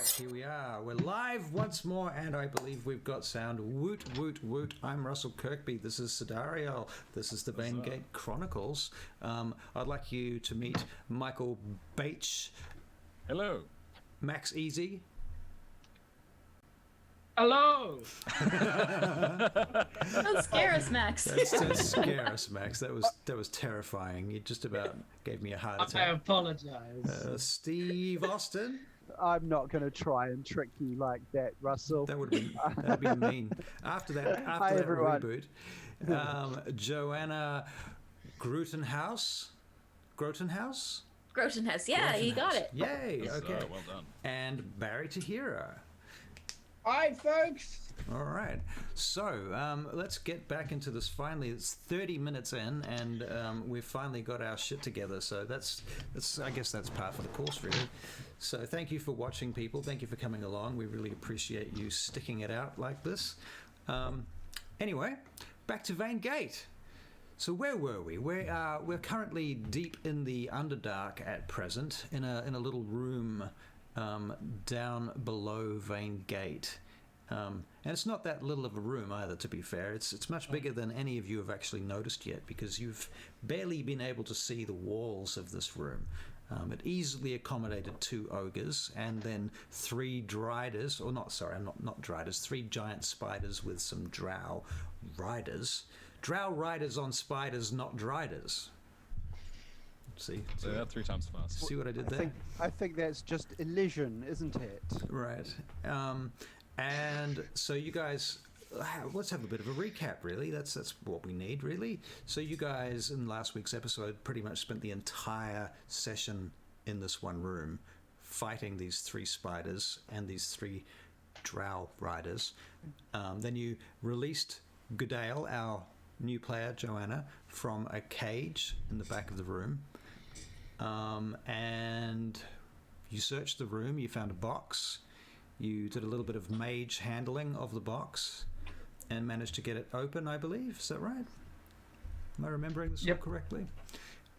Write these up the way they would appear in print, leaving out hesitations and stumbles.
right, here we are. We're live once more, and I believe we've got sound. Woot, woot, woot. I'm Russell Kirkby. This is Sidariel. This is the Vaingate Chronicles. I'd like you to meet Michael Bache. Hello. Max Easy. Hello! Don't scare us, Max. Don't scare us, Max. That was terrifying. You just about gave me a heart I attack. apologize. Steve Austin. I'm not going to try and trick you like that, Russell. That'd be mean. After that everyone. reboot, Joanna Grotenhouse. Grotenhouse, yeah, you got it. Yay! Okay. Well done. And Barry Tahira. Hi, folks! All right, so let's get back into this. Finally, it's 30 minutes in, and we've finally got our shit together. So that's I guess that's par for the course, really. So thank you for watching, people. Thank you for coming along. We really appreciate you sticking it out like this. Anyway, back to Vaingate. So where were we? We're currently deep in the Underdark at present, in a little room down below Vaingate. And it's not that little of a room either, to be fair. It's much bigger than any of you have actually noticed yet, because you've barely been able to see the walls of this room. It easily accommodated 2 ogres and then 3 driders, or not, sorry, not driders, 3 giant spiders with some drow riders. Drow riders on spiders, not driders. See? So that's 3 times fast. See what I did there? I think that's just elision, isn't it? Right. And so you guys, let's have a bit of a recap, really. That's what we need, really. So you guys, in last week's episode, pretty much spent the entire session in this one room fighting these 3 spiders and these 3 drow riders. Then you released Gudael, our new player, Joanna, from a cage in the back of the room. And you searched the room, you found a box. You did a little bit of mage handling of the box and managed to get it open, I believe. Is that right? Am I remembering this all correctly?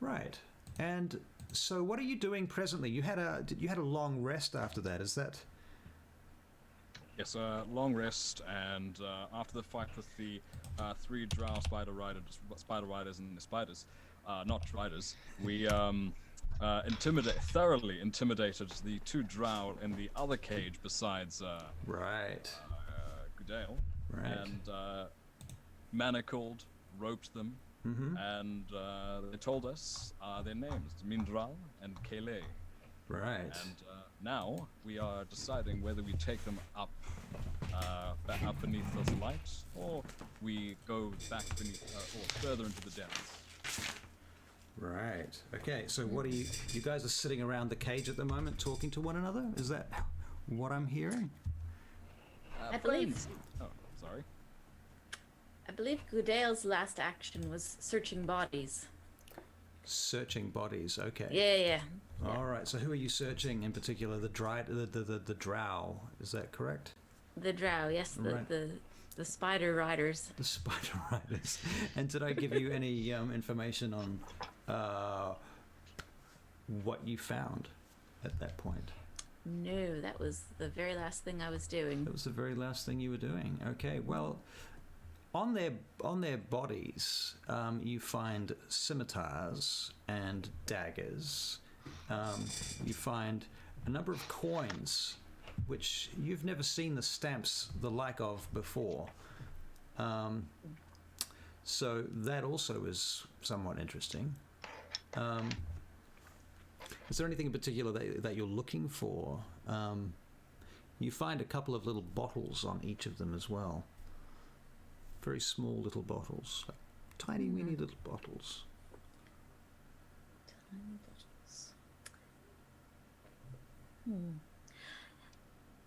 Right. And so what are you doing presently? You had a long rest after that, is that? Yes, long rest, and after the fight with the 3 drow spider riders and the spiders, not riders, we thoroughly intimidated the 2 drow in the other cage besides Right. Gudael, Right. and manacled, roped them, and they told us their names, Mindral and Kele. Right. And now we are deciding whether we take them up beneath this light, or we go back beneath, or further into the depths. Right. Okay. So what are you guys are sitting around the cage at the moment talking to one another? Is that what I'm hearing? I believe Gudael's last action was searching bodies. Searching bodies. Okay. Yeah. All right. So who are you searching in particular? The drow. Is that correct? The drow, yes. Right. The spider riders. The spider riders. And did I give you any information on what you found at that point? No, that was the very last thing I was doing. That was the very last thing you were doing. Okay. Well, on their bodies, you find scimitars and daggers. You find a number of coins, which you've never seen the stamps the like of before. So that also is somewhat interesting. Is there anything in particular that you're looking for? You find a couple of little bottles on each of them as well. Very small little bottles. Tiny, weeny little bottles. Tiny bottles.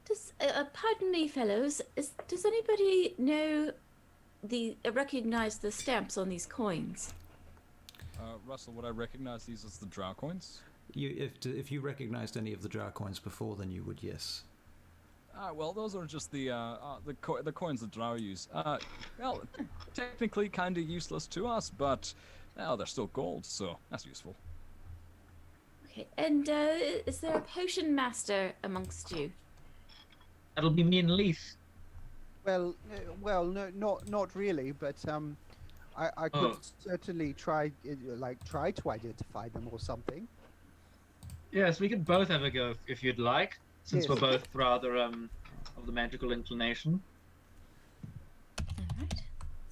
Does pardon me, fellows. Does anybody know recognize the stamps on these coins? Russell, would I recognize these as the drow coins? If you recognized any of the drow coins before, then you would, yes. Well, those are just the coins that drow use. Well, technically kind of useless to us, but they're still gold, so that's useful. Okay, and is there a potion master amongst you? That'll be me and Leith. Well, no, not really, but I could certainly try to identify them or something. Yes, we could both have a go if you'd like, since Yes. we're both rather of the magical inclination. All right.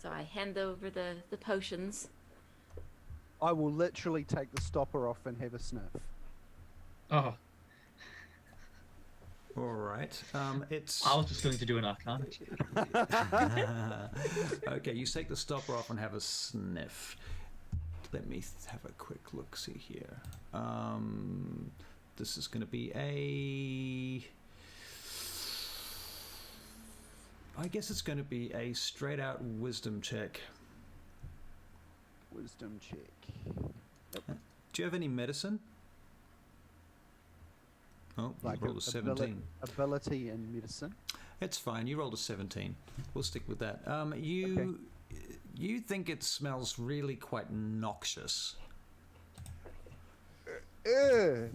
So I hand over the potions. I will literally take the stopper off and have a sniff. Oh, All right. It's I was just going to do an arcana check. okay. You take the stopper off and have a sniff. Let me have a quick look. See here. This is going to be I guess it's going to be a straight out wisdom check. Wisdom check. Do you have any medicine? Oh, Like you rolled a 17. Ability in medicine. It's fine. You rolled a 17. We'll stick with that. You think it smells really quite noxious. That's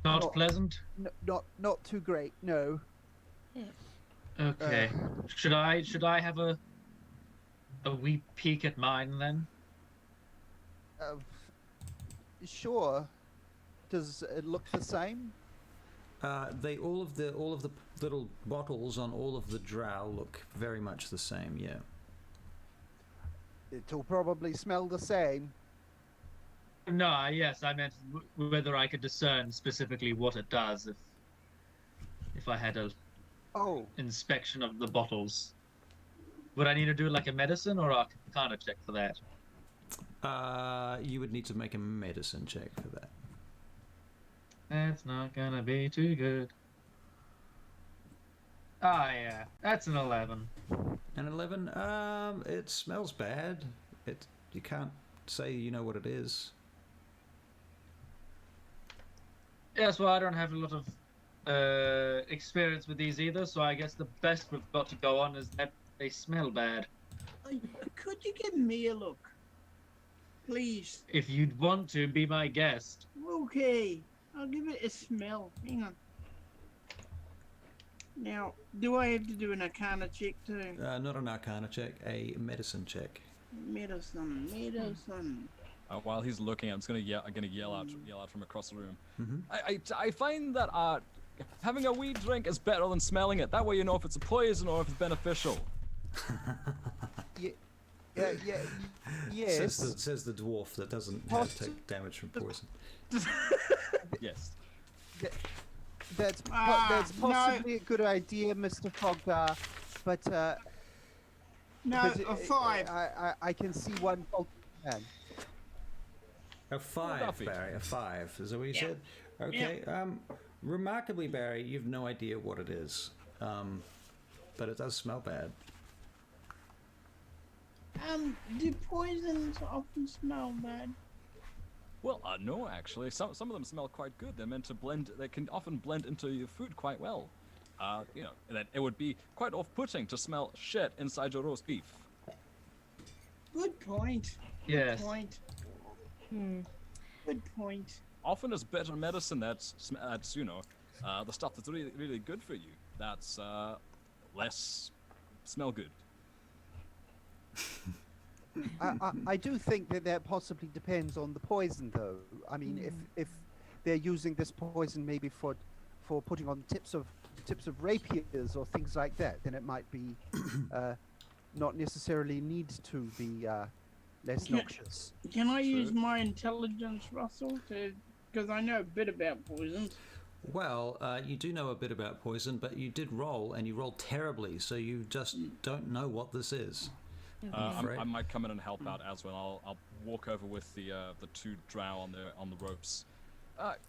Not pleasant. not too great. No. Okay. Should I have a wee peek at mine then? Sure. Does it look the same? All of the little bottles on all of the drow look very much the same. Yeah. It'll probably smell the same. No, yes, I meant whether I could discern specifically what it does if I had a Oh, inspection of the bottles. Would I need to do like a medicine or a arcana check for that? You would need to make a medicine check for that. That's not gonna be too good. Ah, yeah, that's an 11. An 11. It smells bad. You can't say you know what it is. Yes, well, I don't have a lot of experience with these either, so I guess the best we've got to go on is that they smell bad. Could you give me a look? Please. If you'd want to, be my guest. Okay. I'll give it a smell. Hang on. Now, do I have to do an arcana check too? Not an arcana check, a medicine check. Medicine. While he's looking, I'm gonna yell out from across the room. Mm-hmm. I find that having a wee drink is better than smelling it. That way you know if it's a poison or if it's beneficial. Yes. Says the dwarf that doesn't take damage from poison. Yes. That's no. possibly a good idea, Mr. Fogdar, but No, because a 5. I can see one fault man. A 5, Duffy. Barry. A 5. Is that what you Yeah. said? Okay. Remarkably, Barry, you've no idea what it is, but it does smell bad. Do poisons often smell bad? Well, no, actually, some of them smell quite good. They're meant to blend. They can often blend into your food quite well. That it would be quite off-putting to smell shit inside your roast beef. Good point. Yes. Good point. Good point. Often it's better medicine that's the stuff that's really, really good for you. That's less smell good. I do think that possibly depends on the poison, though. I mean, if they're using this poison maybe for putting on tips of rapiers or things like that, then it might be not necessarily need to be less noxious. Can I use my intelligence, Russell, because I know a bit about poisons? Well, you do know a bit about poison, but you did roll, and you rolled terribly, so you just don't know what this is. I might come in and help out as well. I'll walk over with the 2 drow on the ropes.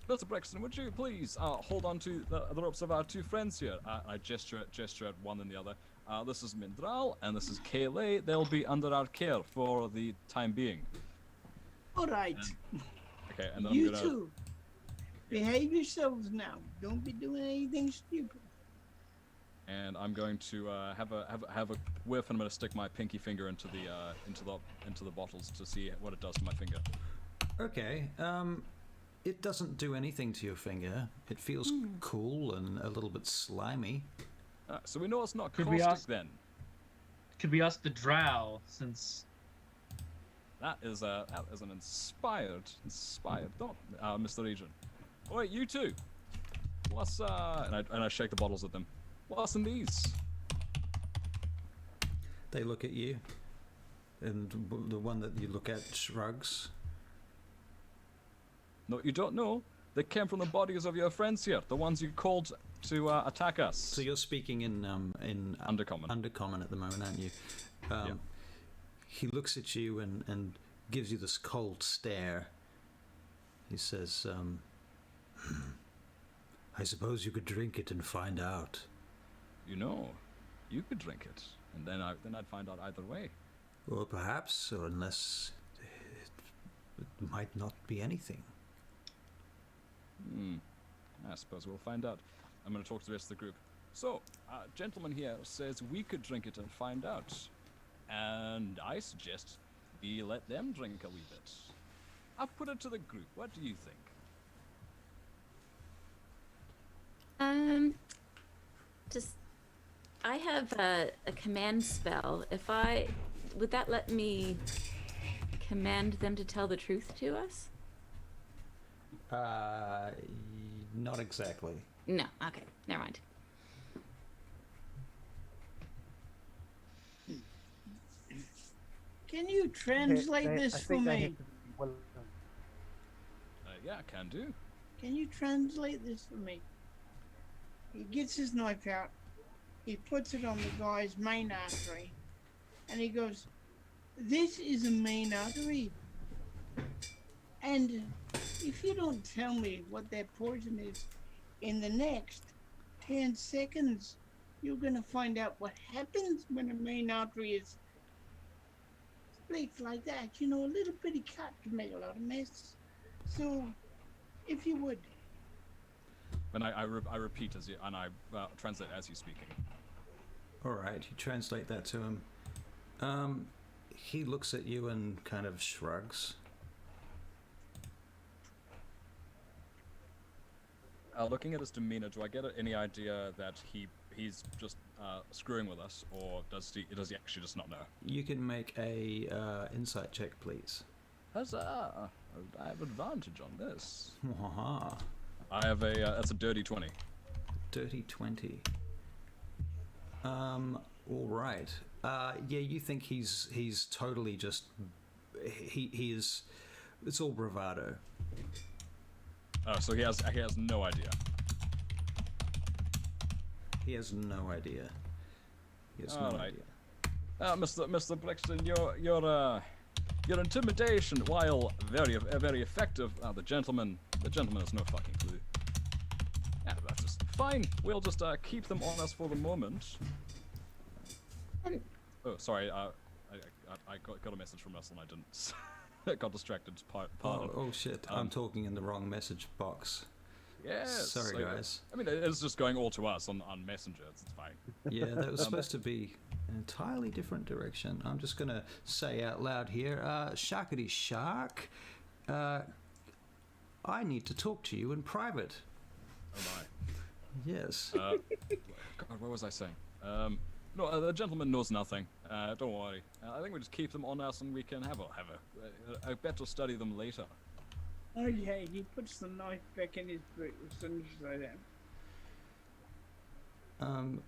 Milford Brixton, would you please hold on to the ropes of our 2 friends here? I gesture at one and the other. This is Mindral and this is Kayleigh. They'll be under our care for the time being. All right. Okay, and then You I'm gonna. two, behave yourselves now. Don't be doing anything stupid. And I'm going to have a whiff, and I'm going to stick my pinky finger into the bottles to see what it does to my finger. Okay. It doesn't do anything to your finger. It feels cool and a little bit slimy. So we know it's not Could we caustic ask- then. Could we ask the drow, since... That is an inspired thought, Mr. Regent. Oh, wait, you two. What's and I shake the bottles at them. What's in these? They look at you, and the one that you look at shrugs. No, you don't know. They came from the bodies of your friends here, the ones you called to attack us. So you're speaking in Undercommon. Undercommon at the moment, aren't you? Yeah. He looks at you and gives you this cold stare. He says, I suppose you could drink it and find out. You know, you could drink it, and then I'd find out either way. Or perhaps, or unless it might not be anything. I suppose we'll find out. I'm going to talk to the rest of the group. So, gentleman here says we could drink it and find out. And I suggest we let them drink a wee bit. I'll put it to the group. What do you think? Just, I have a command spell. Would that let me command them to tell the truth to us? Not exactly. No. Okay. Never mind. Can you translate this for me? Yeah, can do. Can you translate this for me? He gets his knife out. He puts it on the guy's main artery. And he goes, this is a main artery. And if you don't tell me what that poison is in the next 10 seconds, you're going to find out what happens when a main artery is split like that. You know, a little bitty cut can make a lot of mess. So, if you would. And I repeat as you, and I translate as you're speaking. All right, you translate that to him. He looks at you and kind of shrugs. Looking at his demeanor, do I get any idea that he's just screwing with us, or does he actually just not know? You can make a insight check, please. Huzzah! I have advantage on this. Waha. I have that's a dirty 20. Dirty 20. All right. Yeah, you think he's totally just he is. It's all bravado. Oh, so he has no idea. He has no idea. He has no All right. idea. Mr. Brixton, your intimidation, while very effective, the gentleman has no fucking clue. Yeah, that's just fine. We'll just keep them on us for the moment. Oh, sorry. I got a message from Russell and I didn't. I got distracted. Pardon. Oh shit! I'm talking in the wrong message box. Yes. Sorry, guys. I mean, it's just going all to us on Messenger. It's fine. Yeah, that was supposed to be an entirely different direction. I'm just gonna say out loud here, Sharkity Shark, I need to talk to you in private. Oh my. Yes. God, what was I saying? No, the gentleman knows nothing. Don't worry. I think we just keep them on us, and we can have a better study them later. Okay, he puts the knife back in his boot as soon as you say that.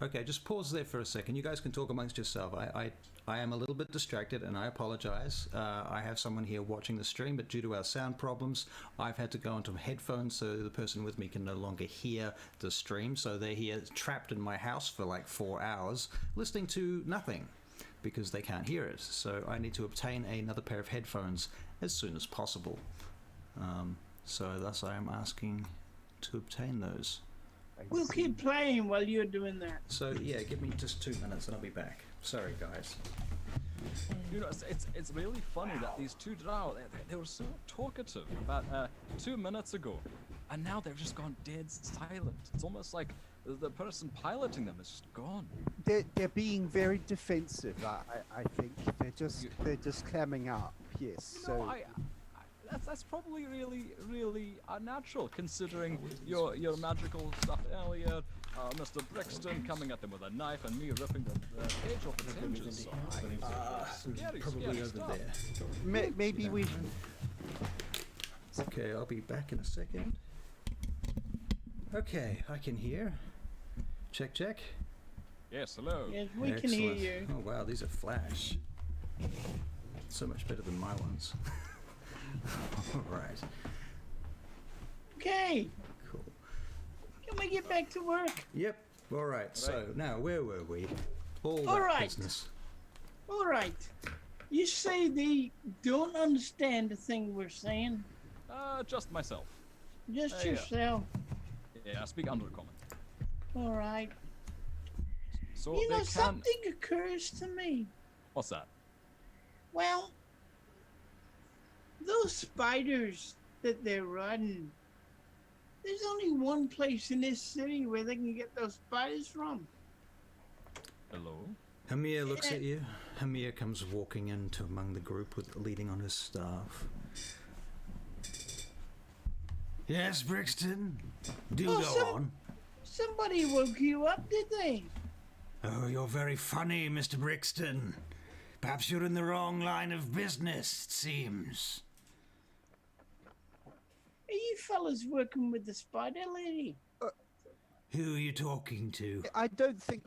Okay, just pause there for a second. You guys can talk amongst yourself. I am a little bit distracted, and I apologize. I have someone here watching the stream, but due to our sound problems, I've had to go into headphones so the person with me can no longer hear the stream. So they're here trapped in my house for like 4 hours, listening to nothing because they can't hear it. So I need to obtain another pair of headphones as soon as possible. So thus I am asking to obtain those. We'll keep playing while you're doing that. So yeah, give me just 2 minutes and I'll be back. Sorry, guys. You know, it's really funny that these two drow, they were so talkative about 2 minutes ago, and now they've just gone dead silent. It's almost like the person piloting them is just gone. They're being very defensive. I think they're just clamming up. Yes. You know, So that's probably really unnatural, considering your magical stuff earlier. Mr. Brixton coming at them with a knife and me ripping the cage off its hinges. So scary Probably over stuff. there. Maybe we. Okay, I'll be back in a second. Okay, I can hear. Check, check. Yes, hello. Yes, we can hear Excellent. you. Oh wow, these are flash. So much better than my ones. All right. Okay, Cool. can we get back to work? Yep. All right. So now, where were we? All All that right. business. All right. You say they don't understand the thing we're saying? Just myself. Just Yeah. yourself. Yeah, I speak Undercommon. All right. So You they know, can. something occurs to me. What's that? Well, those spiders that they're riding, there's only one place in this city where they can get those spiders from. Hello. Hamir looks at you. Hamir comes walking into among the group with leading on his staff. Yes, Brixton. Do Oh, go on. Somebody woke you up, did they? Oh, you're very funny, Mr. Brixton. Perhaps you're in the wrong line of business, it seems. Are you fellas working with the spider lady? Who are you talking to? I don't think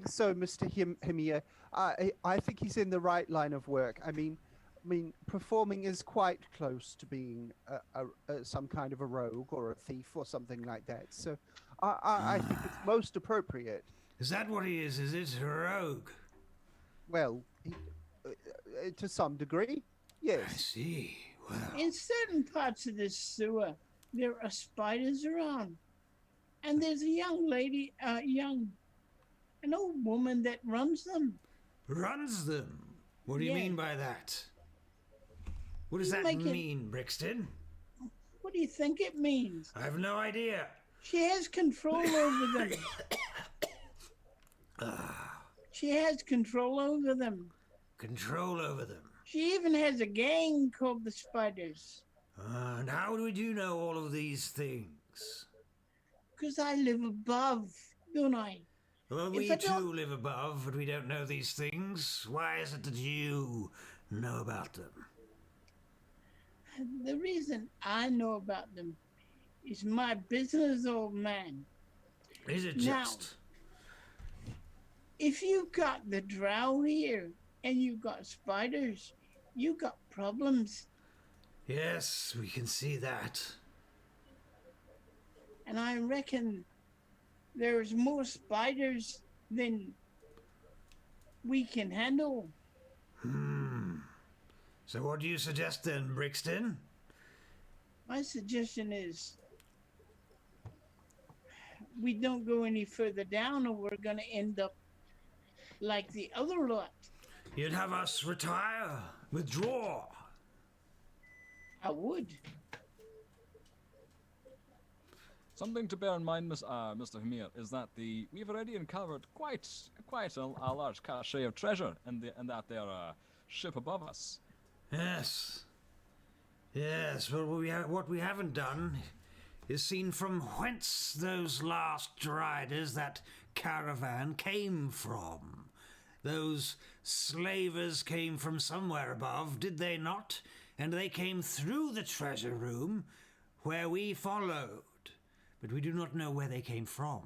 so, Mr. Himir. I think he's in the right line of work. I mean, performing is quite close to being some kind of a rogue or a thief or something like that. So, I think it's most appropriate. Is that what he is it? A rogue? Well, to some degree, I yes. see. Well, In certain parts of this sewer, there are spiders around. And there's a young lady, an old woman that runs them. runs them? What do you Yeah. mean by that? What does You that make it- mean, Brixton? What do you think it means? I have no idea. She has control over them. She has control over them. Control over them. She even has a gang called the Spiders. And how do you know all of these things? Because I live above, don't I? Well, If we I don't- too live above, but we don't know these things. Why is it that you know about them? The reason I know about them is my business, old man. Is it Now- just? If you got the drow here and you got spiders, you got problems. Yes, we can see that. And I reckon there's more spiders than we can handle. So what do you suggest then, Brixton? My suggestion is we don't go any further down or we're going to end up like the other lot. You'd have us retire, withdraw. I would. Something to bear in mind, Mr. Hamir, is that we've already uncovered quite a large cache of treasure, and that there ship above us. Yes. Yes, but what we haven't done is seen from whence those last riders, that caravan, came from. Those slavers came from somewhere above, did they not? And they came through the treasure room where we followed. But we do not know where they came from.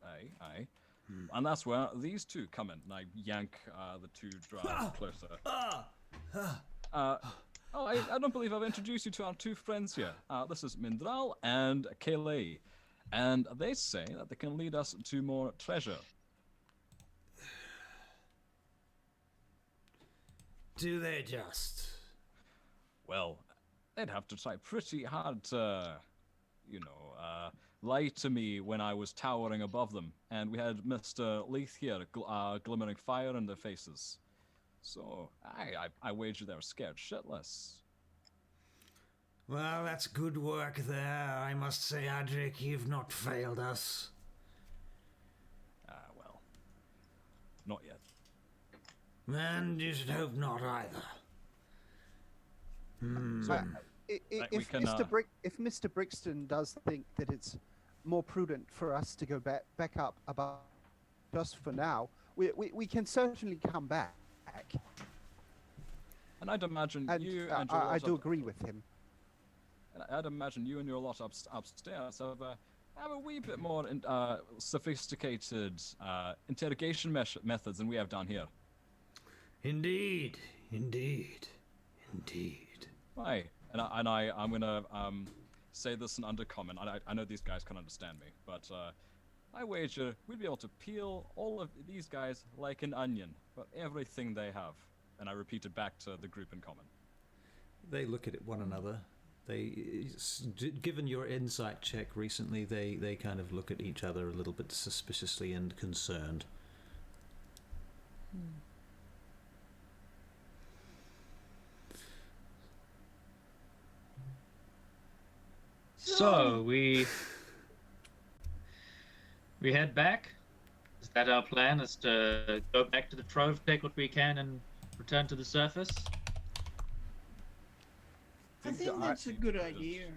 Aye. And that's where these two come in. And I yank the two drives closer. I don't believe I've introduced you to our two friends here. This is Mindral and Kayleigh. And they say that they can lead us to more treasure. Do they just? Well, they'd have to try pretty hard to, lie to me when I was towering above them. And we had Mr. Leith here glimmering fire in their faces. So, I wager they're scared shitless. Well, that's good work there. I must say, Adrik, you've not failed us. Well, not yet. And you should hope not either. If can, if Mr. Brixton does think that it's more prudent for us to go back up about just for now, we can certainly come back. And I'd imagine And you and your I lot do up- agree with him. And I'd imagine you and your lot upstairs have a wee bit more sophisticated interrogation methods than we have down here. Indeed. Why? And I'm gonna say this in undercommon. I know these guys can understand me, but I wager we'd be able to peel all of these guys like an onion for everything they have. And I repeat it back to the group in common. They look at one another. Given your insight check recently, they kind of look at each other a little bit suspiciously and concerned. So we head back. Is that our plan? Is to go back to the trove, take what we can, and return to the surface? I think that's a good idea.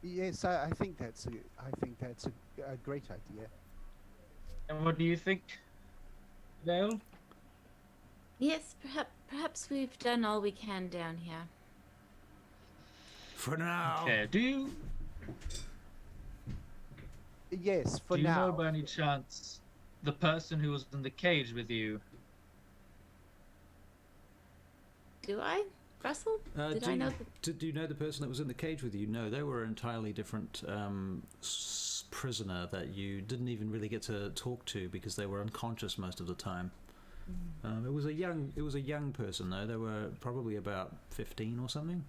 Yes, I think that's a great idea. And what do you think, Dale? Yes, perhaps we've done all we can down here. For now. Okay. Do you Yes, for do you now. know by any chance the person who was in the cage with you? Do I? Russell? Did I know that? Do you know the person that was in the cage with you? No, they were an entirely different prisoner that you didn't even really get to talk to because they were unconscious most of the time. It was a young person though. They were probably about 15 or something.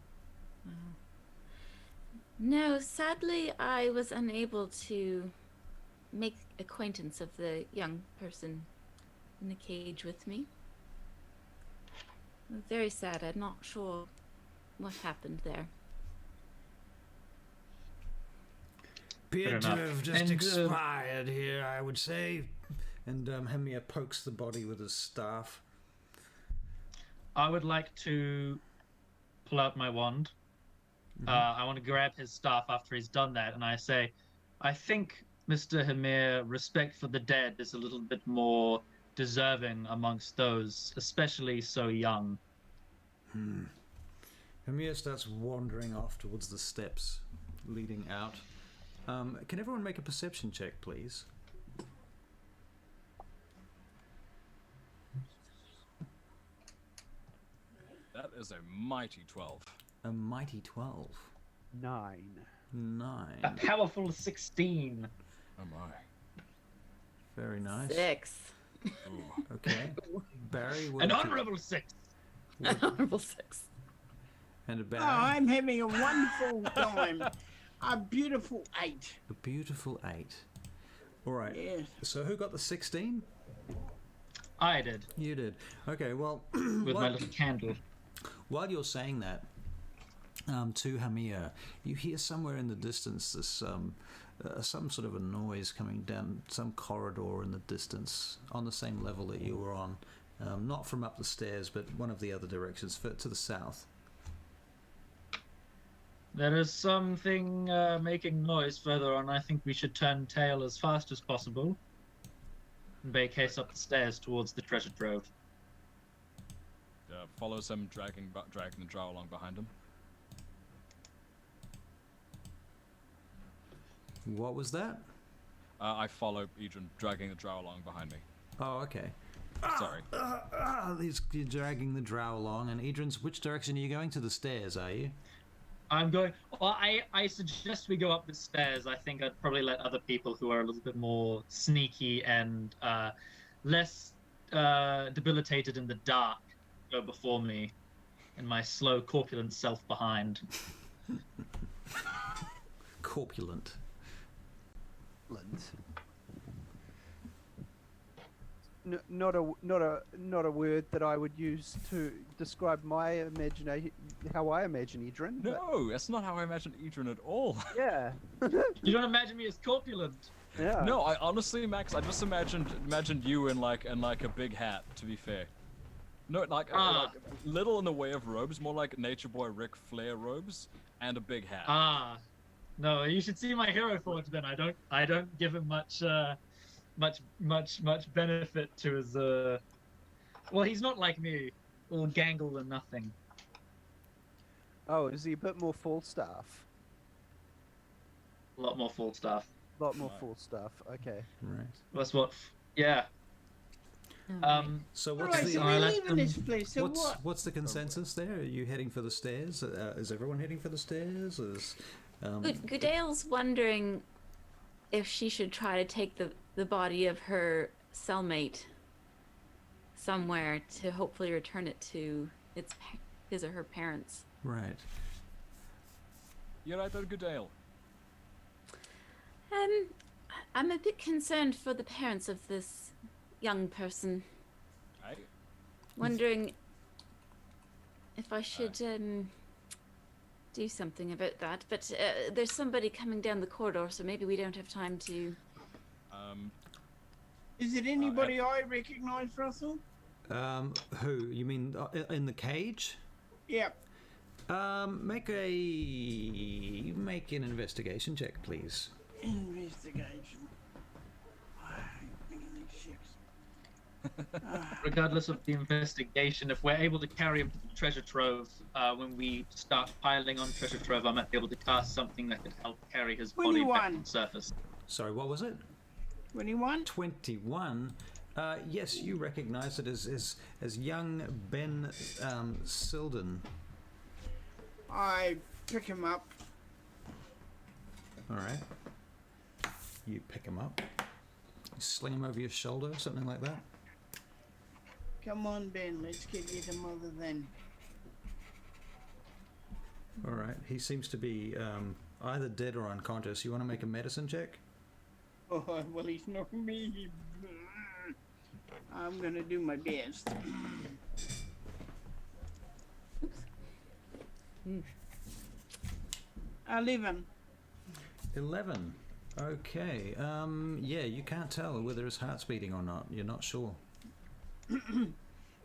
No, sadly, I was unable to make acquaintance of the young person in the cage with me. Very sad. I'm not sure what happened there. Appeared to enough. have just And, expired here, I would say. And Hemia pokes the body with his staff. I would like to pull out my wand. I want to grab his staff after he's done that, and I say, I think, Mr. Hamir, respect for the dead is a little bit more deserving amongst those, especially so young. Hemia starts wandering off towards the steps leading out. Can everyone make a perception check, please? That is a mighty 12. A mighty 12. 9. 9. A powerful 16. Oh my. Very nice. 6. Ooh. Okay. Barry, what An did you- honorable 6. Honorable 6. And a Oh, Barry. I'm having a wonderful time. A beautiful 8. A beautiful 8. All right. Yes. So who got the 16? I did, You did. Okay, well, with my little candle. while you're saying that to Hamia, you hear somewhere in the distance this some sort of a noise coming down some corridor in the distance on the same level that you were on, not from up the stairs, but one of the other directions, to the south. There is something making noise further on. I think we should turn tail as fast as possible and make haste up the stairs towards the treasure trove. Follows him, dragging the drow along behind him. What was that? I follow Edryn, dragging the drow along behind me. Oh, okay. Sorry. You're dragging the drow along, and Edryn's, which direction are you going? To the stairs, are you? I'm going. Well, I suggest we go up the stairs. I think I'd probably let other people who are a little bit more sneaky and less debilitated in the dark go before me, and my slow, corpulent self behind. Corpulent. Not a word that I would use to describe my imagination, how I imagine Edryn. but- No, that's not how I imagine Edryn at all. Yeah. You don't imagine me as corpulent. Yeah. No, I honestly, Max, I just imagined you in like a big hat. To be fair. No, like little in the way of robes, more like Nature Boy Ric Flair robes and a big hat. Ah, no, you should see my hero forge then. I don't give him much benefit to his. Well, he's not like me, all gangle and nothing. Oh, is he a bit more Falstaff? A lot more full stuff. A lot more Falstaff. Okay. Right. That's what. Yeah. So All what's right, the so we're leaving this place. So what? what's the consensus there? Are you heading for the stairs? Is everyone heading for the stairs? Gudael's wondering if she should try to take the body of her cellmate somewhere to hopefully return it to his or her parents. Right. You're right there, Gudael. I'm a bit concerned for the parents of this young person. Aye. Wondering if I should do something about that. But there's somebody coming down the corridor, so maybe we don't have time to. Is it anybody I recognize, Russell? Who? You mean in the cage? Yeah. Make an investigation check, please. Investigation. Regardless of the investigation, if we're able to carry him to the treasure trove, when we start piling on treasure trove, I might be able to cast something that could help carry his body back to the surface. Sorry, what was it? 21? 21. Yes, you recognize it as young Ben Silden. I pick him up. All right. You pick him up. You sling him over your shoulder, something like that. Come on, Ben. Let's get you to mother then. All right. He seems to be either dead or unconscious. You want to make a medicine check? Oh, well, he's not me. I'm gonna do my best. Oops. 11. 11. Okay. Yeah, you can't tell whether his heart's beating or not. You're not sure.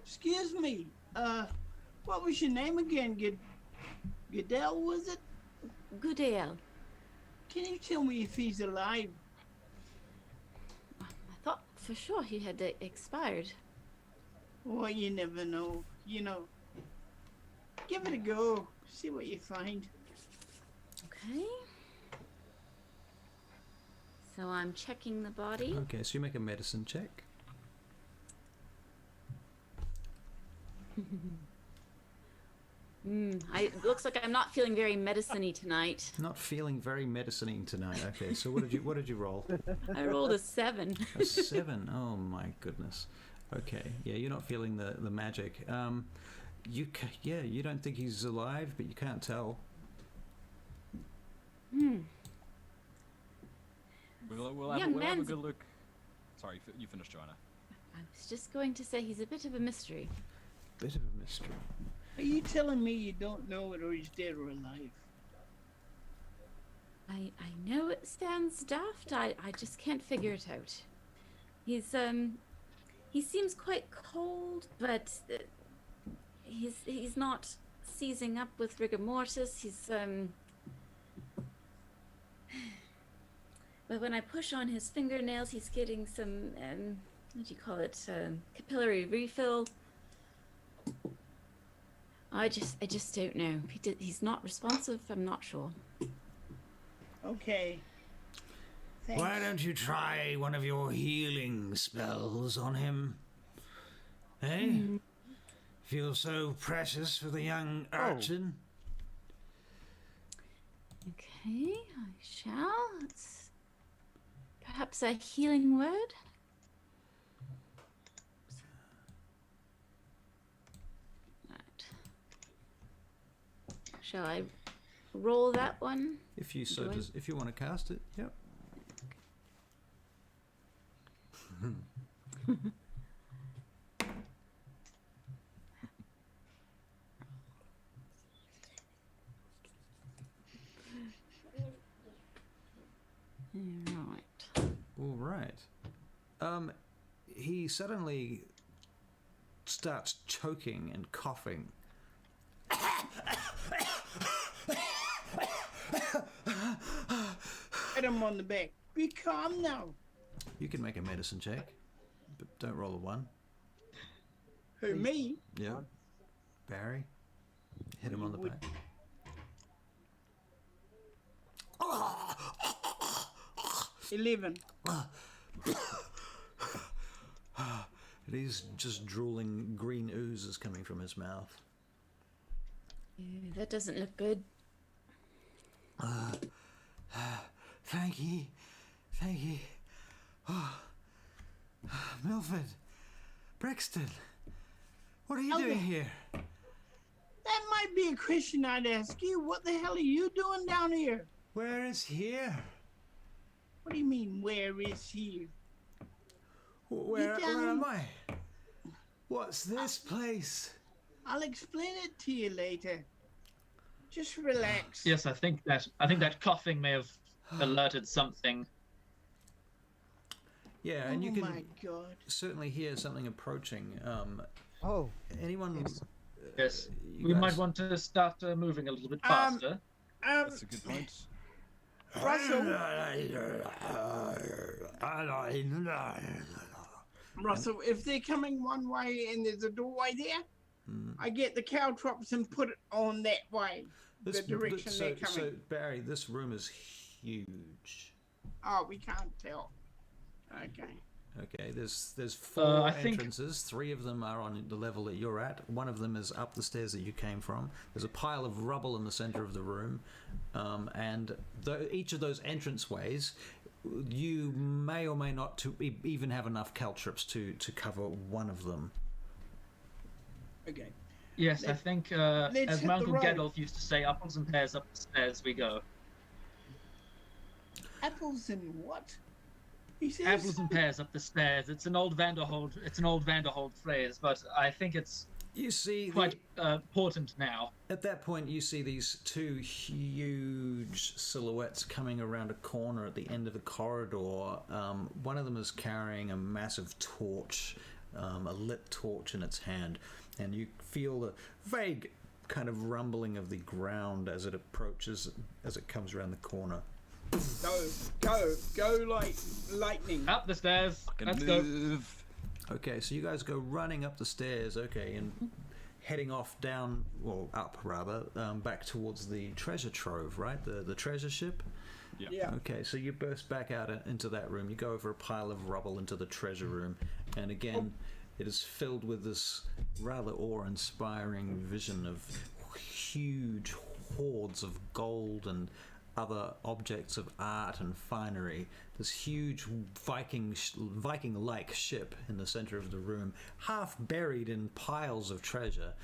Excuse me. What was your name again? Gudael, was it? Gudael. Can you tell me if he's alive? I thought for sure he had expired. Well, you never know. You know. Give it a go. See what you find. Okay. So I'm checking the body. Okay, so you make a medicine check. It looks like I'm not feeling very medicine-y tonight. Not feeling very medicining tonight. Okay, so what did you roll? I rolled a 7. A 7. Oh my goodness. Okay, yeah, you're not feeling the magic. You don't think he's alive, but you can't tell. We'll have a good look. Sorry, you finished, Joanna. I was just going to say he's a bit of a mystery. Bit of a mystery. Are you telling me you don't know whether he's dead or alive? I know it sounds daft. I just can't figure it out. He seems quite cold, but he's not seizing up with rigor mortis. But when I push on his fingernails, he's getting some what do you call it? Capillary refill. I just don't know. He's not responsive. I'm not sure. Okay. Thanks. Why don't you try one of your healing spells on him? Eh? Feel so precious for the young urchin. Okay, I shall. It's perhaps a healing word. Right. Shall I roll that one? If you if you want to cast it, yep. Right. All right. He suddenly starts choking and coughing. Pat him on the back. Be calm now. You can make a medicine check, but don't roll a 1. Who, me? Yeah. Barry, hit him on the Would- back. $11. He's just drooling. Green ooze is coming from his mouth. That doesn't look good. Thank you. Oh. Milford Brixton, what are you Okay. doing here? That might be a question I'd ask you. What the hell are you doing down here? Where is here? What do you mean, where is he? Where down- am I? What's this place? I'll explain it to you later. Just relax. Yes, I think that coughing may have alerted something. Yeah, and you Oh can my god. certainly hear something approaching. Oh, Anyone? Yes. Yes, you we guys- might want to start moving a little bit faster. That's a good point. Russell, if they're coming one way and there's a doorway there, I get the caltrops and put it on that way. The direction they're coming. So Barry, this room is huge. Oh, we can't tell. Okay. Okay, there's 4 I think- entrances. 3 of them are on the level that you're at. One of them is up the stairs that you came from. There's a pile of rubble in the center of the room, and each of those entranceways, you may or may not even have enough caltrops to cover one of them. Okay. Yes, I think as hit the my Uncle road. Gudael used to say, apples and pears up the stairs we go. Apples and what? He says. Apples and pears up the stairs. It's an old Vanderhold phrase, but I think it's You see, quite important now. at that point, you see these 2 huge silhouettes coming around a corner at the end of the corridor. One of them is carrying a massive torch, a lit torch in its hand, and you feel a vague kind of rumbling of the ground as it approaches, as it comes around the corner. Go like lightning. Up the stairs. Can Let's go. move. Okay, so you guys go running up the stairs, okay, and heading off down, or up rather, back towards the treasure trove, right? The treasure ship? Yeah. Okay, so you burst back out into that room. You go over a pile of rubble into the treasure room, and again, it is filled with this rather awe-inspiring vision of huge hordes of gold and other objects of art and finery. This huge Viking-like ship in the center of the room, half buried in piles of treasure,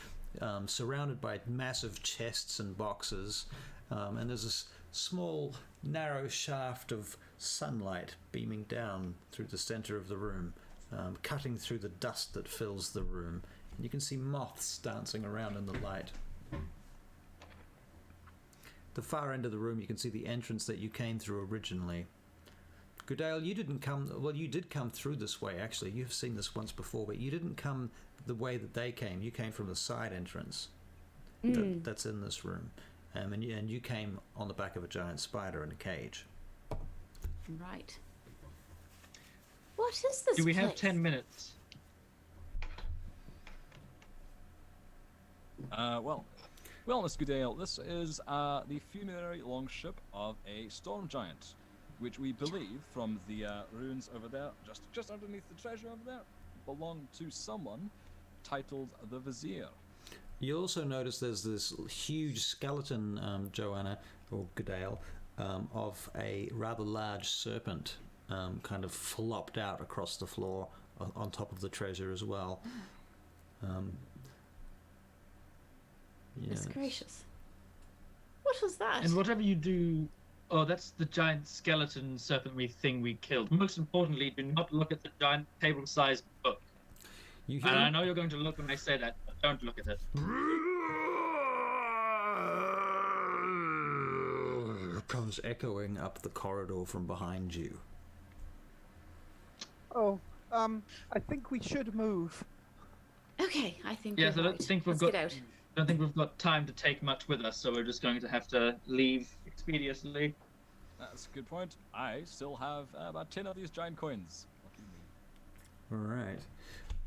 surrounded by massive chests and boxes, and there's this small, narrow shaft of sunlight beaming down through the center of the room, cutting through the dust that fills the room. And you can see moths dancing around in the light. The far end of the room, you can see the entrance that you came through originally. Gudael, you didn't come. Well, you did come through this way. Actually, you've seen this once before, but you didn't come the way that they came. You came from the side entrance that's in this room, and you came on the back of a giant spider in a cage. Right. What is this Do we have place? 10 minutes? Well, Miss Gudael, this is the funerary longship of a storm giant, which we believe from the ruins over there, just underneath the treasure over there, belonged to someone titled the Vizier. You also notice there's this huge skeleton, Joanna or Gudael, of a rather large serpent, kind of flopped out across the floor on top of the treasure as well. Goodness Yes. gracious. What was that? And whatever you do, oh, that's the giant skeleton serpent thing we killed. Most importantly, do not look at the giant table-sized book. You And I hear? know you're going to look when I say that, but don't look at it. Comes echoing up the corridor from behind you. oh, I think we should move. Okay, I think Yes, you're I don't right. think we've Let's got. get out. I don't think we've got time to take much with us, so we're just going to have to leave expeditiously. That's a good point. I still have about 10 of these giant coins. Lucky me. All right.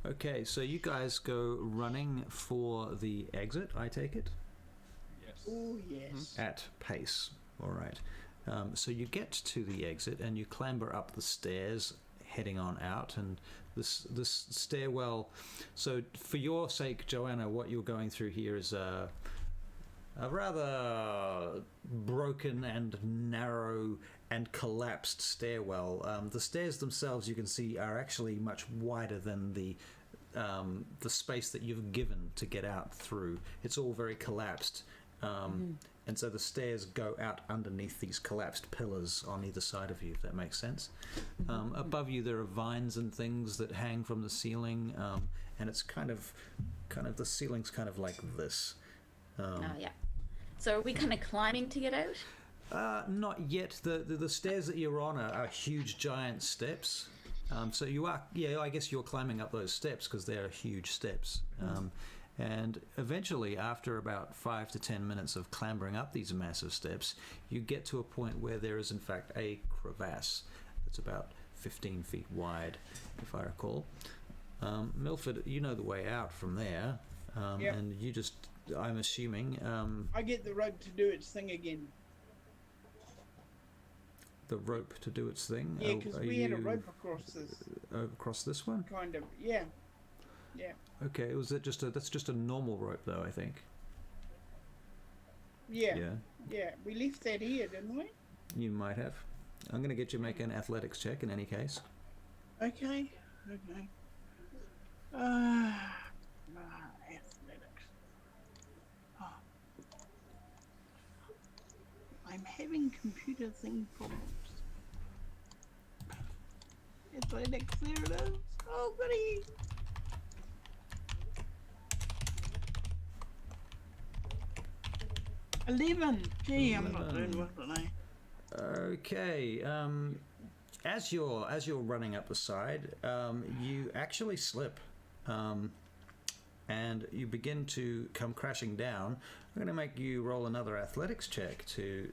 Okay, so you guys go running for the exit, I take it? Yes. Oh, yes. At pace. All right. So you get to the exit and you clamber up the stairs, heading on out, and this stairwell. So for your sake, Joanna, what you're going through here is a rather broken and narrow and collapsed stairwell. The stairs themselves, you can see, are actually much wider than the space that you've given to get out through. It's all very collapsed. And so the stairs go out underneath these collapsed pillars on either side of you, if that makes sense. Above you there are vines and things that hang from the ceiling, and it's kind of the ceiling's kind of like this. Yeah. So are we kind of climbing to get out? Not yet. The stairs that you're on are huge giant steps. So you are, I guess you're climbing up those steps because they're huge steps. And eventually, after about 5 to 10 minutes of clambering up these massive steps, you get to a point where there is, in fact, a crevasse that's about 15 feet wide, if I recall. Milford, you know the way out from there. Yep. And you just, I'm assuming... I get the rope to do its thing again. the rope to do its thing? Yeah, because we had a rope across this one? kind of, yeah. Okay, that's just a normal rope though, I think. Yeah. We left that here, didn't we? You might have. I'm going to get you to make an athletics check in any case. Okay. Athletics. Oh. I'm having computer thing problems. Athletics, there it is. Oh, goody. $11. Gee, I'm not doing well today. Okay. As you're running up the side, you actually slip, and you begin to come crashing down. I'm going to make you roll another athletics check to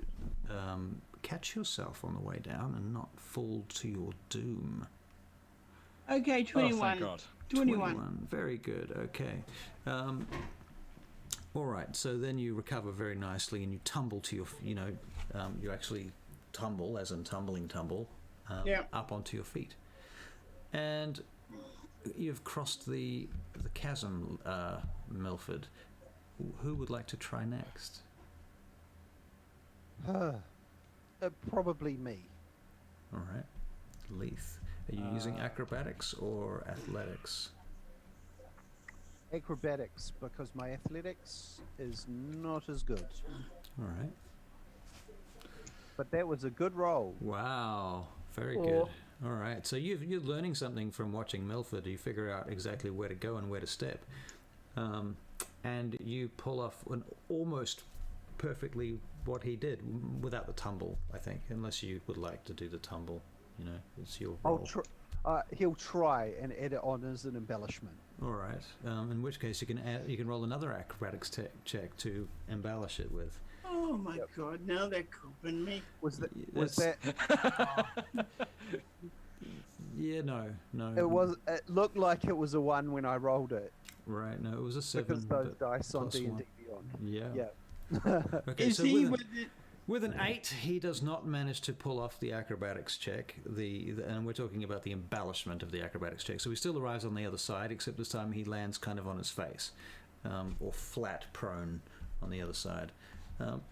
catch yourself on the way down and not fall to your doom. Okay, 21. Oh, thank God. 21. Very good. Okay. All right. So then you recover very nicely, and you tumble to your, you actually tumble, as in tumble, up onto your feet, and you've crossed the chasm, Milford. Who would like to try next? Probably me. All right, Leith. Are you using acrobatics or athletics? Acrobatics, because my athletics is not as good. All right. But that was a good roll. Wow, very good. All right, so you're learning something from watching Milford. You figure out exactly where to go and where to step, and you pull off an almost perfectly what he did without the tumble, I think, unless you would like to do the tumble. It's your role. He'll try and add it on as an embellishment. All right. In which case, you can roll another acrobatics check to embellish it with. Oh my God! Now they're cooping me. Was that? Yeah, no. It looked like it was a 1 when I rolled it. Right. No, it was a 7. Because those dice on +1. D&D Beyond. Yeah. Okay. Is So he with an 8, he does not manage to pull off the acrobatics check. And we're talking about the embellishment of the acrobatics check. So he still arrives on the other side, except this time he lands kind of on his face, or flat prone on the other side.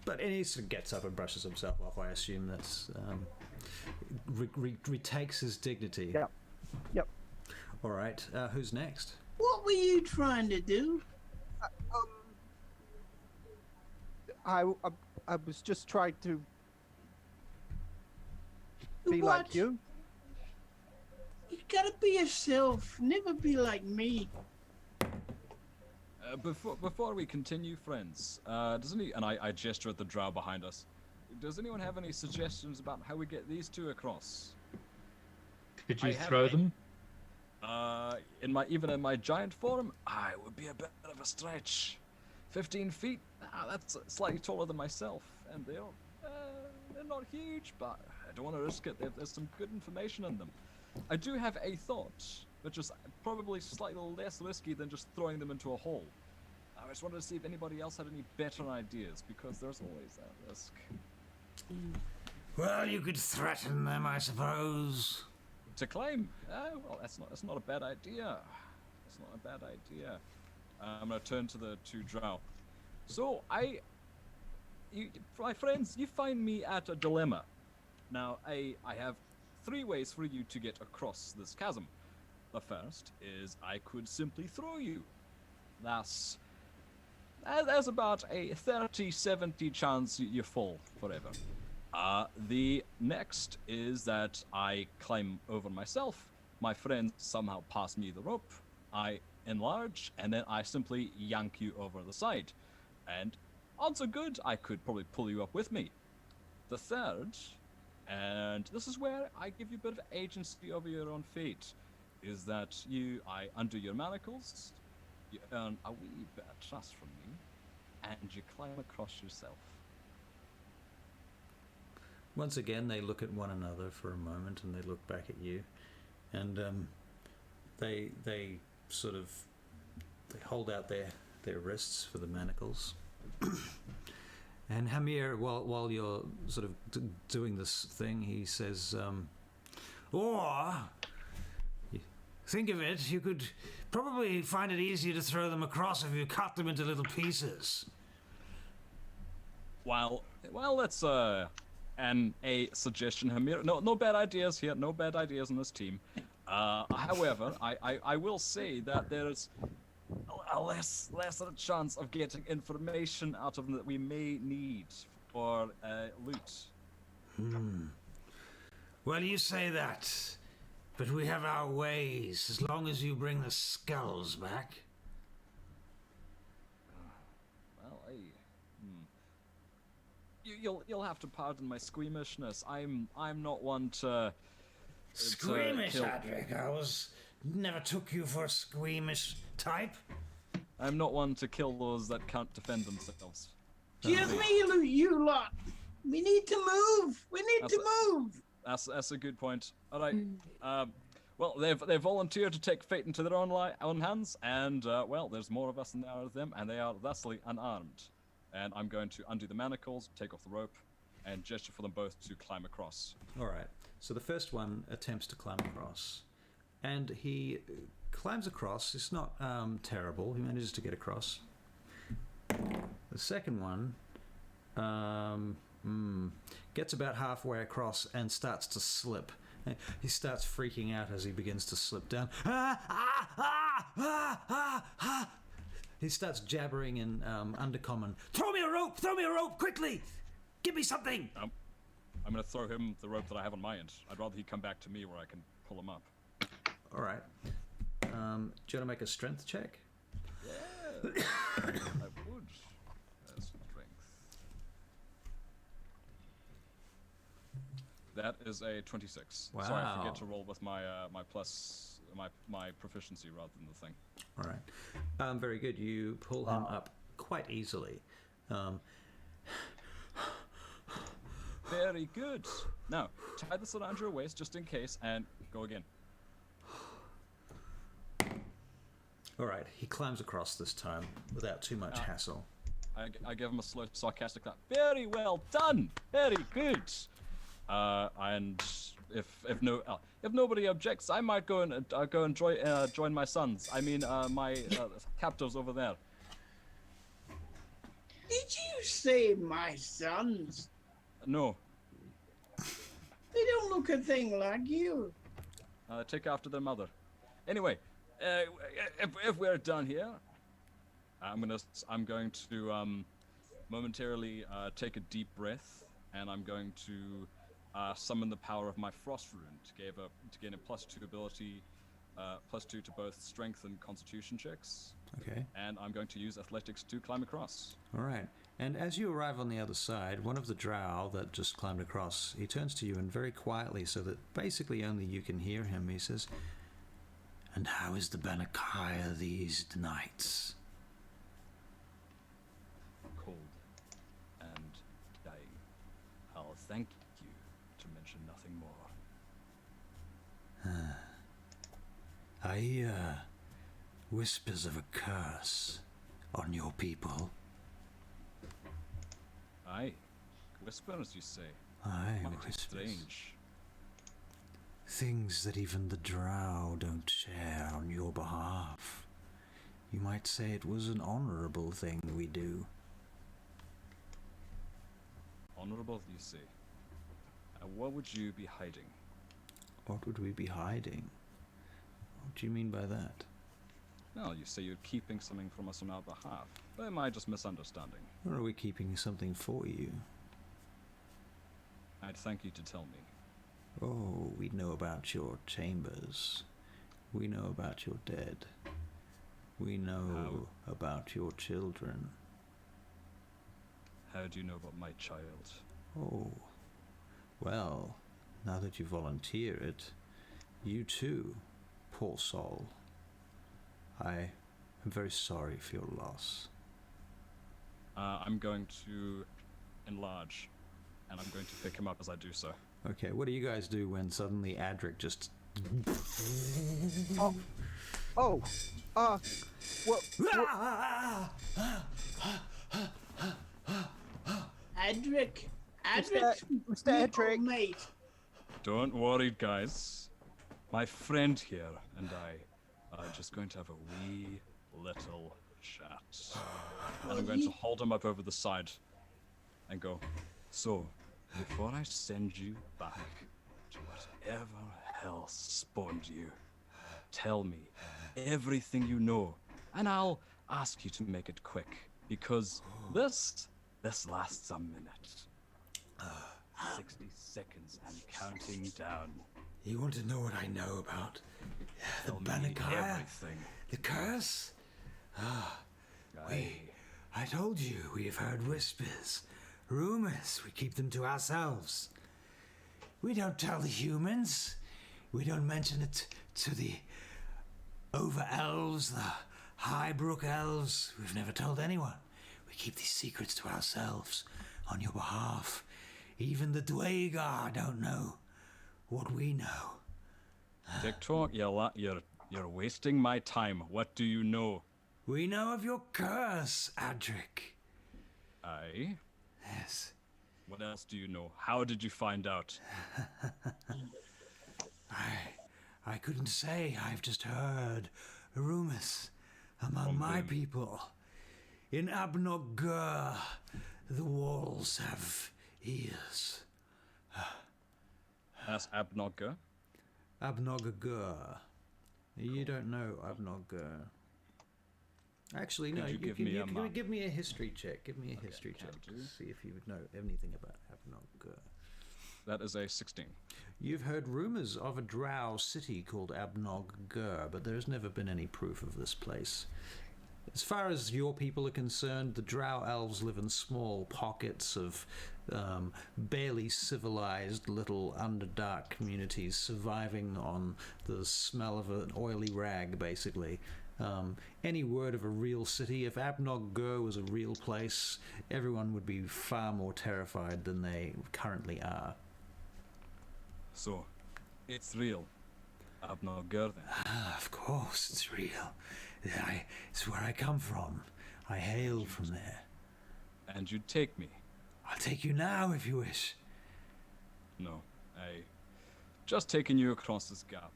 But he sort of gets up and brushes himself off. I assume that's retakes his dignity. Yep. All right. Who's next? What were you trying to do? I was just trying to be What? like you. You gotta be yourself. Never be like me. Before we continue, friends, and I gesture at the drow behind us. Does anyone have any suggestions about how we get these two across? Could you throw them? Even in my giant form, I would be a bit of a stretch. 15 feet. That's slightly taller than myself, and they're not huge, but I don't want to risk it. There's some good information in them. I do have a thought, which is probably slightly less risky than just throwing them into a hole. I just wanted to see if anybody else had any better ideas, because there's always that risk. Well, you could threaten them, I suppose. To claim? Well, that's not a bad idea. That's not a bad idea. I'm gonna turn to the two drow. So my friends, you find me at a dilemma. Now, I have 3 ways for you to get across this chasm. The first is I could simply throw you. There's about a 30-70 chance you fall forever. The next is that I climb over myself. My friends somehow pass me the rope. I enlarge, and then I simply yank you over the side. And odds are good, I could probably pull you up with me. The third, and this is where I give you a bit of agency over your own fate, is that I undo your manacles, you earn a wee bit of trust from me, and you climb across yourself. Once again, they look at one another for a moment, and they look back at you, and they sort of hold out their wrists for the manacles. And Hamir, while you're sort of doing this thing, he says, or think of it, you could probably find it easier to throw them across if you cut them into little pieces. Well, that's a suggestion, Hamir. No bad ideas here. No bad ideas on this team. However, I will say that there's a lesser chance of getting information out of them that we may need for loot. Well, you say that, but we have our ways, as long as you bring the skulls back. Well, you'll have to pardon my squeamishness. I'm not one to Squeamish, kill. Adrik. Never took you for a squeamish type. I'm not one to kill those that can't defend themselves. Excuse me, you lot. We need to move. We need to move. That's a good point. All right. Well, they've volunteered to take fate into their own hands, and well, there's more of us than there are of them, and they are thusly unarmed. And I'm going to undo the manacles, take off the rope, and gesture for them both to climb across. All right. So the first one attempts to climb across, and he climbs across. It's not terrible. He manages to get across. The second one gets about halfway across and starts to slip. He starts freaking out as he begins to slip down. He starts jabbering in undercommon. Throw me a rope! Throw me a rope! Quickly! Give me something! I'm going to throw him the rope that I have on my end. I'd rather he come back to me where I can pull him up. All right. Do you want to make a strength check? Yeah, I would. Strength. That is a 26. Wow. So I forget to roll with my my proficiency rather than the thing. All right. Very good. You pull him up quite easily. Very good. Now, tie this around your waist just in case, and go again. All right. He climbs across this time without too much hassle. I give him a slow, sarcastic laugh. Very well done. Very good. And if nobody objects, I might go and join my sons. I mean, my captives over there. Did you say my sons? No. They don't look a thing like you. Take after their mother. Anyway, if we're done here, I'm going to momentarily take a deep breath, and I'm going to summon the power of my frost rune to gain a +2 ability, +2 to both strength and constitution checks. Okay. And I'm going to use athletics to climb across. All right. And as you arrive on the other side, one of the drow that just climbed across, he turns to you and very quietly, so that basically only you can hear him, he says, And how is the Barachiel these nights? Cold and dying. I'll thank you to mention nothing more. I hear whispers of a curse on your people. Aye. Whispers, you say? Aye, Mighty whispers. strange. Things that even the drow don't share on your behalf. You might say it was an honorable thing we do. Honorable, you say? What would you be hiding? What would we be hiding? What do you mean by that? Well, you say you're keeping something from us on our behalf. Or am I just misunderstanding? Or are we keeping something for you? I'd thank you to tell me. Oh, we know about your chambers. We know about your dead. We know about your children. How do you know about my child? Oh, well, now that you volunteer it, you too, poor soul. I am very sorry for your loss. I'm going to enlarge, and I'm going to pick him up as I do so. Okay, what do you guys do when suddenly Adrik just... Well, Adrik, Mr. Edryn. mate. Don't worry, guys. My friend here and I are just going to have a wee little chat. And I'm going to hold him up over the side and go, so, before I send you back to whatever hell spawned you, tell me everything you know, and I'll ask you to make it quick, because this lasts a minute. 60 seconds and counting down. You want to know what I know about the Tell me Barachiel? everything. The curse? Aye. I told you, we have heard whispers, rumors. We keep them to ourselves. We don't tell the humans. We don't mention it to the over-elves, the Highbrook elves. We've never told anyone. We keep these secrets to ourselves on your behalf. Even the Dwagar don't know what we know. TikTok, you're wasting my time. What do you know? We know of your curse, Adrik. Aye. Yes. What else do you know? How did you find out? I couldn't say. I've just heard rumors among my them. people. In Abnog-gur, the walls have ears. That's Abnogger. Abnog-gur. You don't know Abnog-gur. Actually, no. Could you give me a map? Give me a history check. Give me a history can check. do. See if you would know anything about Abnog-gur. That is a 16. You've heard rumors of a drow city called Abnog-gur, but there's never been any proof of this place. As far as your people are concerned, the drow elves live in small pockets of barely civilized little underdark communities surviving on the smell of an oily rag, basically. Any word of a real city, if Abnog-gur was a real place, everyone would be far more terrified than they currently are. So, it's real. Abnogger then. Of course, it's real. It's where I come from. I hail from there. And you'd take me? I'll take you now if you wish. No, I just taking you across this gap.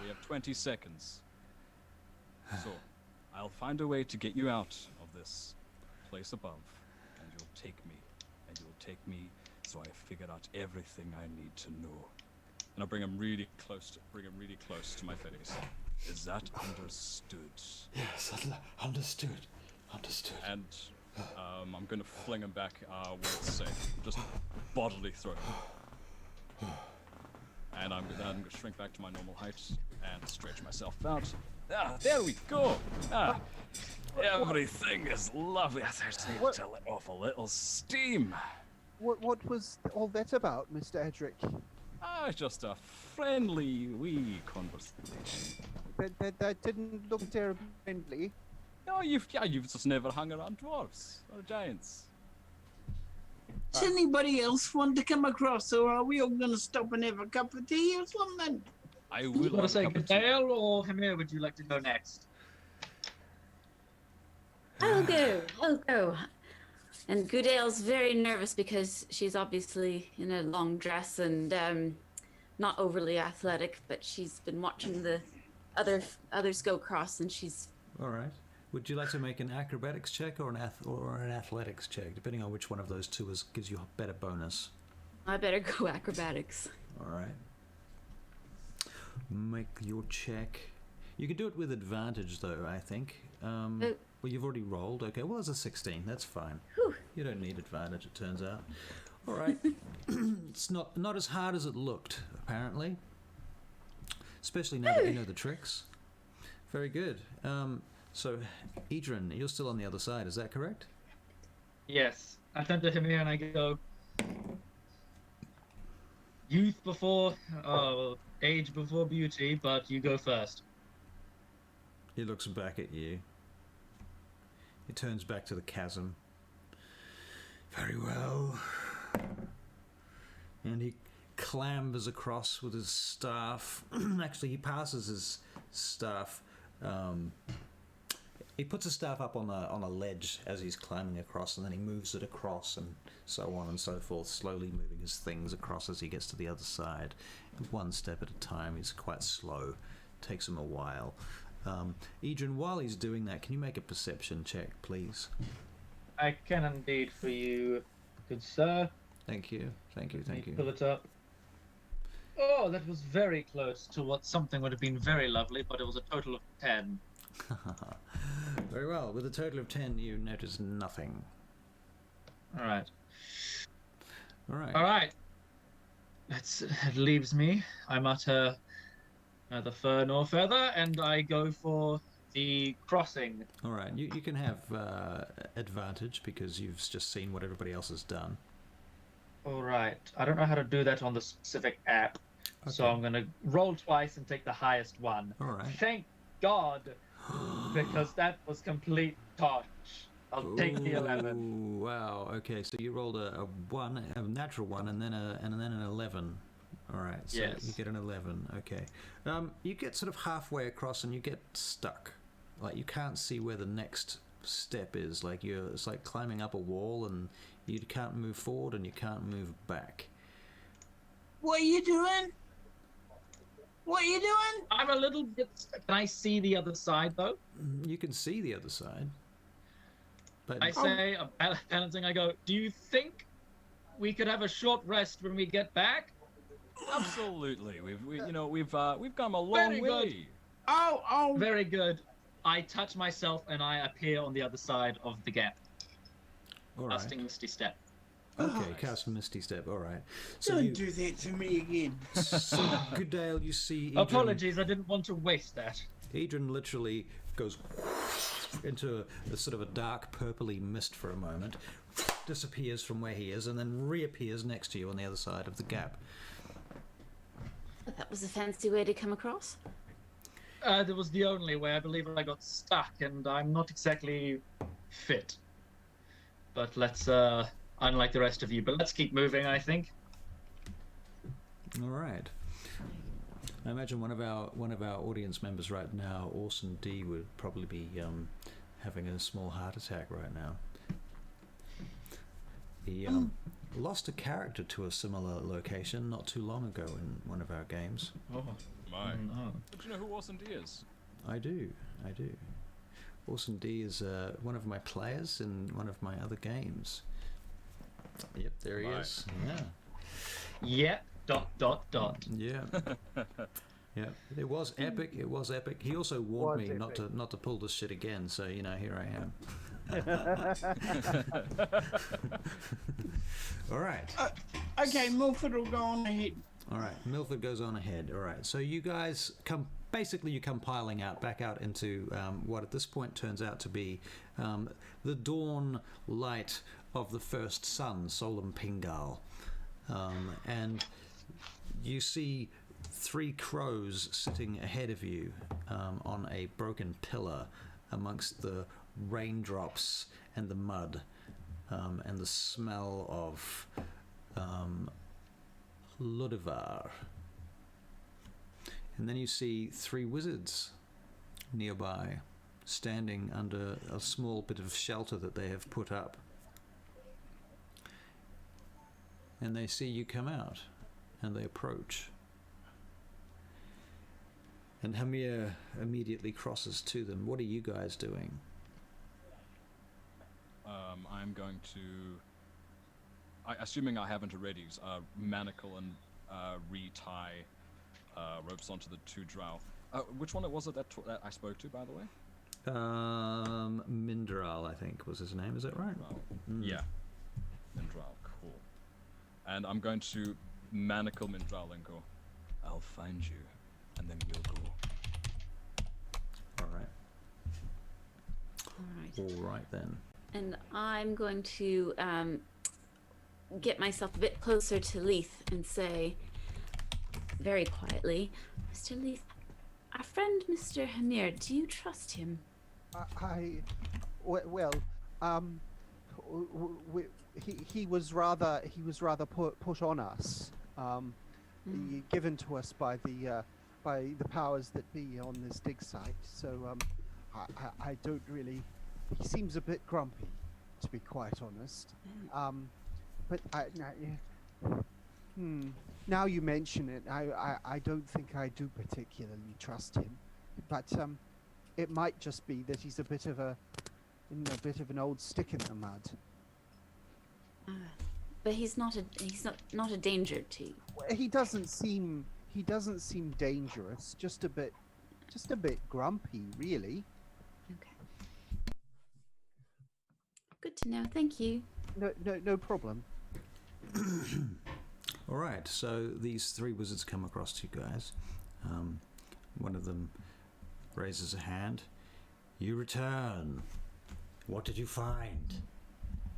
We have 20 seconds. So, I'll find a way to get you out of this place above, and you'll take me, so I figure out everything I need to know. And I'll bring him really close to my face. Is that understood? Yes, understood. And I'm going to fling him back where it's safe. Just bodily throw him. And I'm going to shrink back to my normal height and stretch myself out. There we go. Everything is lovely. I just need to let off a little steam. What was all that about, Mr. Adrik? Just a friendly wee conversation. That didn't look terribly friendly. No, you've just never hung around dwarves or giants. Does anybody else want to come across, or are we all going to stop and have a cup of tea or something? I You would want to love a say cup of tea. Gudael or Hamir, would you like to go next? I'll go. I'll go. And Gudael's very nervous because she's obviously in a long dress and not overly athletic, but she's been watching the others go across, and she's. All right. Would you like to make an acrobatics check or an athletics check, depending on which one of those two gives you a better bonus? I better go acrobatics. All right. Make your check. You can do it with advantage, though, I think. Well, you've already rolled. Okay, well, it's a 16. That's fine. Whew. You don't need advantage, it turns out. All right. It's not as hard as it looked, apparently. Especially now that you know the tricks. Very good. So, Edryn, you're still on the other side, is that correct? Yes. I turn to Hamir and I go, youth before, age before beauty, but you go first. He looks back at you. He turns back to the chasm. Very well. And he clambers across with his staff. Actually, he passes his staff. He puts his staff up on a ledge as he's climbing across, and then he moves it across, and so on and so forth, slowly moving his things across as he gets to the other side. One step at a time. He's quite slow. Takes him a while. Edryn, while he's doing that, can you make a perception check, please? I can indeed for you, good sir. Thank you. Thank you. Thank you. Pull it up. Oh, that was very close to what something would have been very lovely, but it was a total of 10. Very well. With a total of 10, you notice nothing. All right. All right. All right. It leaves me. I'm utter neither fur nor feather, and I go for the crossing. All right. You can have advantage because you've just seen what everybody else has done. All right. I don't know how to do that on the specific app, so Okay. I'm going to roll twice and take the highest one. All right. Thank God, because that was complete tosh. I'll take the 11. Ooh, wow. Okay. So you rolled a natural one, and then an 11. All right. So Yes. you get an 11. Okay. You get sort of halfway across, and you get stuck. Like you can't see where the next step is. Like it's like climbing up a wall, and you can't move forward and you can't move back. What are you doing? What are you doing? I'm a little bit... Can I see the other side, though? You can see the other side. But I say, balancing, I go, do you think we could have a short rest when we get back? Absolutely. We've come a long Very way. good. Oh, Very good. I touch myself and I appear on the other side of the gap. all right. Casting Misty Step. Okay, cast Misty Step. All right. So don't you, do that to me again. so Gudael, you see Edryn, Apologies, I didn't want to waste that. Edryn literally goes into a sort of a dark purpley mist for a moment, disappears from where he is, and then reappears next to you on the other side of the gap. That was a fancy way to come across. That was the only way. I believe I got stuck, and I'm not exactly fit. But let's, unlike the rest of you, but let's keep moving, I think. All right. I imagine one of our audience members right now, Orson D, would probably be having a small heart attack right now. He lost a character to a similar location not too long ago in one of our games. Oh, My. no. But you know who Orson D is? I do. Orson D is one of my players in one of my other games. Yep, there he Right. is. Yeah. Yep. ... Yeah. Yeah. It was epic. It was epic. He also warned Was me epic. not to pull this shit again, so here I am. All right. Okay, Milford will go on ahead. All right. Milford goes on ahead. All right. So you guys come piling out back out into what at this point turns out to be the dawn light of the first sun, Solemn Pingal. And you see 3 crows sitting ahead of you, on a broken pillar amongst the raindrops and the mud and the smell of Ludivar. And then you see 3 wizards nearby, standing under a small bit of shelter that they have put up. And they see you come out, and they approach. And Hamir immediately crosses to them. What are you guys doing? I'm going to, assuming I haven't already, manacle and retie ropes onto the 2 drow. Which one was it that I spoke to, by the way? Mindral, I think, was his name. Is that right? Yeah. Mindral, cool. And I'm going to manacle Mindral and go, I'll find you, and then we'll go. All right. All right. All right, then. And I'm going to get myself a bit closer to Leith and say, very quietly, Mr. Leith, our friend Mr. Hamir, do you trust him? He was rather put on us, given to us by the powers that be on this dig site. So I don't really. He seems a bit grumpy, to be quite honest. But now you mention it, I don't think I do particularly trust him. But it might just be that he's a bit of an old stick in the mud. But he's not a danger to you. He doesn't seem dangerous. Just a bit grumpy, really. Okay. Good to know. Thank you. No problem. All right, so these 3 wizards come across to you guys. One of them raises a hand. You return. What did you find?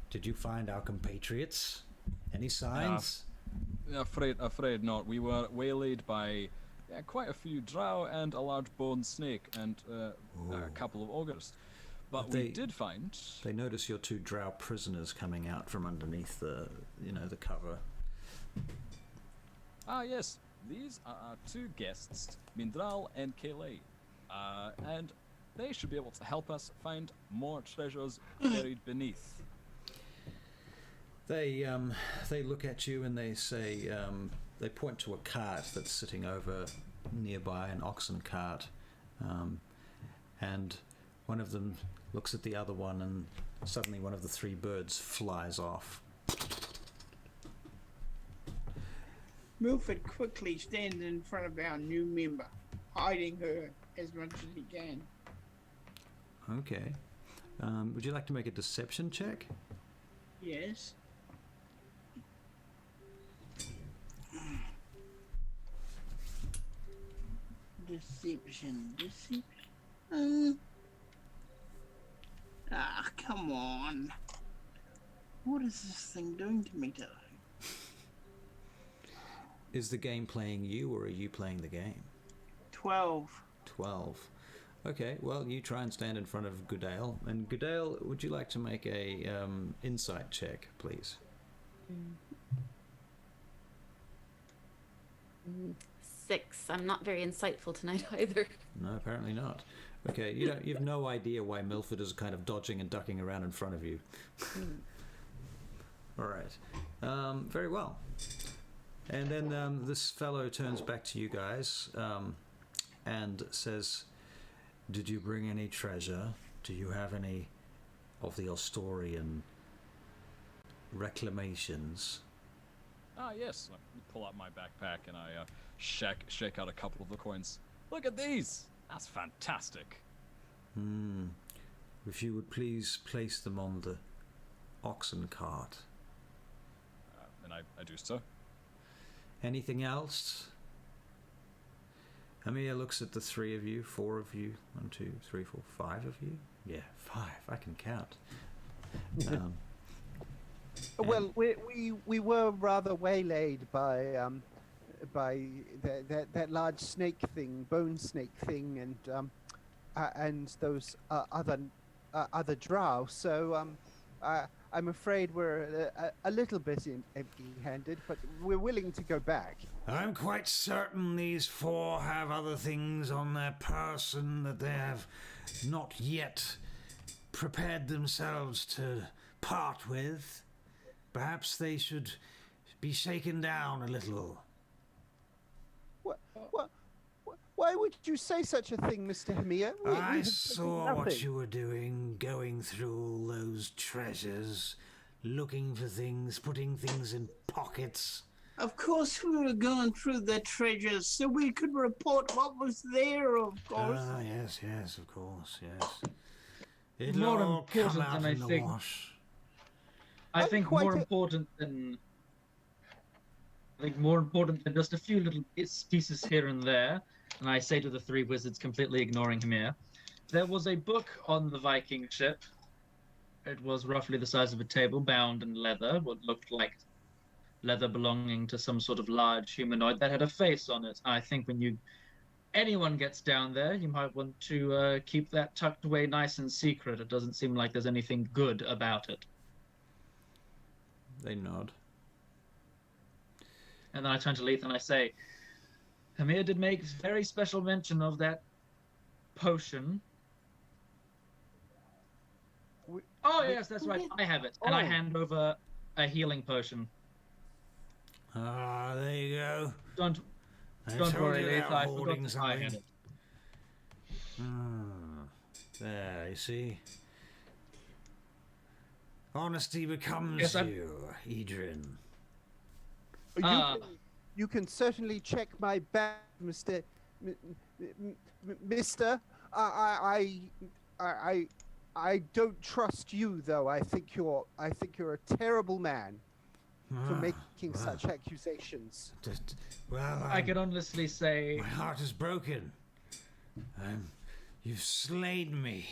Did you find our compatriots? Any signs? Afraid not. We were waylaid by quite a few drow and a large bone snake and a couple of ogres. But we did find. They notice your 2 drow prisoners coming out from underneath the cover. Ah, yes. These are our 2 guests, Mindral and Kayleigh. And they should be able to help us find more treasures buried beneath. They look at you and they say, they point to a cart that's sitting over nearby, an oxen cart. And one of them looks at the other one, and suddenly one of the 3 birds flies off. Milford quickly stands in front of our new member, hiding her as much as he can. Okay. Would you like to make a deception check? Yes. Deception. Come on. What is this thing doing to me today? Is the game playing you, or are you playing the game? 12. 12. Okay, well, you try and stand in front of Gudael. And Gudael, would you like to make a insight check, please? 6. I'm not very insightful tonight either. No, apparently not. Okay, you have no idea why Milford is kind of dodging and ducking around in front of you. All right. Very well. And then this fellow turns back to you guys and says, did you bring any treasure? Do you have any of the Ostorian reclamations? Ah, yes. I pull out my backpack and I shake out a couple of the coins. Look at these! That's fantastic. If you would please place them on the oxen cart. And I do so. Anything else? Amir looks at the 3 of you, 4 of you. 1, 2, 3, 4, 5 of you. Yeah, 5. I can count. Well, we were rather waylaid by that large snake thing, bone snake thing, and those other drow. So I'm afraid we're a little bit empty-handed, but we're willing to go back. I'm quite certain these four have other things on their person that they have not yet prepared themselves to part with. Perhaps they should be shaken down a little. Why would you say such a thing, Mr. Hamir? I saw what you were doing, going through all those treasures, looking for things, putting things in pockets. Of course we were going through the treasures so we could report what was there, of course. Ah, yes, of course, yes. It'll More all come important out than in I the think. wash. I think more important than just a few little pieces here and there. And I say to the three wizards, completely ignoring him here, there was a book on the Viking ship. It was roughly the size of a table, bound in leather, what looked like leather belonging to some sort of large humanoid that had a face on it. I think when anyone gets down there, you might want to keep that tucked away nice and secret. It doesn't seem like there's anything good about it. They nod. And then I turn to Leith and I say, Hamir did make very special mention of that potion. Yes, that's right. I have it. And I hand over a healing potion. Ah, there you go. Don't told worry, you Leith. they were I holding forgot I had something. it. There, you see. Honesty becomes Yes, you, Edryn. You can certainly check my bag, Mister. I don't trust you, though. I think you're a terrible man for making such accusations. I can honestly say my heart is broken. You've slain me.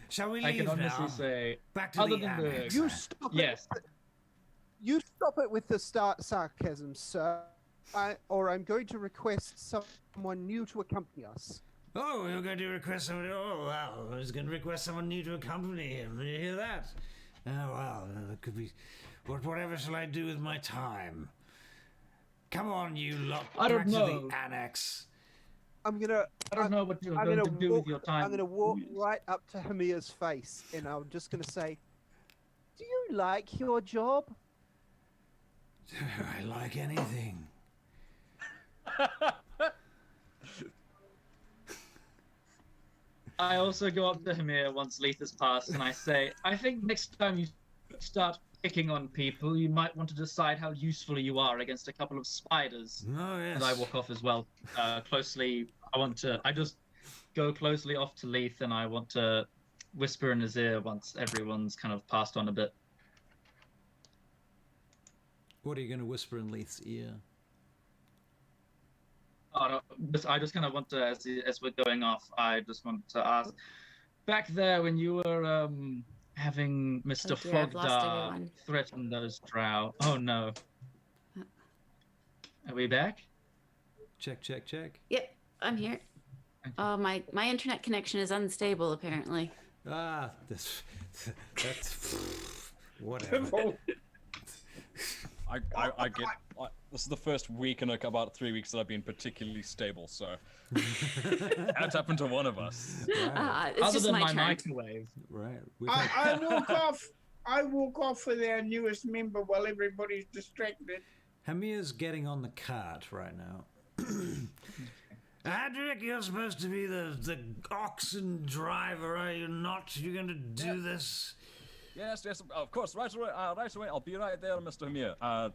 Shall we leave I can honestly now? say, Back to other the than the annex. You stop it. yes, You stop it with the sarcasm, sir, or I'm going to request someone new to accompany us. Oh, you're going to request someone. Oh, well, I was going to request someone new to accompany him. Did you hear that? Oh, well, that could be. Whatever shall I do with my time? Come on, you lot. I don't back know. to the annex. I don't know what you're going to do with your time. I'm going to walk right up to Hamir's face, and I'm just going to say, "Do you like your job?" I like anything. I also go up to Hamir once Leith has passed, and I say, I think next time you start picking on people, you might want to decide how useful you are against a couple of spiders. Oh, yes. And I walk off as well. I just go closely off to Leith, and I want to whisper in his ear once everyone's kind of passed on a bit. What are you going to whisper in Leith's ear? Oh, no, I just kind of want to, as we're going off, I just want to ask, back there when you were having Mr. Oh dear, I've lost Flogdar everyone. threaten those drow. Oh no. Are we back? Check. Yep, I'm here. Oh, my internet connection is unstable apparently. Ah, that's whatever. I get. This is the first week in about 3 weeks that I've been particularly stable, so that's happened to one of us. It's Other just than my my turn. microwave. Right. I walk off. I walk off with our newest member while everybody's distracted. Hamir's getting on the cart right now. Adrik, you're supposed to be the oxen driver, are you not? You're going to do this? Yes, of course. Right away. I'll be right there, Mr. Hamir. I'll.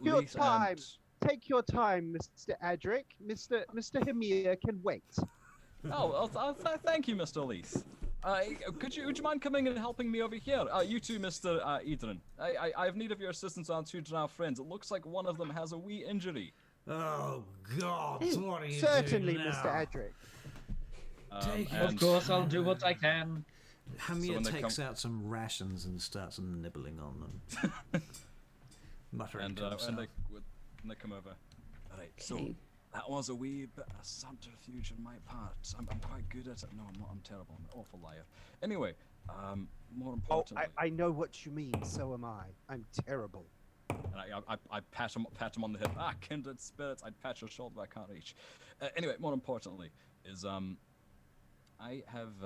Your Leith time. and- Take your time, Mr. Adrik. Mr. Hamir can wait. Thank you, Mr. Leith. Would you mind coming and helping me over here? You too, Mr. Edryn. I have need of your assistance on two drow friends. It looks like one of them has a wee injury. Oh, God, what are you Certainly, doing now? Mr. Adrik. Take Of course, I'll do what I can. Hamir when they takes come- out some rations and starts nibbling on them. Muttering And to himself. when they come over. Alright, so Okay. that was a wee bit of subterfuge on my part. I'm quite good at it. No, I'm not. I'm terrible. I'm an awful liar. Anyway, more Oh, importantly, I know what you mean. So am I. I'm terrible. and I pat him on the hip. Ah, kindred spirits. I'd pat your shoulder, but I can't reach. Anyway, more importantly, is I have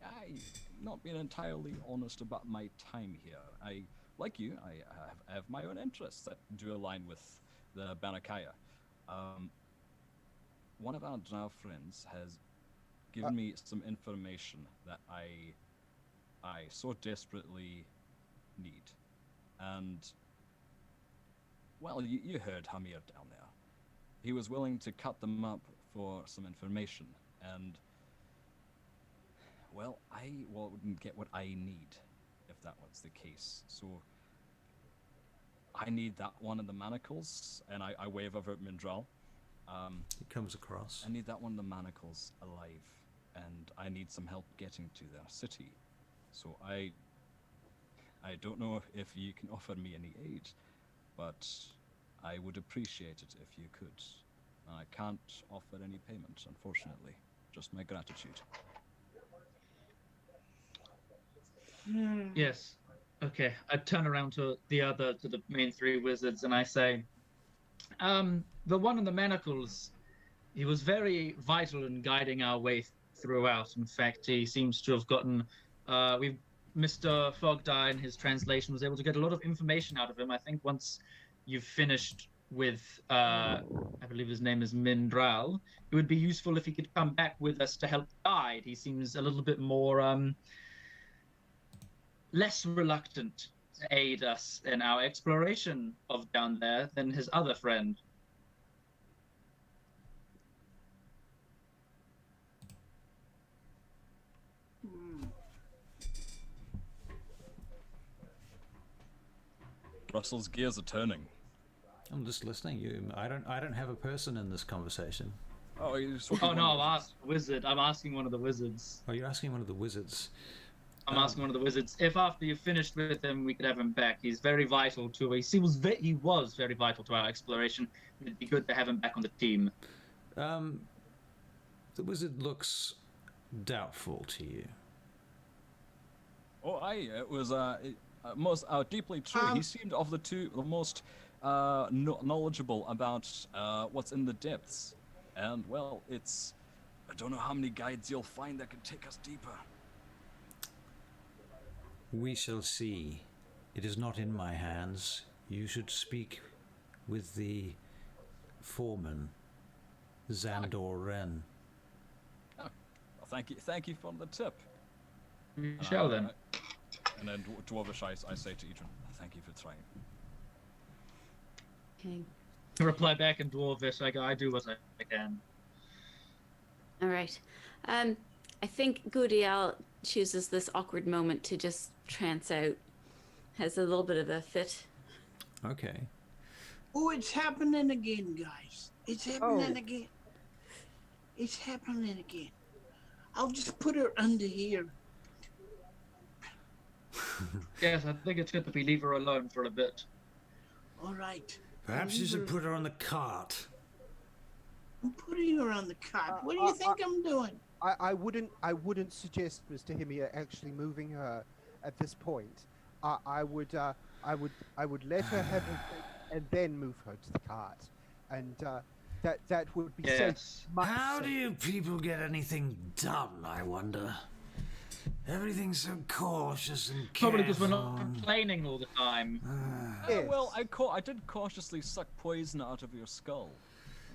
I not been entirely honest about my time here. I, like you, I have my own interests that do align with the Barachiel. One of our drow friends has given me some information that I so desperately need. And, well, you heard Hamir down there. He was willing to cut them up for some information, and, well, I wouldn't get what I need if that was the case. So, I need that one of the manacles, and I wave over at Mindral. He comes across. I need that one of the manacles alive, and I need some help getting to their city. So I don't know if you can offer me any aid, but I would appreciate it if you could. I can't offer any payment, unfortunately. Just my gratitude. Yes. Okay. I turn around to the main three wizards, and I say, the one in the manacles, he was very vital in guiding our way throughout. In fact, he seems to have gotten, Mr. Fogdye in his translation was able to get a lot of information out of him. I think once you've finished with, I believe his name is Mindral, it would be useful if he could come back with us to help guide. He seems a little bit more, less reluctant to aid us in our exploration of down there than his other friend. Russell's gears are turning. I'm just listening. I don't have a person in this conversation. Oh, you just Oh no, I'm asking one of the wizards. Oh, you're asking one of the wizards. I'm asking one of the wizards if after you've finished with him, we could have him back. He's very vital to us. He was very vital to our exploration. It'd be good to have him back on the team. The wizard looks doubtful to you. Oh, it was most deeply true. He seemed of the two the most knowledgeable about what's in the depths. And, well, I don't know how many guides you'll find that can take us deeper. We shall see. It is not in my hands. You should speak with the foreman, Xandor Wren. Oh, well, thank you for the tip. We shall then. And then Dwarvish, I say to Edryn, thank you for trying. Okay. To reply back in Dwarvish, I do what I can. All right. I think Gudael chooses this awkward moment to just trance out. Has a little bit of a fit. Okay. Oh, it's happening again, guys. It's happening again. It's happening again. I'll just put her under here. Yes, I think it's good that we leave her alone for a bit. All right. Perhaps you should put her on the cart. I'm putting her on the cart. What do you think I'm doing? I wouldn't suggest Mr. Himia actually moving her at this point. I would let her have her and then move her to the cart, and that would be Yes. safe. How do you people get anything done, I wonder? Everything's so cautious and careful. Probably because we're not complaining all the time. Yes. Well, I did cautiously suck poison out of your skull.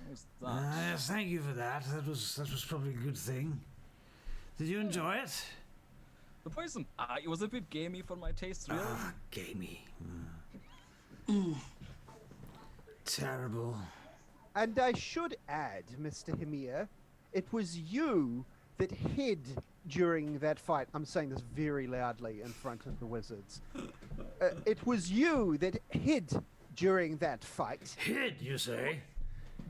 What was that? Yes, thank you for that. That was probably a good thing. Did you enjoy it? The poison. It was a bit gamey for my taste, really. Gamey. Terrible. And I should add, Mr. Himia, it was you that hid during that fight. I'm saying this very loudly in front of the wizards. It was you that hid during that fight. Hid, you say?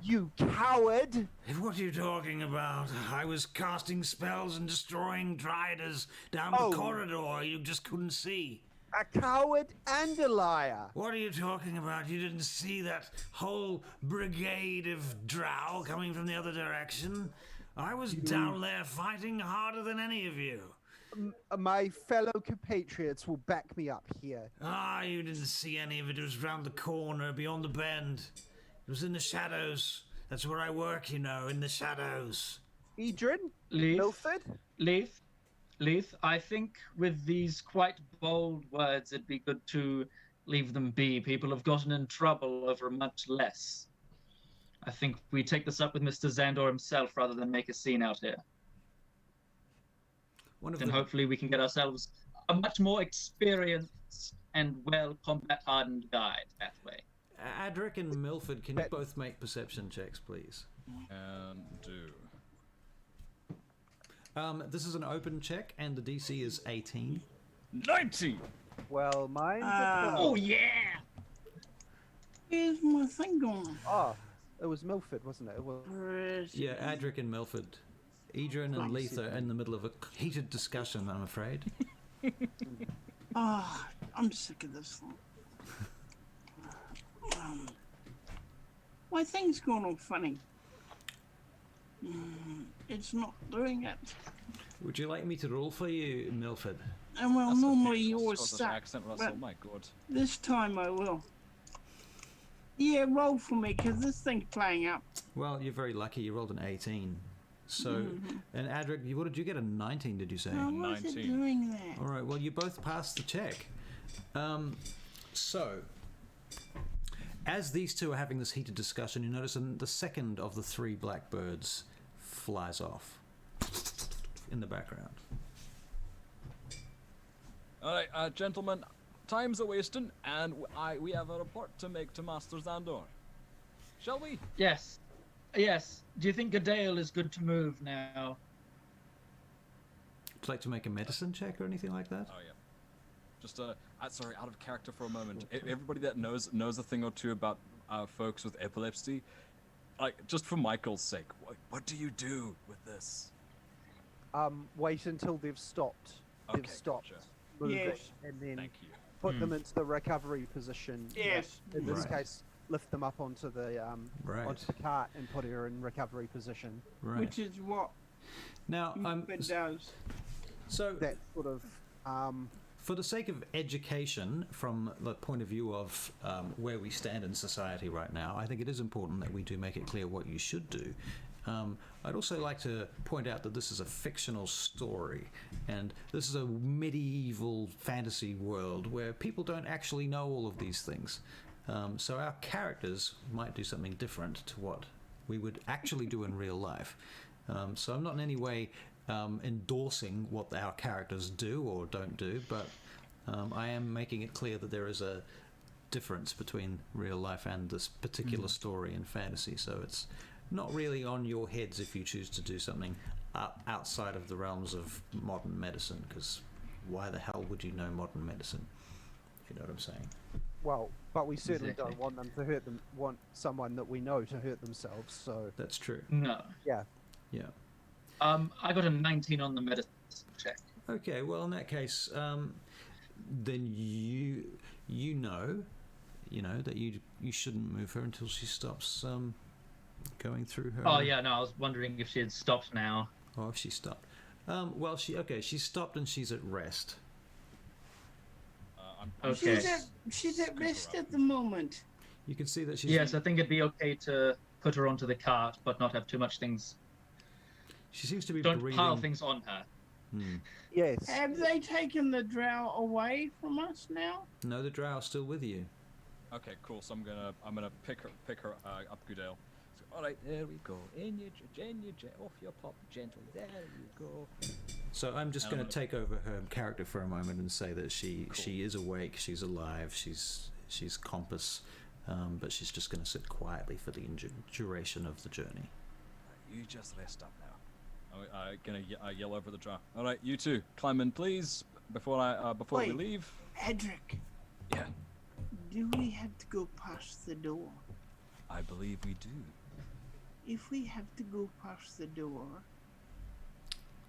You coward! What are you talking about? I was casting spells and destroying driders down Oh. the corridor. You just couldn't see. A coward and a liar! What are you talking about? You didn't see that whole brigade of drow coming from the other direction? I was down there fighting harder than any of you. My fellow compatriots will back me up here. Ah, you didn't see any of it. It was round the corner, beyond the bend. It was in the shadows. That's where I work, you know, in the shadows. Edryn? Leith? Milford? Leith, I think with these quite bold words, it'd be good to leave them be. People have gotten in trouble over much less. I think we take this up with Mr. Xandor himself rather than make a scene out here. And hopefully we can get ourselves a much more experienced and well combat-hardened guide that way. Adrik and Milford, can you both make perception checks, please? And do. This is an open check, and the DC is 18. 19! Well, mine's a 12. Oh, yeah! Where's my thing going? Oh, it was Milford, wasn't it? Well, Yeah, Adrik and Milford. Edryn and Leith are in the middle of a heated discussion, I'm afraid. I'm sick of this thing. My thing's going all funny. It's not doing it. Would you like me to roll for you, Milford? And well, That's normally okay. yours Scottish suck, accent, Russell. but My God. this time I will. Yeah, roll for me, because this thing's playing up. Well, you're very lucky. You rolled an 18. So, and Adrik, what did you get? A 19, did you say? Oh, why is it 19. doing that? All right, well, you both passed the check. So, as these two are having this heated discussion, you notice the second of the three blackbirds flies off in the background. Alright, gentlemen, time's a wasting, and we have a report to make to Master Xandor. Shall we? Yes. Yes. Do you think Gudael is good to move now? Would you like to make a medicine check or anything like that? Oh, yeah. Just, sorry, out of character for a moment. Everybody that knows a thing or two about folks with epilepsy, like, just for Michael's sake, what do you do with this? Wait until they've stopped. Okay, They've stopped gotcha. moving, Yes. and then Thank you. put them into the recovery position. Yes. In this Right. case, lift them up onto the Right. onto the cart and put her in recovery position. Right. Which is what Now, it does. so That sort of for the sake of education, from the point of view of where we stand in society right now, I think it is important that we do make it clear what you should do. I'd also like to point out that this is a fictional story, and this is a medieval fantasy world where people don't actually know all of these things. So our characters might do something different to what we would actually do in real life. So I'm not in any way endorsing what our characters do or don't do, but I am making it clear that there is a difference between real life and this particular story in fantasy. So it's not really on your heads if you choose to do something outside of the realms of modern medicine, because why the hell would you know modern medicine, if you know what I'm saying? well, but we certainly Exactly. don't want them to hurt them. Want someone that we know to hurt themselves. So That's true. No. yeah, Yeah. I got a 19 on the medicine check. Okay, well, in that case, then you know that you shouldn't move her until she stops going through her. Oh yeah, no, I was wondering if she had stopped now. Oh, if she stopped. Well, she's stopped and she's at rest. Okay. She's at rest at the moment. You can see that she's. Yes, I think it'd be okay to put her onto the cart, but not have too much things. She seems to be Don't breathing. pile things on her. yes. Have they taken the drow away from us now? No, the drow's still with you. Okay, cool. So I'm gonna pick her up, Gudael. So, all right, there we go. In your off your pop, gentle. There you go. So I'm just going to take over her character for a moment and say that she is awake, she's alive, she's compass, but she's just going to sit quietly for the duration of the journey. You just rest up now. I'm gonna yell over the drow. All right, you two, climb in, please. Before we Wait. leave. Adrik, Yeah, do we have to go past the door? I believe we do. if we have to go past the door,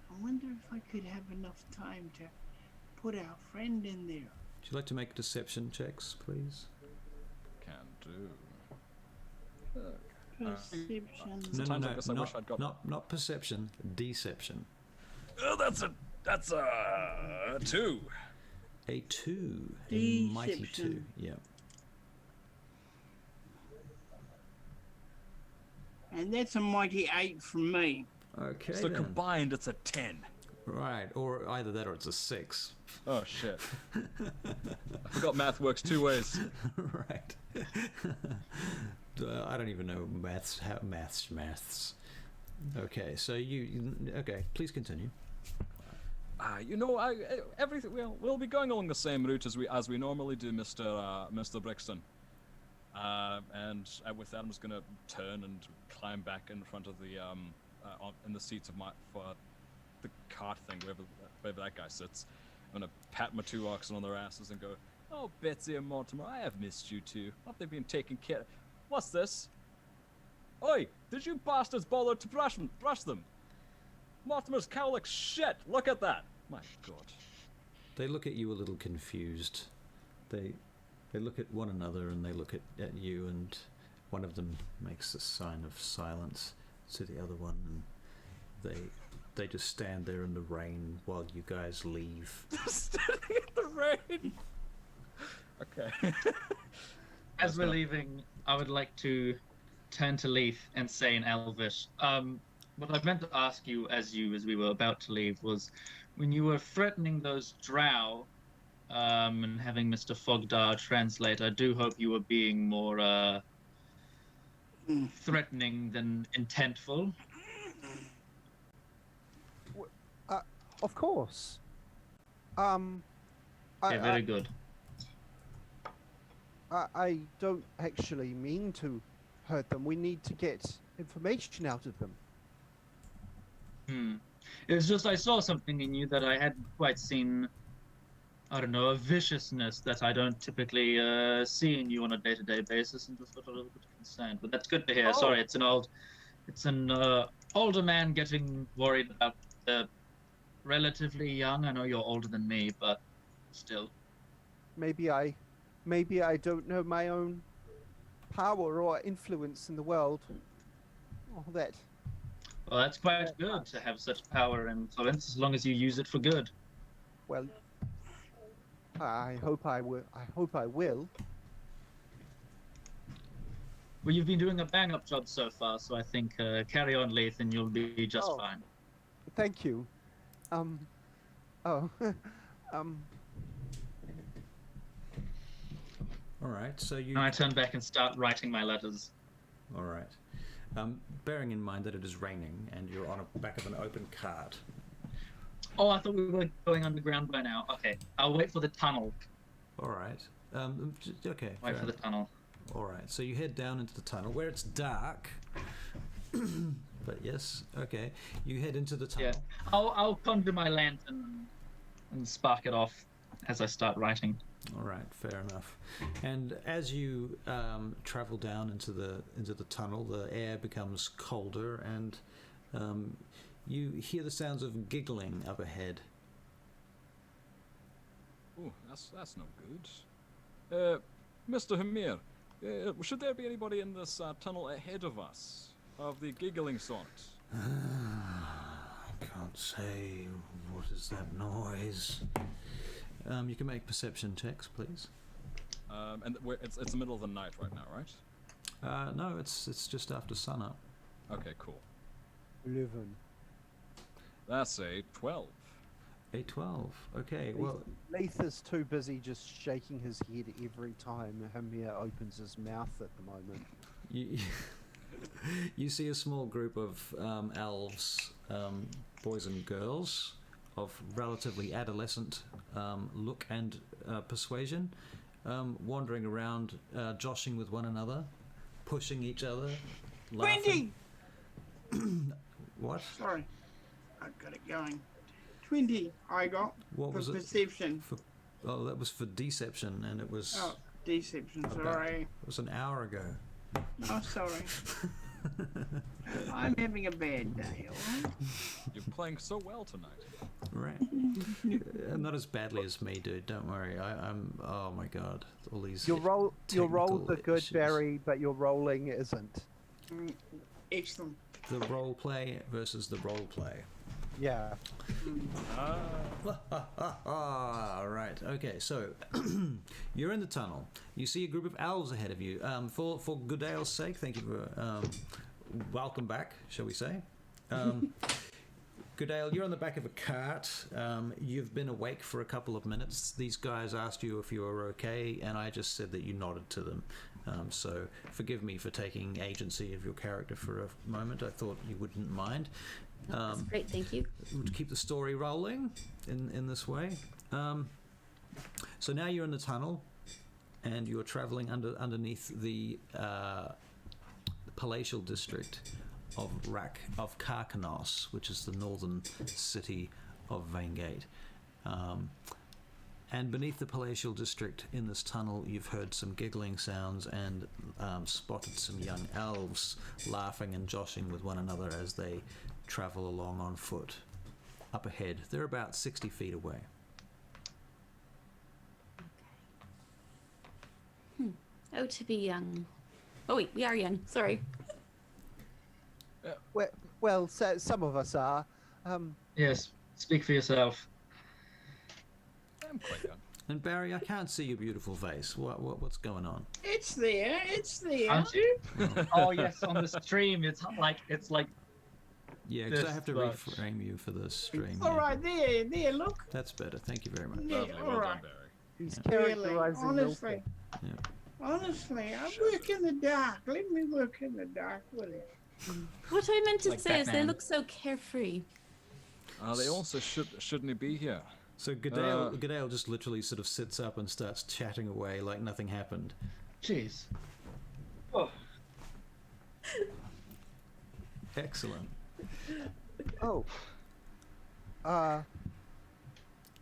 I wonder if I could have enough time to put our friend in there. Would you like to make deception checks, please? Can do. Perception. No, Sometimes I guess I wish I'd got not perception, deception. Oh, that's a 2. A 2. A mighty 2. Deception. Yeah. And that's a mighty 8 from me. Okay. So then. combined, it's a 10. Right, or either that or it's a 6. Oh shit! I forgot math works 2 ways. Right. I don't even know maths. Okay, so okay, please continue. Everything. We'll be going along the same route as we normally do, Mr. Brixton. And with that, I'm just gonna turn and climb back in front of the in the seats of the cart thing, wherever that guy sits. I'm gonna pat my 2 oxen on their asses and go, "Oh, Betsy and Mortimer, I have missed you too. Have they been taking care? What's this? Oi, did you bastards bother to brush them? Mortimer's cow looks shit. Look at that. My God." They look at you a little confused. They look at one another and they look at you, and one of them makes a sign of silence to the other one, and they just stand there in the rain while you guys leave. Standing in the rain. Okay. As we're leaving, I would like to turn to Leith and say in Elvish, what I meant to ask you as we were about to leave was, when you were threatening those drow, and having Mr. Fogdar translate, I do hope you were being more threatening than intentful. Of course. Very good. I don't actually mean to hurt them. We need to get information out of them. It's just I saw something in you that I hadn't quite seen. I don't know, a viciousness that I don't typically see in you on a day-to-day basis, and just got a little bit concerned. But that's good to hear. Oh. Sorry, it's an older man getting worried about the relatively young. I know you're older than me, but still. Maybe I don't know my own power or influence in the world. All that. Well, that's quite good to have such power and influence, as long as you use it for good. Well, I hope I will. Well, you've been doing a bang-up job so far, so I think carry on, Leith, and you'll be just Oh. fine. Thank you. All right, so you. And I turn back and start writing my letters. All right. Bearing in mind that it is raining and you're on the back of an open cart. Oh, I thought we were going underground by now. Okay, I'll wait for the tunnel. All right. Okay. Wait fair for the enough. tunnel. All right. So you head down into the tunnel where it's dark. But yes, okay. You head into the tunnel. Yeah, I'll conjure my lantern and spark it off as I start writing. All right, fair enough. And as you travel down into the tunnel, the air becomes colder, and you hear the sounds of giggling up ahead. Ooh, that's no good. Mr. Hamir, should there be anybody in this tunnel ahead of us, of the giggling sort? I can't say. What is that noise? You can make perception checks, please. And it's the middle of the night right now, right? No, it's just after sunup. Okay, cool. 11. That's a 12. A 12. Okay, well, Leith is too busy just shaking his head every time Hamir opens his mouth at the moment. you see a small group of elves, boys and girls, of relatively adolescent look and persuasion, wandering around, joshing with one another, pushing each other, laughing. 20! What? Sorry. I've got it going. 20 I got What for was it? perception. Oh, that was for deception, and it was. Oh, deception, about- sorry. It was an hour ago. Oh, sorry. I'm having a bad day, all right? You're playing so well tonight. Right. Not as badly as me, dude. Don't worry. I'm. Oh my god. All these. Your rolls technical are good, issues. Barry, but your rolling isn't. Excellent. The role play versus the role play. Yeah. Right. Okay. So you're in the tunnel. You see a group of elves ahead of you. For Gudael's sake, thank you for welcome back, shall we say? Gudael, you're on the back of a cart. You've been awake for a couple of minutes. These guys asked you if you were okay, and I just said that you nodded to them. So forgive me for taking agency of your character for a moment. I thought you wouldn't mind. That's great, thank you. To keep the story rolling in this way. So now you're in the tunnel, and you're travelling underneath the palatial district of Carcanos, which is the northern city of Vaingate. And beneath the palatial district in this tunnel, you've heard some giggling sounds and spotted some young elves laughing and joshing with one another as they travel along on foot. Up ahead, they're about 60 feet away. Oh, to be young. Oh wait, we are young. Sorry. Well, so, some of us are. Yes, speak for yourself. I'm quite young. And Barry, I can't see your beautiful face. What's going on? It's there. It's there. Aren't you? Oh yes, on the stream, it's like Yeah, because I This have to much. reframe you for the stream. All yeah. right, there. Look. That's better. Thank you very much. Yeah, Lovely, all well right. done, Barry. He's Really, characterizing honestly. Milford. Honestly, I work in the dark. Let me work in the dark with it. What I meant to Like say is they Batman. look so carefree. They also shouldn't be here. So Gudael just literally sort of sits up and starts chatting away like nothing happened. jeez. Oh, Excellent. Oh.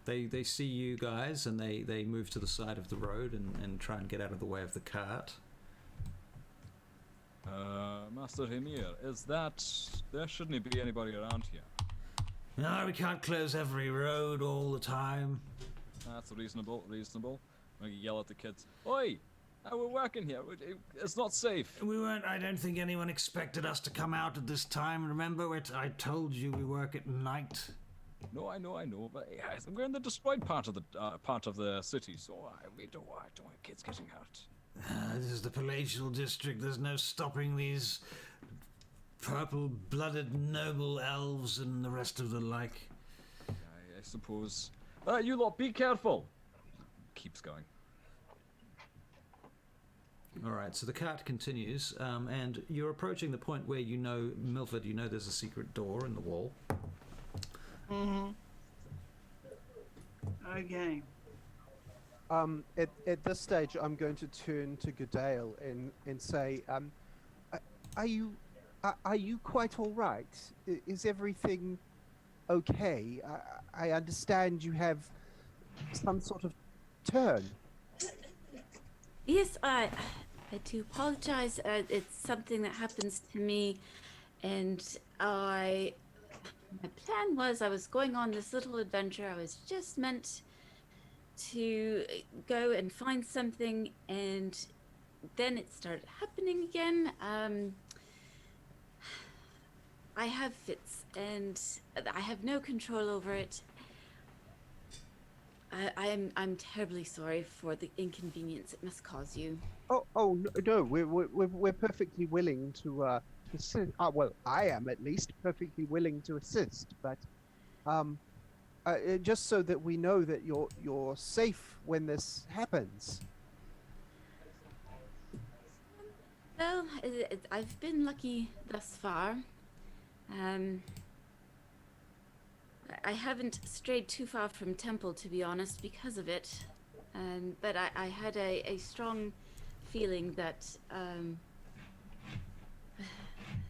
They see you guys and they move to the side of the road and try and get out of the way of the cart. Master Hemir, there shouldn't be anybody around here. No, we can't close every road all the time. That's reasonable. I'm gonna yell at the kids. Oi! We're working here. It's not safe. We weren't. I don't think anyone expected us to come out at this time. Remember, I told you we work at night. No, I know. But yeah, we're in the destroyed part of the city, so we don't want kids getting hurt. This is the palatial district. There's no stopping these purple-blooded noble elves and the rest of the like. I suppose. You lot, be careful. Keeps going. All right, so the cart continues, and you're approaching the point where you know, Milford, you know there's a secret door in the wall. Mm-hmm. Okay. At this stage, I'm going to turn to Gudael and say, are you quite all right? Is everything okay? I understand you have some sort of turn. Yes, I do apologize. It's something that happens to me, and my plan was I was going on this little adventure. I was just meant to go and find something, and then it started happening again. I have fits, and I have no control over it. I'm terribly sorry for the inconvenience it must cause you. Oh no, we're perfectly willing to assist. Well, I am at least perfectly willing to assist, but just so that we know that you're safe when this happens. Well, I've been lucky thus far. I haven't strayed too far from Temple, to be honest, because of it. But I had a strong feeling that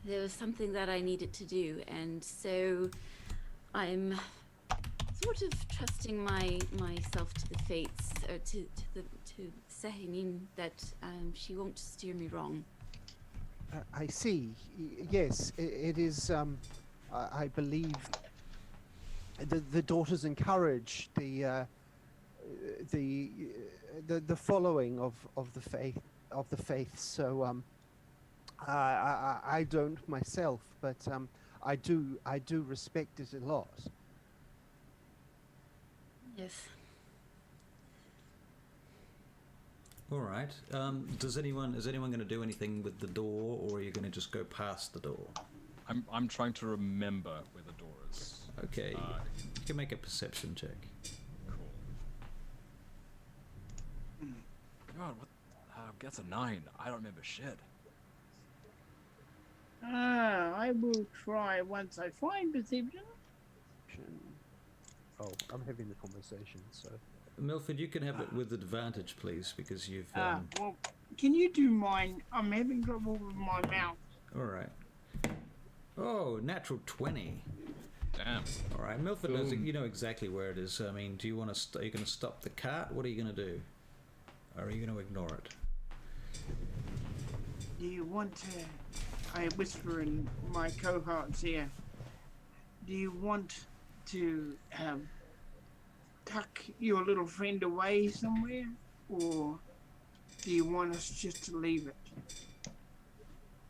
there was something that I needed to do, and so I'm sort of trusting myself to the fates, or to Sehenim, that she won't steer me wrong. I see. Yes, it is. I believe the daughters encourage the following of the faith. So I don't myself, but I do respect it a lot. Yes. All right. Is anyone going to do anything with the door, or are you going to just go past the door? I'm trying to remember where the door is. Okay. You can make a perception check. Cool. God, what? Gets a 9. I don't remember shit. I will try once I find perception. Oh, I'm having the conversation, so. Milford, you can have it with advantage, please, because you've. Well, can you do mine? I'm having trouble with my mouth. All right. Oh, natural 20. Damn. All right, Milford knows. You know exactly where it is. I mean, do you want to? Are you going to stop the cart? What are you going to do? Or are you going to ignore it? Do you want to? I whisper in my cohort's ear. Do you want to tuck your little friend away somewhere, or do you want us just to leave it?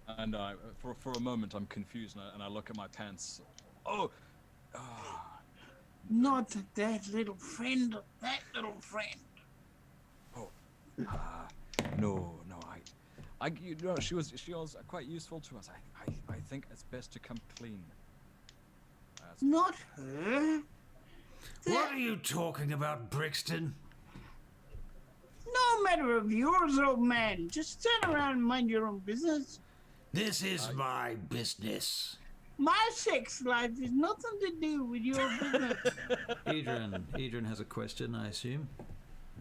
And for a moment, I'm confused, and I look at my pants. Oh. Not that little friend. That little friend. Oh. No. You know, she was quite useful to us. I think it's best to come clean. Not her. What are you talking about, Brixton? No matter of yours, old man. Just stand around and mind your own business. This is my business. My sex life has nothing to do with your business. Edryn has a question, I assume.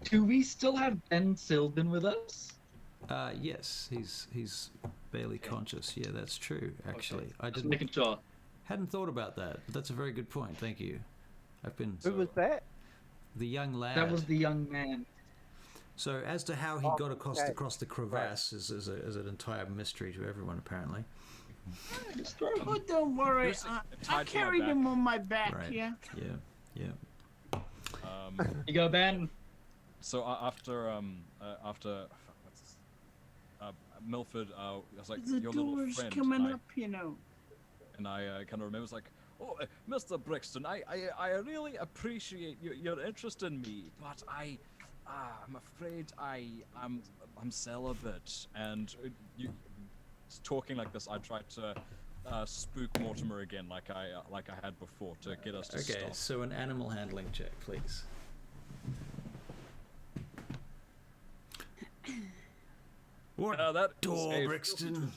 Do we still have Ben Sylvan with us? Yes, he's barely conscious. Yeah, that's true. Actually, Okay. Just making sure. Hadn't thought about that, but that's a very good point. Thank you. I've been. Who was that? The young lad. That was the young man. So as to how he got across okay. the crevasse is an entire mystery to everyone apparently. Oh, don't worry. Just I tied to my carried back. him on my back, Right. yeah? Yeah. You go, Ben. So after fuck, what's this? Milford, I was like, The your little door's friend. coming and up, you know. I kind of remember, was like, oh, Mr. Brixton, I really appreciate your interest in me, but I'm afraid I'm celibate, and you talking like this, I tried to spook Mortimer again, like I had before, to get us to Okay, stop. so an animal handling check, please. What That is door, a Brixton?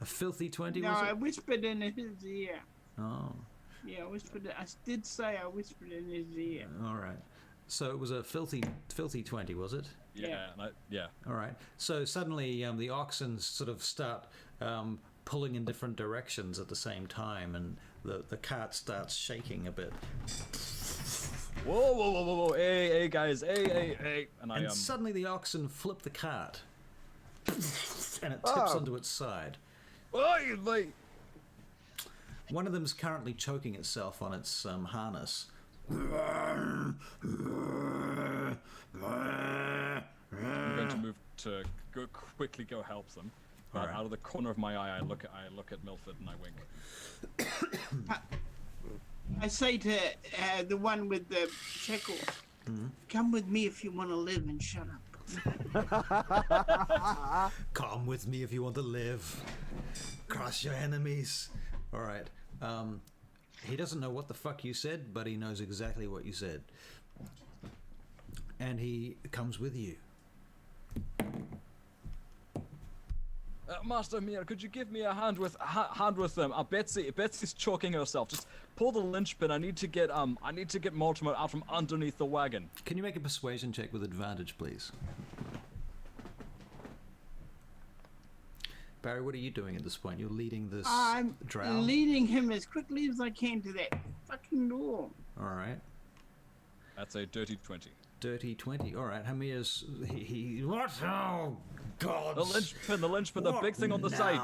A filthy 20, No, was I it? whispered in his ear. Oh, Yeah, I whispered. I did say I whispered in his ear. all right. So it was a filthy 20, was it? Yeah, yeah. All right. So suddenly the oxen sort of start pulling in different directions at the same time, and the cart starts shaking a bit. Whoa! Hey, guys, hey! And suddenly the oxen flip the cart, and it tips onto its side. Oi, mate! One of them's currently choking itself on its harness. I'm going to move to quickly go help them. But Alright. out of the corner of my eye, I look at Milford and I wink. I say to the one with the shackles, "Come with me if you want to live and shut up." Come with me if you want to live. Crush your enemies. All right. He doesn't know what the fuck you said, but he knows exactly what you said. And he comes with you. Master Mir, could you give me a hand with them? Betsy's choking herself. Just pull the linchpin. I need to get Mortimer out from underneath the wagon. Can you make a persuasion check with advantage, please? Barry, what are you doing at this point? You're leading this I'm drow? leading him as quickly as I can to that fucking door. All right. That's a dirty 20. Dirty 20. All right. Hamir's... He What? Oh, gods! The linchpin, the big thing on the side.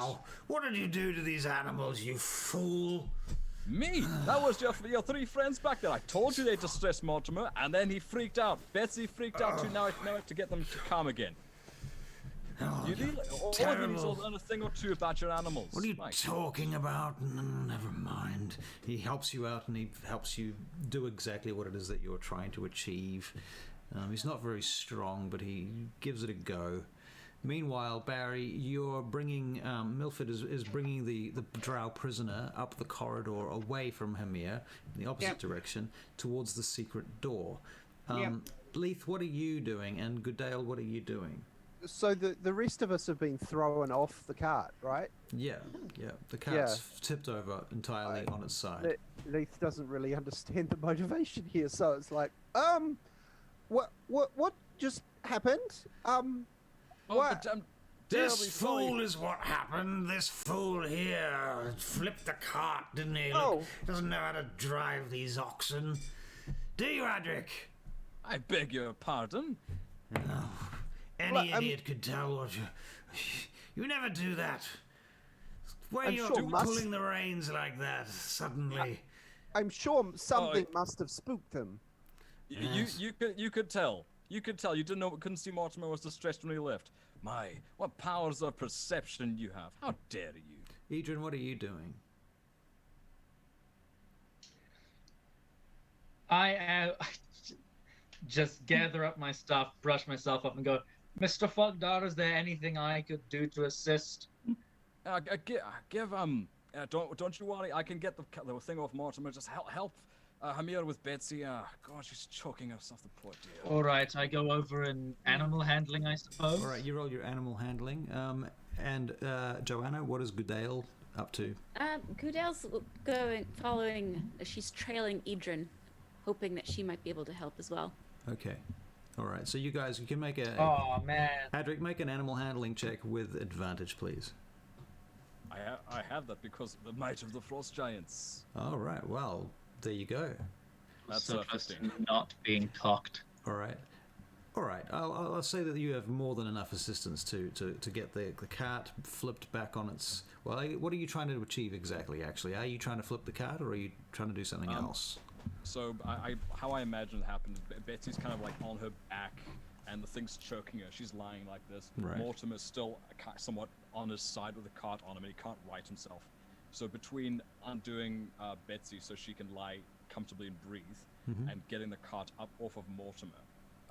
What did you do to these animals, you fool? Me? That was your three friends back there. I told you they distressed Mortimer, and then he freaked out. Betsy freaked out too. Now I have to get them to calm again. Oh, You need, all of you need to learn a thing or two about your animals. What are you Mike. talking about? Never mind. He helps you out and he helps you do exactly what it is that you're trying to achieve. He's not very strong, but he gives it a go. Meanwhile, Barry, you're bringing Milford is bringing the drow prisoner up the corridor away from Hamir in the opposite direction towards the secret door. Leith, what are you doing? And Gudael, what are you doing? So the rest of us have been thrown off the cart, right? Yeah. The cart's tipped over entirely on its side. Leith doesn't really understand the motivation here, so it's like, what just happened? What? This fool is what happened. This fool here flipped the cart, didn't he? Oh. Look, doesn't know how to drive these oxen. Do you, Adrik? I beg your pardon. No. Any idiot could tell what you... You never do that. Why are you pulling the reins like that suddenly? I'm sure something must have spooked him. You could tell. You could tell. You couldn't see Mortimer was distressed when he left. My, what powers of perception you have. How dare you? Edryn, what are you doing? I just gather up my stuff, brush myself up, and go, Mr. Fogdar, is there anything I could do to assist? Don't you worry. I can get the thing off Mortimer. Just help Hamir with Betsy. God, she's choking herself, the poor dear. All right, I go over in animal handling, I suppose. All right, you roll your animal handling. And Joanna, what is Gudael up to? Gudael's following. She's trailing Edryn, hoping that she might be able to help as well. Okay. All right, so you guys, you can make a... Oh, man. Adrik, make an animal handling check with advantage, please. I have that because of the might of the frost giants. All right, well, there you go. That's so 15. Not being cocked. All right. I'll say that you have more than enough assistance to get the cart flipped back on its... Well, what are you trying to achieve exactly, actually? Are you trying to flip the cart, or are you trying to do something else? So how I imagine it happened, Betsy's kind of like on her back, and the thing's choking her. She's lying like this. Right. Mortimer's still somewhat on his side with the cart on him, and he can't right himself. So between undoing Betsy so she can lie comfortably and breathe, and getting the cart up off of Mortimer,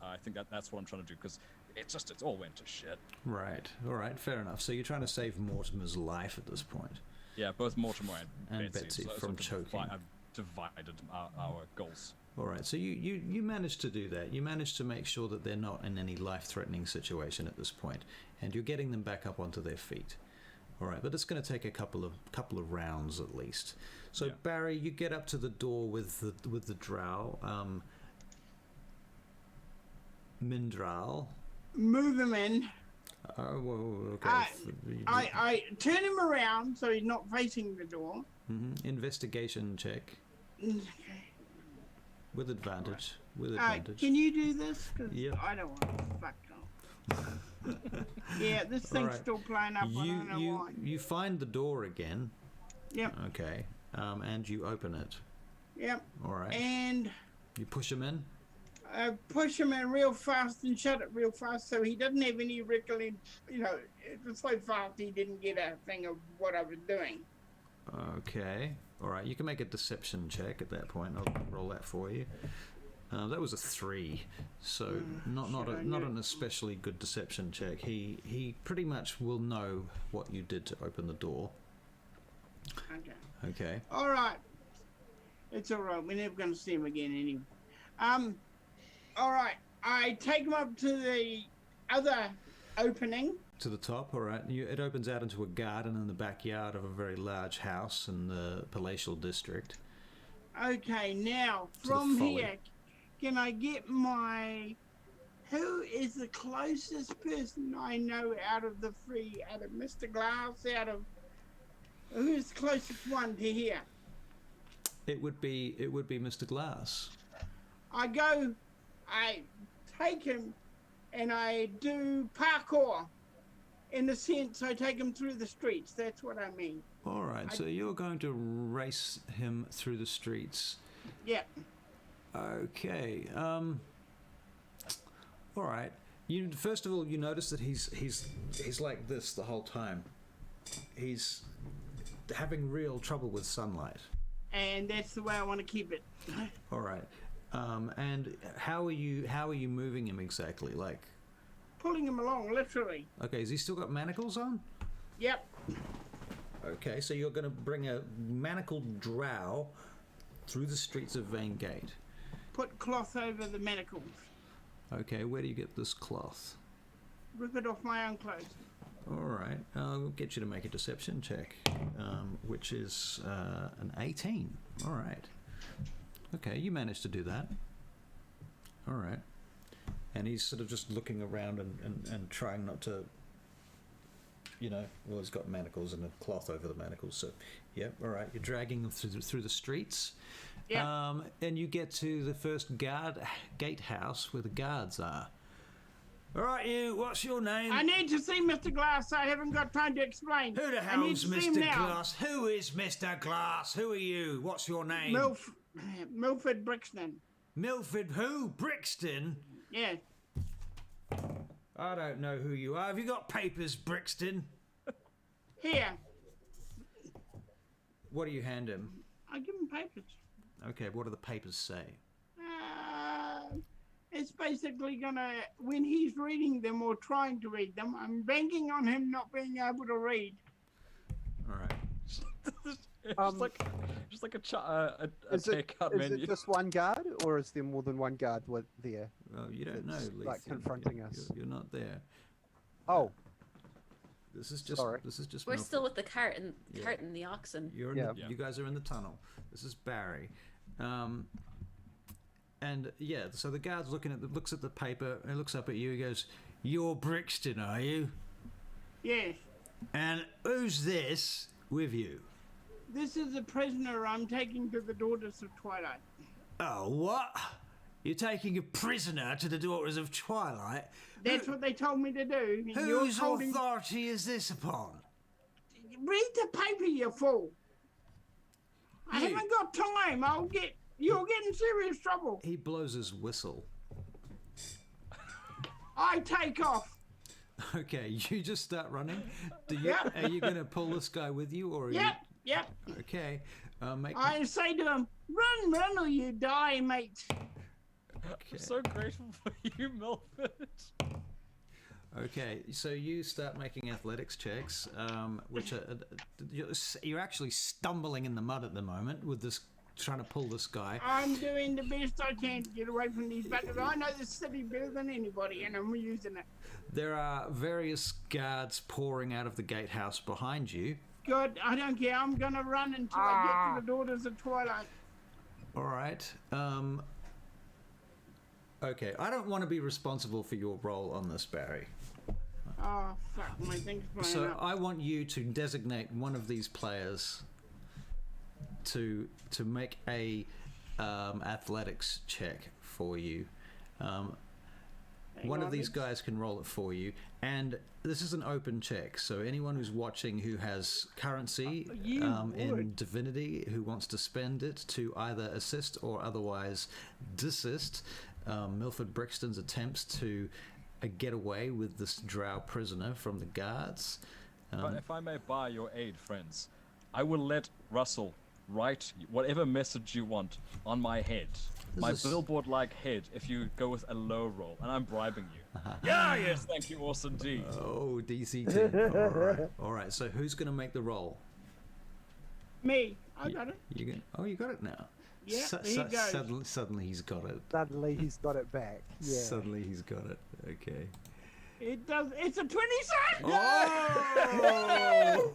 I think that's what I'm trying to do, because it's all went to shit. Right. All right. Fair enough. So you're trying to save Mortimer's life at this point. Yeah, both Mortimer and Betsy so from choking. I've divided our goals. All right. So you managed to do that. You managed to make sure that they're not in any life-threatening situation at this point, and you're getting them back up onto their feet. All right, but it's going to take a couple of rounds at least. So Barry, you get up to the door with the drow. Mindral. Move him in. Oh, well, okay. I turn him around so he's not facing the door. Investigation check. Okay. With advantage. With advantage. Can you do this? Because Yep. I don't want to fuck up. Yeah, this thing's right. still playing up. I don't know why. You find the door again. Yep. Okay. And you open it. Yep. All right. And You push him in. I push him in real fast and shut it real fast so he doesn't have any recollection. It was so fast he didn't get a thing of what I was doing. Okay. All right. You can make a deception check at that point. I'll roll that for you. That was a 3, so not an especially good deception check. He pretty much will know what you did to open the door. Okay. All right. It's all right. We're never going to see him again anyway. All right. I take him up to the other opening. To the top, all right. It opens out into a garden in the backyard of a very large house in the palatial district. Okay, now from here, can I get who is the closest person I know out of Mr. Glass, who's the closest one to here? It would be Mr. Glass. I take him and I do parkour in the sense I take him through the streets. That's what I mean. All right, so you're going to race him through the streets. Yeah. Okay. All right. You first of all, you notice that he's like this the whole time. He's having real trouble with sunlight. And that's the way I want to keep it. All right. And how are you moving him exactly? Like Pulling him along, literally. okay, has he still got manacles on? Yep. Okay, so you're going to bring a manacled drow through the streets of Vaingate. Put cloth over the manacles. Okay, where do you get this cloth? Rip it off my own clothes. All right, I'll get you to make a deception check, which is an 18. All right. Okay, you managed to do that. All right. And he's sort of just looking around and trying not to, well, he's got manacles and a cloth over the manacles. So, yeah, all right. You're dragging him through the streets. Yeah. And you get to the first gatehouse where the guards are. All right, you, what's your name? I need to see Mr. Glass. I haven't got time to explain. Who the I need hell's to see him Mr. now. Glass? Who is Mr. Glass? Who are you? What's your name? Milford Brixton. Milford who? Brixton? Yeah. I don't know who you are. Have you got papers, Brixton? Here. What do you hand him? I give him papers. Okay, what do the papers say? It's basically gonna, when he's reading them or trying to read them, I'm banking on him not being able to read. All right. just like a takeout Is menu. it just one guard, or is there more than one guard there? Well, you don't know, It's Leith. like confronting us. You're not there. Oh, This is just. Sorry. This is just. We're Milford. still with the cart and Yeah. the oxen. You're in Yeah. You guys are in the tunnel. This is Barry. And yeah, so the guard's looks at the paper and looks up at you. He goes, "You're Brixton, are you? Yes. And who's this with you?" This is a prisoner I'm taking to the Daughters of Twilight. Oh, what? You're taking a prisoner to the Daughters of Twilight? That's what they told me to do. Whose authority is this upon? Read the paper, you fool. I You- haven't got time. You'll get in serious trouble. He blows his whistle. I take off. Okay, you just start running. Yeah. Are you going to pull this guy with you, or are Yep. you? Okay. Make. I say to him, run or you die, mate. Okay. I'm so grateful for you, Milford. Okay, so you start making athletics checks, which are you're actually stumbling in the mud at the moment with this, trying to pull this guy. I'm doing the best I can to get away from these buggers. I know this city better than anybody, and I'm using it. There are various guards pouring out of the gatehouse behind you. Good, I don't care. I'm gonna run until I get to the Daughters of Twilight. All right. Okay, I don't want to be responsible for your role on this, Barry. Oh, fuck, my thing's blowing So up. I want you to designate one of these players to make a athletics check for you. One of these guys can roll it for you, and this is an open check. So anyone who's watching who has currency in divinity, who wants to spend it to either assist or otherwise desist, Milford Brixton's attempts to get away with this drow prisoner from the guards. But if I may buy your aid, friends, I will let Russell write whatever message you want on my head. My billboard-like head, if you go with a low roll, and I'm bribing you. Yeah, yes, thank you, awesome indeed. Oh, DC 10. All right. So who's going to make the roll? Me, I got it. You got it now. Yeah, here goes. Suddenly he's got it. suddenly he's got it back. Yeah. Suddenly he's got it. Okay. It does. It's a 27. Oh!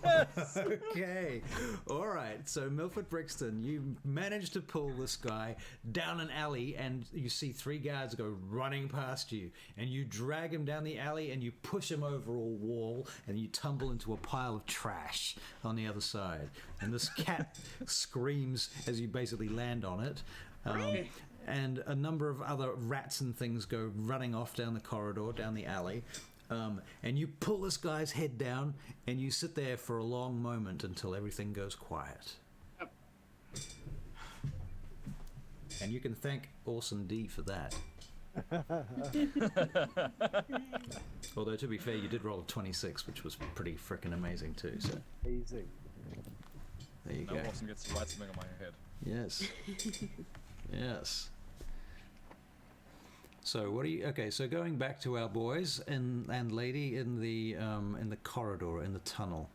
Okay. All right. So Milford Brixton, you managed to pull this guy down an alley, and you see three guards go running past you, and you drag him down the alley, and you push him over a wall, and you tumble into a pile of trash on the other side. And this cat screams as you basically land on it. And a number of other rats and things go running off down the corridor, down the alley. and you pull this guy's head down, and you sit there for a long moment until everything goes quiet. Yep. And you can thank Orson D for that. Although, to be fair, you did roll a 26, which was pretty frickin' amazing too, so Amazing. there you Now go. Watson gets to write something on my head. Yes. Yes. So what do you? Okay, so going back to our boys and lady in the corridor in the tunnel.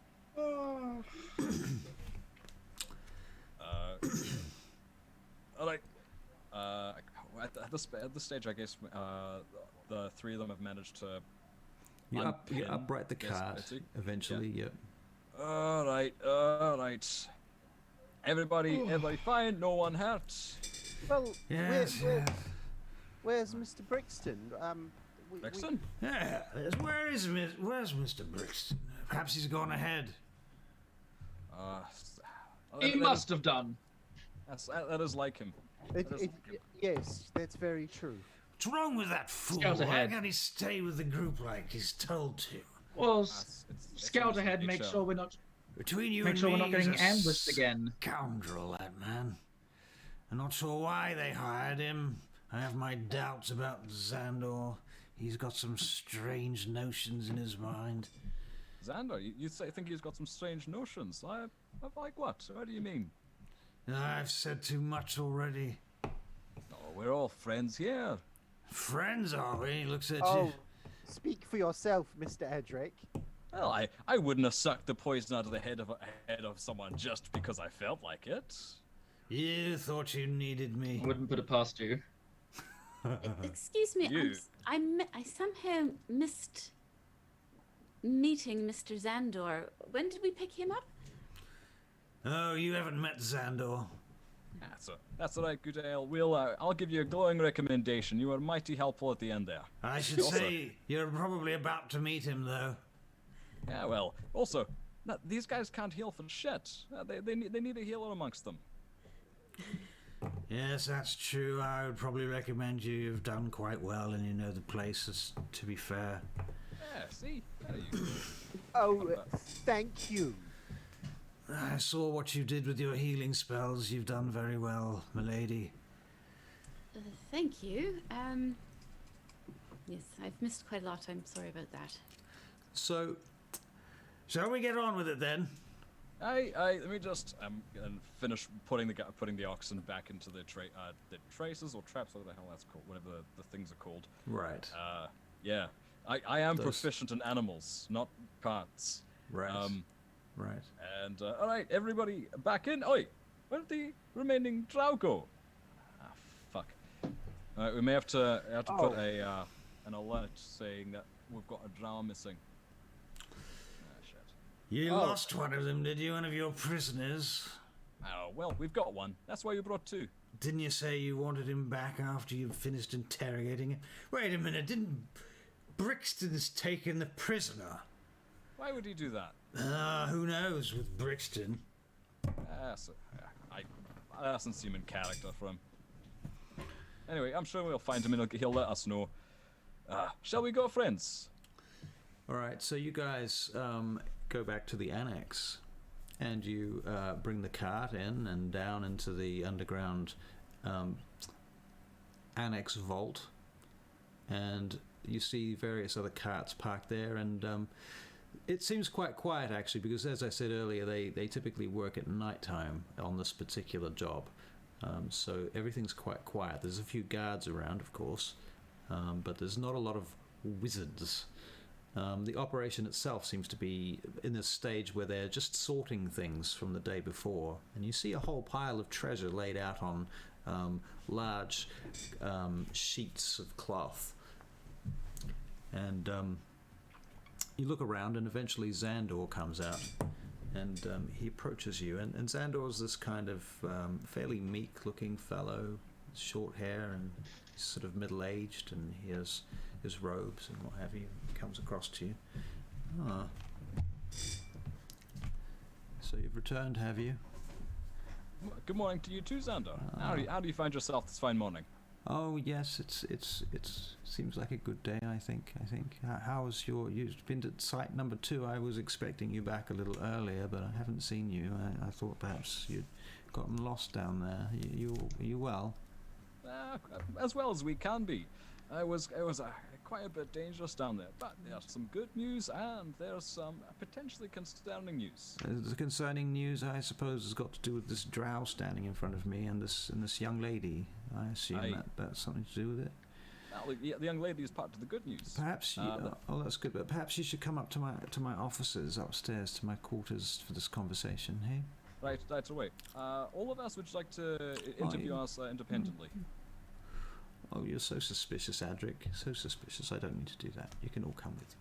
All right. At this stage, I guess the three of them have managed to. You unpin upright the this cart Betsy. eventually. Yep. All right. Everybody fine? No one hurt? Well, Yes, where's Mr. Brixton? Brixton? yeah. Where's Mr. Brixton? Perhaps he's gone ahead. He must have done. That is like him. Yes, that's very true. What's wrong with that fool? Scout Why ahead. can't he stay with the group like he's told to? Well, It's scout almost ahead. a Make show. sure we're not. Between you Make and sure me, we're not getting he's a ambushed again. Scoundrel, that man. I'm not sure why they hired him. I have my doubts about Xandor. He's got some strange notions in his mind. Xander, you think he's got some strange notions. I like what? What do you mean? I've said too much already. Oh, we're all friends here. Friends, are we? He looks at Oh, you. speak for yourself, Mr. Adrik. Well, I wouldn't have sucked the poison out of the head of someone just because I felt like it. You thought you needed me. Wouldn't put it past you. Excuse me, You. I somehow missed meeting Mr. Xandor. When did we pick him up? Oh, you haven't met Xandor. That's all right, Gudael. I'll give you a glowing recommendation. You were mighty helpful at the end there. I should Also- say you're probably about to meet him, though. Yeah, well, also, these guys can't heal for shit. They need a healer amongst them. Yes, that's true. I would probably recommend you. You've done quite well and you know the places, to be fair. Yeah, see? There you go. Oh, thank you. I saw what you did with your healing spells. You've done very well, milady. Thank you. Yes, I've missed quite a lot. I'm sorry about that. So Shall we get on with it then? Let me just and finish putting the oxen back into the traces or traps, whatever the hell that's called, whatever the things are called. right, Yeah, I am Those- proficient in animals, not parts. right, right. And all right, everybody back in. Oi, where did the remaining drow go? Ah, fuck. All right, we may have to put an alert saying that we've got a drow missing. Ah, shit. You Oh. lost one of them, did you? One of your prisoners? Oh well, we've got one. That's why you brought two. Didn't you say you wanted him back after you'd finished interrogating him? Wait a minute, didn't Brixton's taken the prisoner? Why would he do that? Who knows with Brixton? That doesn't seem in character for him. Anyway, I'm sure we'll find him and he'll let us know. Shall we go, friends? All right, so you guys go back to the annex, and you bring the cart in and down into the underground annex vault, and you see various other carts parked there, and it seems quite quiet actually, because as I said earlier, they typically work at night time on this particular job, so everything's quite quiet. There's a few guards around, of course, but there's not a lot of wizards. The operation itself seems to be in this stage where they're just sorting things from the day before, and you see a whole pile of treasure laid out on large sheets of cloth. And you look around, and eventually Xandor comes out, and he approaches you. And Xandor's this kind of fairly meek-looking fellow, short hair, and sort of middle-aged, and he has his robes and what have you. He comes across to you. Ah. So you've returned, have you? Good morning to you too, Xander. How do you find yourself this fine morning? Oh yes, it's seems like a good day. I think. How's you've been to site number 2? I was expecting you back a little earlier, but I haven't seen you. I thought perhaps you'd gotten lost down there. You well? As well as we can be. It was quite a bit dangerous down there, but there's some good news and there's some potentially concerning news. The concerning news, I suppose, has got to do with this drow standing in front of me and this young lady. I assume that's something to do with it. Well, the young lady is part of the good news. Perhaps that's good. But perhaps you should come up to my offices upstairs, to my quarters for this conversation. Hey. Right away. All of us would like to interview us independently. Oh, you're so suspicious, Adrik. So suspicious. I don't need to do that. You can all come with.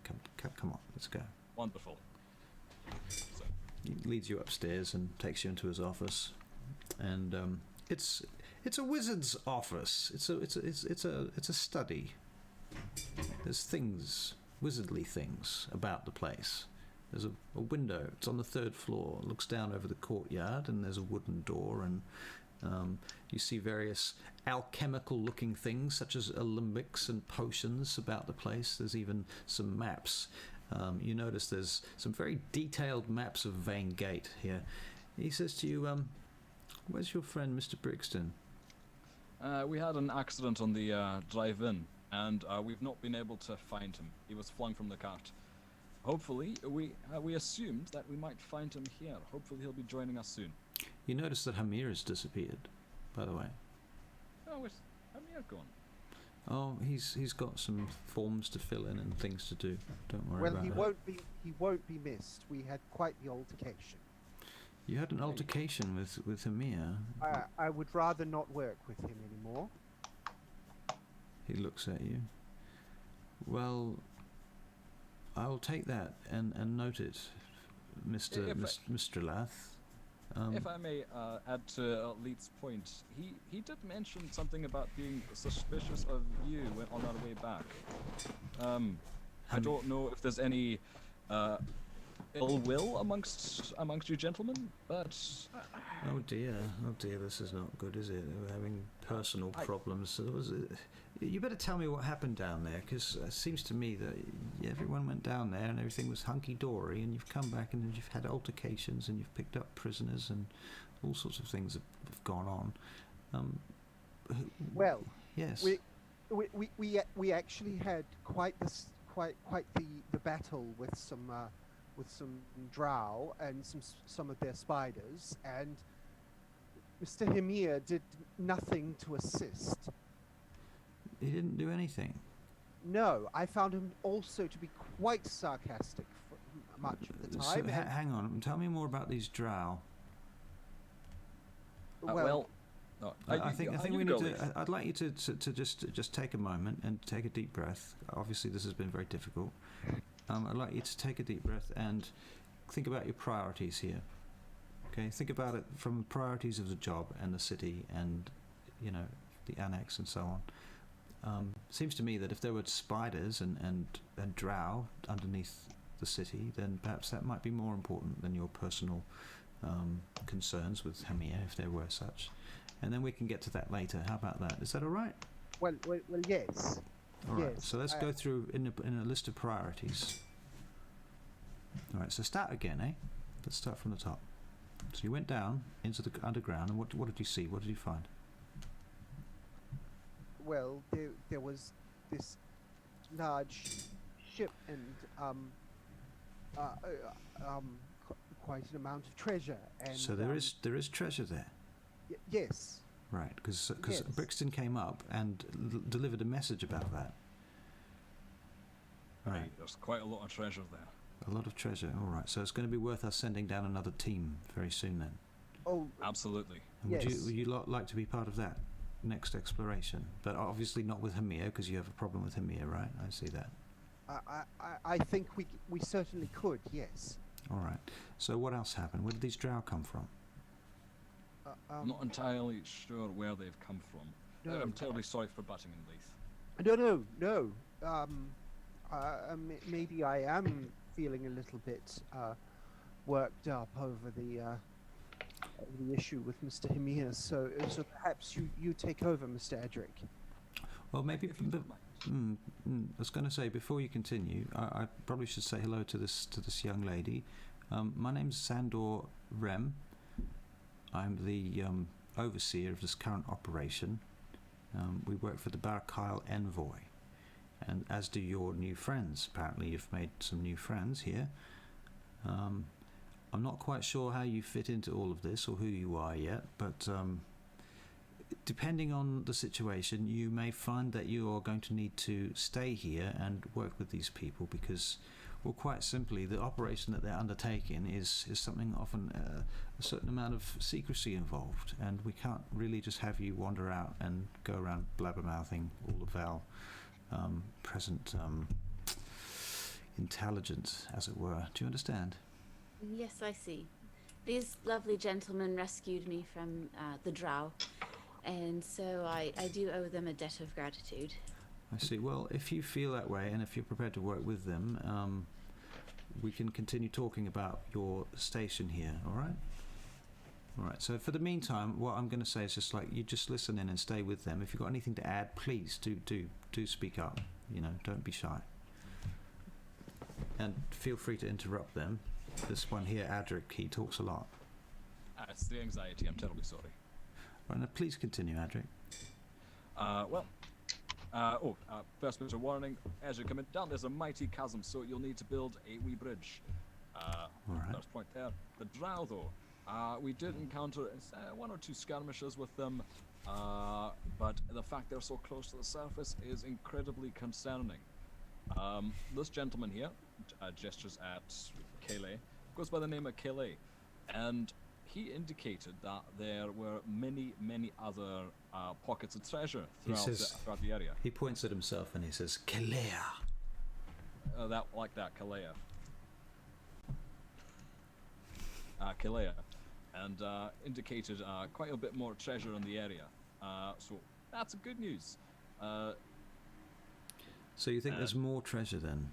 Come on. Let's go. Wonderful. So. He leads you upstairs and takes you into his office, and it's a wizard's office. It's a study. There's things, wizardly things about the place. There's a window. It's on the 3rd floor. It looks down over the courtyard, and there's a wooden door, and you see various alchemical-looking things, such as alembics and potions about the place. There's even some maps. You notice there's some very detailed maps of Vaingate here. He says to you, where's your friend, Mr. Brixton? We had an accident on the drive-in, and we've not been able to find him. He was flung from the cart. Hopefully, we assumed that we might find him here. Hopefully, he'll be joining us soon. You notice that Hamir has disappeared, by the way. Oh, where's Hamir gone? Oh, he's got some forms to fill in and things to do. Don't worry about that. Well, he won't be missed. We had quite the altercation. You had an altercation with Hamir. I would rather not work with him anymore. He looks at you. Well, I'll take that and note it, Mr. Lath. If I may add to Leith's point, he did mention something about being suspicious of you on our way back. I don't know if there's any ill will amongst you gentlemen, but oh dear, this is not good, is it? We're having personal problems. You better tell me what happened down there, because it seems to me that everyone went down there and everything was hunky-dory, and you've come back and you've had altercations and you've picked up prisoners and all sorts of things have gone on. Well, yes, we actually had quite the battle with some drow and some of their spiders, and Mr. Hamir did nothing to assist. He didn't do anything. No, I found him also to be quite sarcastic for much of the time. So, hang on, tell me more about these drow. I think we need to. I'd like you to just take a moment and take a deep breath. Obviously, this has been very difficult. I'd like you to take a deep breath and think about your priorities here. Okay, think about it from the priorities of the job and the city and the annex and so on. Seems to me that if there were spiders and drow underneath the city, then perhaps that might be more important than your personal concerns with Hamir, if there were such. And then we can get to that later. How about that? Is that all right? Well, yes. All right. Yes, So let's go through in a list of priorities. All right. So start again, eh? Let's start from the top. So you went down into the underground, and what did you see? What did you find? Well, there was this large ship and quite an amount of treasure. And so there is treasure there. Yes. Right, because Yes. Brixton came up and delivered a message about that. Right, there's quite a lot of treasure there. a lot of treasure. All right, so it's going to be worth us sending down another team very soon then. Oh, Absolutely. And Yes. would you like to be part of that next exploration? But obviously not with Hamir, because you have a problem with Hamir, right? I see that. I think we certainly could. Yes. All right. So what else happened? Where did these drow come from? I'm not entirely sure where they've come from. No. I'm terribly sorry for butting in, Leith. No. Maybe I am feeling a little bit worked up over the issue with Mr. Hamir. So perhaps you take over, Mr. Adrik. Well, maybe. If you don't mind. I was going to say before you continue, I probably should say hello to this young lady. My name's Sandor Rem. I'm the overseer of this current operation. We work for the Barachiel Envoy, and as do your new friends. Apparently, you've made some new friends here. I'm not quite sure how you fit into all of this or who you are yet, but depending on the situation, you may find that you are going to need to stay here and work with these people because, well, quite simply, the operation that they're undertaking is something often a certain amount of secrecy involved, and we can't really just have you wander out and go around blabbermouthing all of our present intelligence, as it were. Do you understand? Yes, I see. These lovely gentlemen rescued me from the drow, and so I do owe them a debt of gratitude. I see. Well, if you feel that way and if you're prepared to work with them, we can continue talking about your station here, all right? All right, so for the meantime, what I'm going to say is just like, you just listen in and stay with them. If you've got anything to add, please do speak up. You know, don't be shy. And feel free to interrupt them. This one here, Adrik, he talks a lot. It's the anxiety. I'm terribly sorry. Right, now please continue, Adrik. First bit of warning. As you're coming down, there's a mighty chasm, so you'll need to build a wee bridge. All right. First point there. The drow, though. We did encounter one or two skirmishes with them, but the fact they're so close to the surface is incredibly concerning. This gentleman here gestures at Kele, goes by the name of Kele, and he indicated that there were many other pockets of treasure throughout the area. He points at himself and he says, Kalea. Kalea. Kalea. And indicated quite a bit more treasure in the area. So that's good news. So you think there's more treasure then?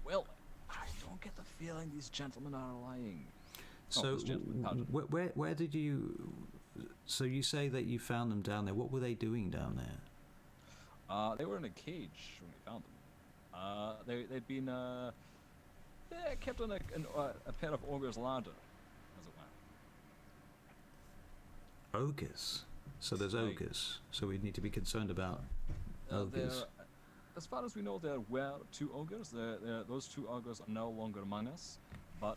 Well, I don't get the feeling these gentlemen are lying. So where did you... So you say that you found them down there. What were they doing down there? They were in a cage when we found them. They'd been kept on a pair of ogres' ladder, as it were. Ogres? So there's ogres. So we need to be concerned about ogres. As far as we know, there were two ogres. Those two ogres are no longer among us. But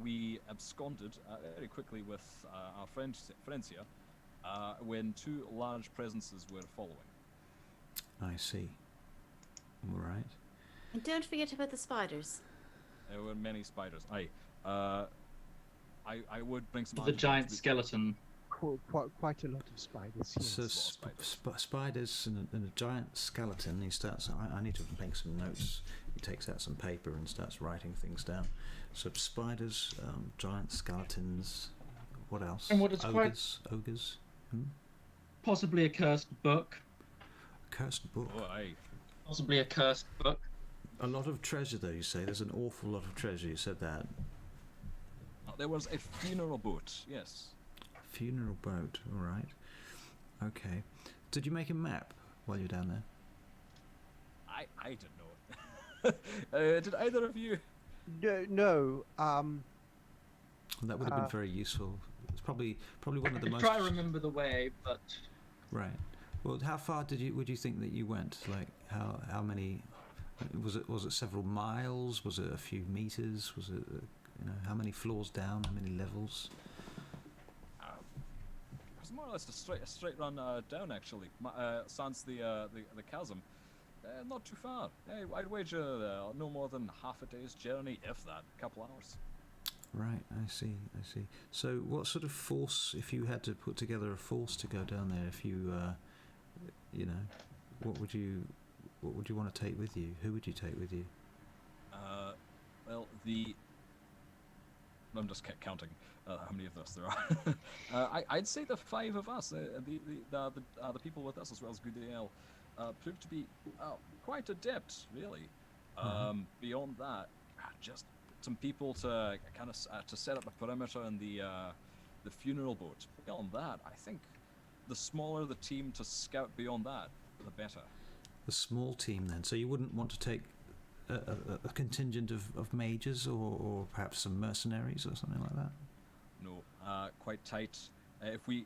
we absconded very quickly with our friends here when two large presences were following. I see. All right. And don't forget about the spiders. There were many spiders. I would bring some... The giant skeleton. Quite a lot of spiders. Yes. So spiders and a giant skeleton. He starts. I need to make some notes. He takes out some paper and starts writing things down. So spiders, giant skeletons. What else? And what is ogres. Possibly a cursed book. A cursed book. Oh, aye. Possibly a cursed book. A lot of treasure, though. You say there's an awful lot of treasure. You said that. There was a funeral boat. Yes. Funeral boat, all right. Okay. Did you make a map while you were down there? I didn't know it. Did either of you? No. That would have been very useful. It's probably one of the most... Try to remember the way, but... Right. Well, how far would you think that you went? Like, how many... Was it several miles? Was it a few meters? Was it, how many floors down? How many levels? More or less a straight run down, actually. Sans the chasm. Not too far. I'd wager no more than half a day's journey, if that. A couple hours. Right, I see. So what sort of force, if you had to put together a force to go down there, if you, what would you want to take with you? Who would you take with you? I'm just counting how many of us there are. I'd say the five of us, the people with us as well as Gudael, proved to be quite adept, really. Beyond that, just some people to kind of to set up a perimeter in the funeral boat. Beyond that, I think the smaller the team to scout beyond that, the better. A small team then. So you wouldn't want to take a contingent of mages or perhaps some mercenaries or something like that? No, quite tight. If we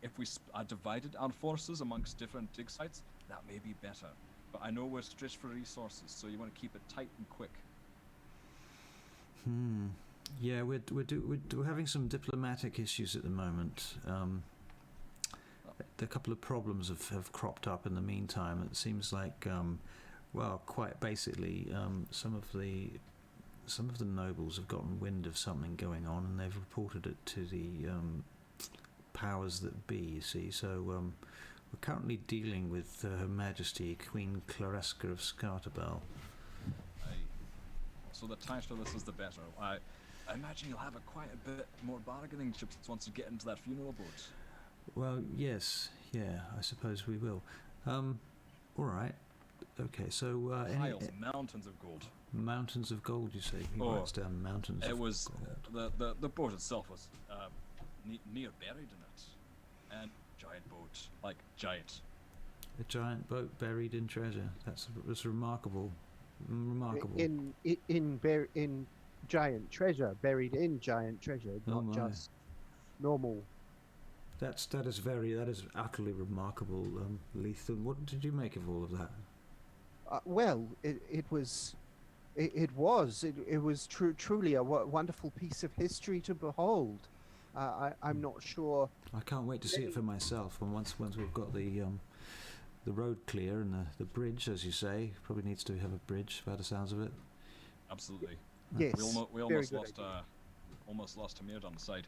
divided our forces amongst different dig sites, that may be better. But I know we're stretched for resources, so you want to keep it tight and quick. Yeah, we're having some diplomatic issues at the moment. A couple of problems have cropped up in the meantime. It seems like, well, quite basically, some of the nobles have gotten wind of something going on, and they've reported it to the powers that be. You see, so we're currently dealing with Her Majesty Queen Claresca of Scartabel. So the tighter this is, the better. I imagine you'll have quite a bit more bargaining chips once you get into that funeral boat. Well, yes, yeah, I suppose we will. All right. Okay, so Piles, mountains of gold. Mountains of gold, you say? He writes down mountains of gold. The boat itself was near buried in it, and giant boat, like giant. A giant boat buried in treasure. That's remarkable. Remarkable. In giant treasure, buried in giant treasure, not just normal. That is utterly remarkable, Leith. And what did you make of all of that? Well, it was truly a wonderful piece of history to behold. I'm not sure. I can't wait to see it for myself. And once we've got the road clear and the bridge, as you say, probably needs to have a bridge by the sounds of it. Absolutely. Yes. We almost lost Hamir on the side.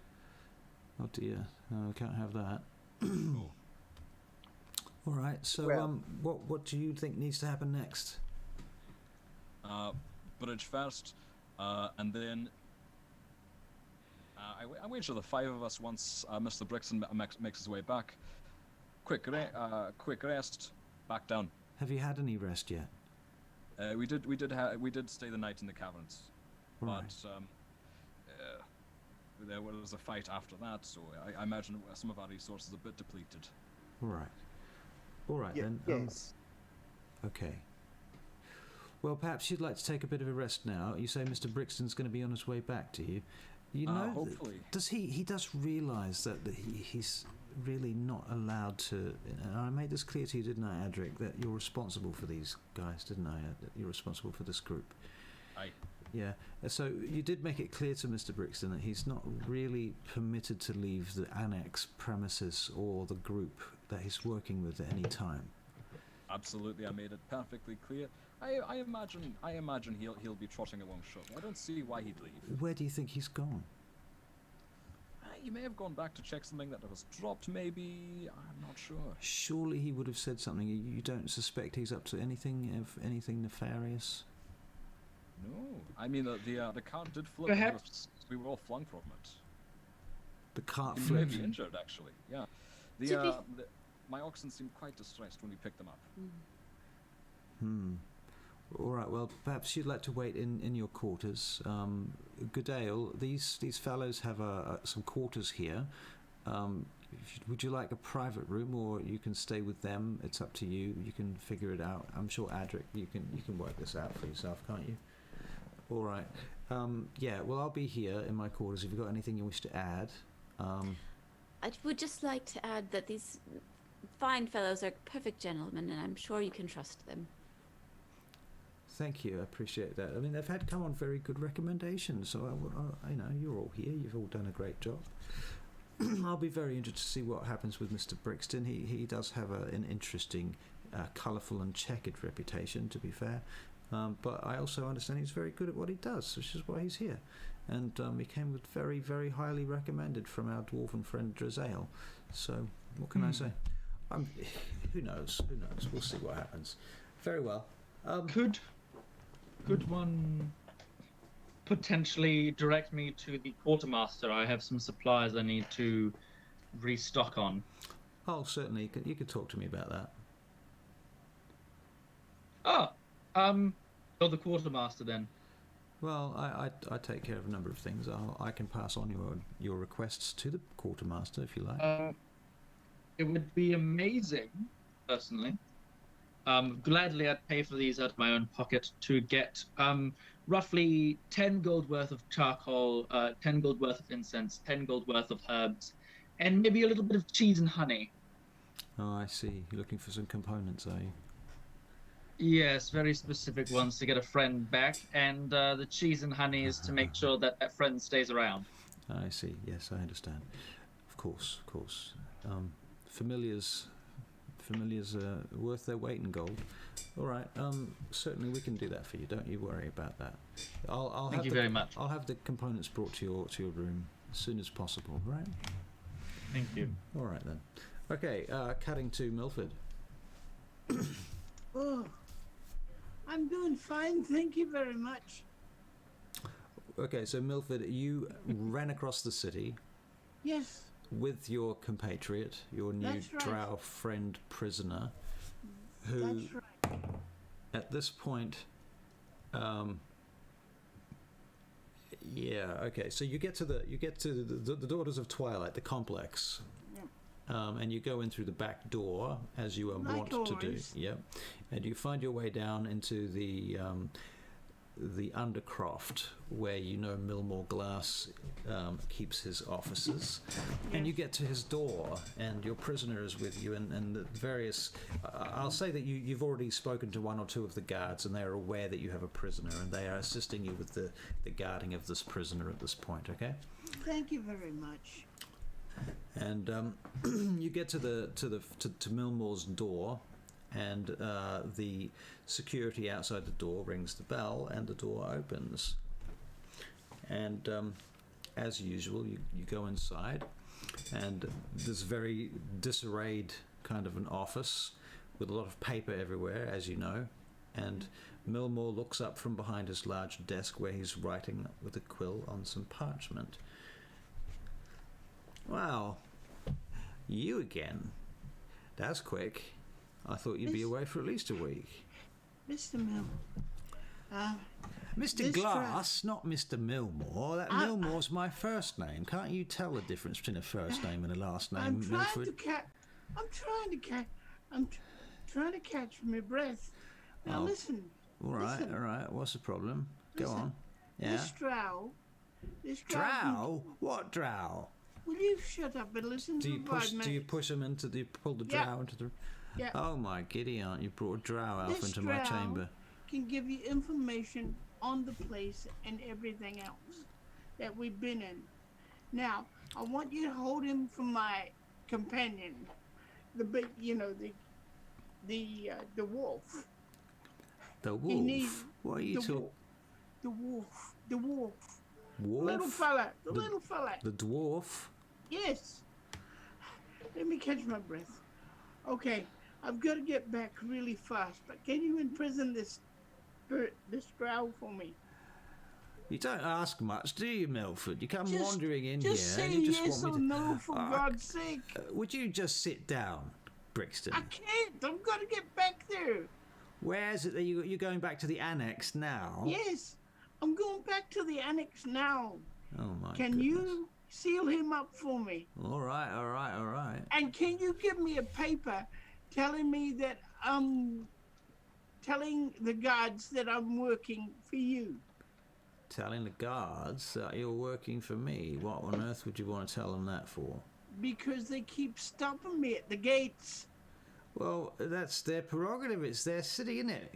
Oh dear, no, we can't have that. Oh. All right, so what do you think needs to happen next? Bridge first, and then I wait for the five of us once Mr. Brixton makes his way back. Quick rest, back down. Have you had any rest yet? We did stay the night in the caverns, Right. but there was a fight after that, so I imagine some of our resources are a bit depleted. All right then. Yes. Okay. Well, perhaps you'd like to take a bit of a rest now. You say Mr. Brixton's going to be on his way back to you. You know, hopefully. Does he does realise that he's really not allowed to? And I made this clear to you, didn't I, Adrik? That you're responsible for these guys, didn't I? That you're responsible for this group. Aye. Yeah. So you did make it clear to Mr. Brixton that he's not really permitted to leave the annex premises or the group that he's working with at any time. Absolutely, I made it perfectly clear. I imagine he'll be trotting along shortly. I don't see why he'd leave. Where do you think he's gone? He may have gone back to check something that was dropped, maybe. I'm not sure. Surely he would have said something. You don't suspect he's up to anything nefarious? No, I mean the cart did flip. Perhaps we were all flung from it. The cart He may flipped. be injured, actually. Yeah. My oxen seemed quite distressed when we picked them up. All right. Well, perhaps you'd like to wait in your quarters. Gudael, these fellows have some quarters here. Would you like a private room, or you can stay with them? It's up to you. You can figure it out. I'm sure, Adrik, you can work this out for yourself, can't you? All right. Yeah. Well, I'll be here in my quarters. If you've got anything you wish to add. I would just like to add that these fine fellows are perfect gentlemen, and I'm sure you can trust them. Thank you, I appreciate that. I mean, they've come on very good recommendations, so I know you're all here. You've all done a great job. I'll be very interested to see what happens with Mr. Brixton. He does have an interesting, colourful and checkered reputation, to be fair. But I also understand he's very good at what he does, which is why he's here. And he came with very, very highly recommended from our dwarven friend Drazael. So, what can I say? Who knows? Who knows? We'll see what happens. Very well. Could one potentially direct me to the quartermaster? I have some supplies I need to restock on. Oh, certainly. You could talk to me about that. You're the quartermaster then. Well, I take care of a number of things. I can pass on your requests to the quartermaster if you like. It would be amazing, personally, Gladly I'd pay for these out of my own pocket to get roughly 10 gold worth of charcoal, 10 gold worth of incense, 10 gold worth of herbs, and maybe a little bit of cheese and honey. Oh, I see. You're looking for some components, are you? Yes, very specific ones to get a friend back, and the cheese and honey is to make sure that that friend stays around. I see. Yes, I understand. Of course, of course. Familiars are worth their weight in gold. All right. Certainly we can do that for you. Don't you worry about that. Thank you very much. I'll have the components brought to your room as soon as possible. Right. Thank you. All right then. Okay. Cutting to Milford. Oh, I'm doing fine. Thank you very much. Okay. So Milford, you ran across the city. Yes. With your compatriot, your new That's right. drow friend prisoner, who That's right. at this point, yeah, okay. So you get to the Daughters of Twilight, the complex, and you go in through the back door as you are Like wont to do. always. Yep, and you find your way down into the undercroft where Millmore Glass keeps his offices, and you get to his door and your prisoner is with you, and the various I'll say that you've already spoken to one or two of the guards, and they are aware that you have a prisoner, and they are assisting you with the guarding of this prisoner at this point. Okay. Thank you very much. And you get to Millmore's door, and the security outside the door rings the bell, and the door opens. And as usual, you go inside, and there's very disarrayed kind of an office with a lot of paper everywhere, as you know. And Millmore looks up from behind his large desk where he's writing with a quill on some parchment. Wow, you again? That's quick. I thought you'd be away for at least a week. Mr. Mill. Mr. This Glass, not Mr. Millmore. That Millmore's my first name. Can't you tell the difference between a first name and a last name, I'm trying Milford? I'm trying to catch my breath. Now Oh, listen. All right, listen. all right. What's the problem? Go Listen. on. Yeah. This drow. Drow? What drow? Will you shut up and listen Do you for 5 push? minutes? Do you push him into? Do you pull the Yeah. drow into the? Yeah. Oh my giddy aunt! You brought a drow elf This into my drow chamber. can give you information on the place and everything else that we've been in. Now, I want you to hold him for my companion, the big, the wolf. The He wolf. needs What are you the talking? wolf. The wolf. Wolf. Little fella. The The- little fella. The dwarf. Yes. Let me catch my breath. Okay, I've got to get back really fast, but can you imprison this drow for me? You don't ask much, do you, Milford? You come Just- wandering in Just here say and you just yes want or me to... no, for God's sake. Would you just sit down, Brixton? I can't. I've got to get back there. Where is it that you're going back to the annex now? Yes, I'm going back to the annex now. Oh, my Can goodness. you seal him up for me? All right, all right, all right. And can you give me a paper telling me that telling the guards that I'm working for you? Telling the guards that you're working for me. What on earth would you want to tell them that for? Because they keep stopping me at the gates. Well, that's their prerogative. It's their city, isn't it?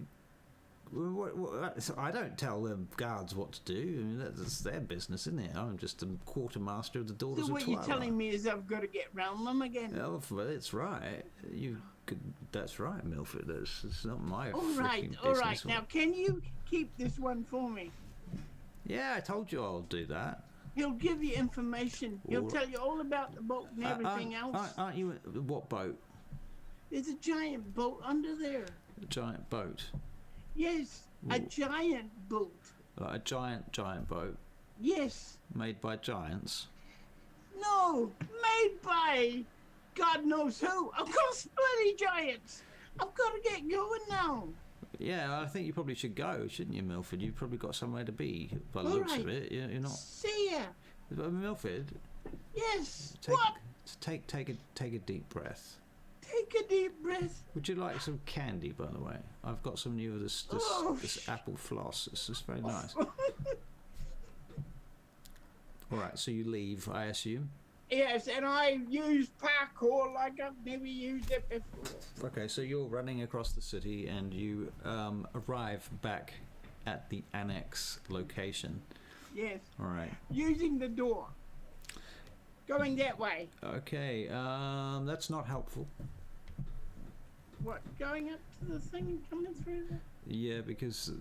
So I don't tell them guards what to do. I mean, that's their business, isn't it? I'm just a quartermaster of the Daughters So of what you're Twilight. telling me is I've got to get round them again? Oh, well, it's right. That's right, Milford. It's not my All freaking right, business. all right. Now, can you keep this one for me? Yeah, I told you I'll do that. He'll give you information. He'll All tell you all about the boat and everything else. Aren't you? What boat? There's a giant boat under there. A giant boat. Yes, a Ooh. giant boat. Like a giant boat Yes. made by giants. No, made by God knows who. Of course, bloody giants. I've got to get going now. Yeah, I think you probably should go, shouldn't you, Milford? You've probably got somewhere to be by the All looks of right. it. You're not. See ya. Milford, Yes. take What? take a deep breath. Take Take a deep breath. Would you like some candy, by the way? I've got some new this Oh, this apple floss. It's just very nice. All right, so you leave, I assume. Yes, and I use parkour like I've never used it before. Okay, so you're running across the city and you arrive back at the annex location. Yes, All right. using the door. Going that way. Okay, that's not helpful. What, going up to the thing and coming through the... Yeah, because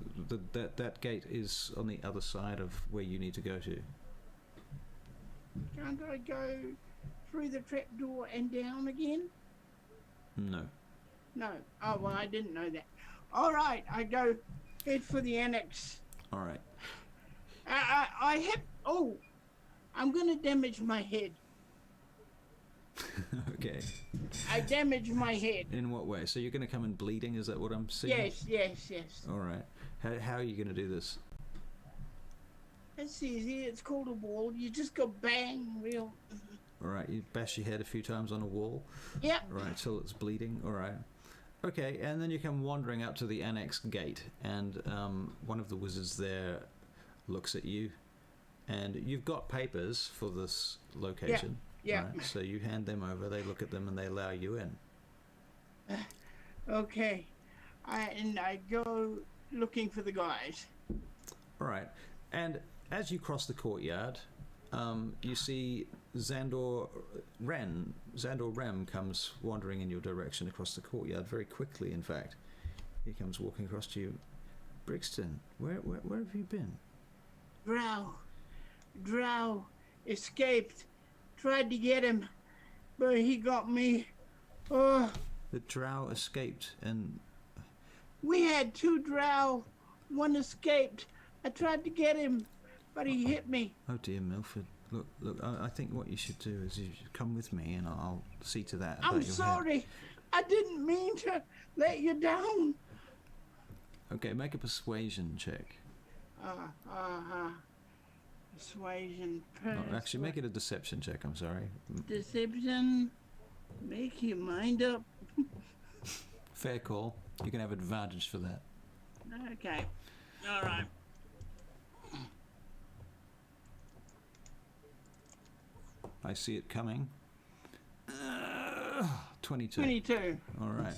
that gate is on the other side of where you need to go to. Can't I go through the trap door and down again? No. No. Oh, well, I didn't know that. All right, I go head for the annex. All right. I have... Oh, I'm going to damage my head. Okay. I damage my head. In what way? So you're going to come in bleeding? Is that what I'm seeing? Yes. All right. How are you going to do this? It's easy. It's called a wall. You just go bang real... All right. You bash your head a few times on a wall. Yep. All right. Till it's bleeding. All right. Okay. And then you come wandering up to the annex gate, and one of the wizards there looks at you, and you've got papers for this location. Yeah. Right? So you hand them over. They look at them and they allow you in. Okay. I go looking for the guys. All right. And as you cross the courtyard, you see Xandor Rem comes wandering in your direction across the courtyard very quickly, in fact. He comes walking across to you. Brixton, where have you been? Drow escaped. Tried to get him, but he got me. Oh, The drow escaped and... we had 2 drow. One escaped. I tried to get him, but he hit me. Oh dear, Milford. Look, I think what you should do is you should come with me and I'll see to that. I'm about your sorry. head. I didn't mean to let you down. Okay, make a persuasion check. Persuasion. No, actually, make it a deception check, I'm sorry. Deception. Make your mind up. Fair call. You can have advantage for that. Okay. All right. I see it coming. 22. 22. All right.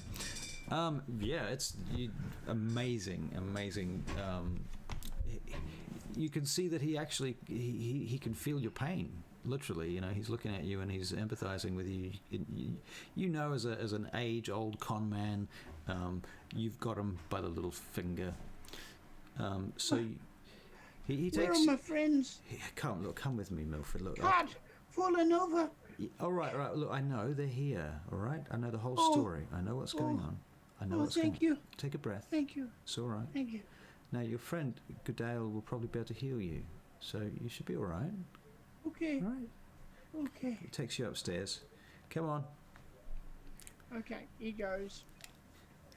Yeah, it's amazing. You can see that he actually he can feel your pain. Literally, you know, he's looking at you and he's empathizing with you. You know, as an age-old con man, you've got him by the little finger. So he takes. Where are my friends? Come with me, Milford. Look. Cut! Falling over. All right. Look, I know they're here. All right, I know the whole Oh. story. I know what's going on. I know what's thank going you. Take a breath. Thank you. It's all right. Thank you. Now, your friend Gudael will probably be able to heal you, so you should be all right. Okay. All right. Okay. He takes you upstairs. Come on. Okay. He goes.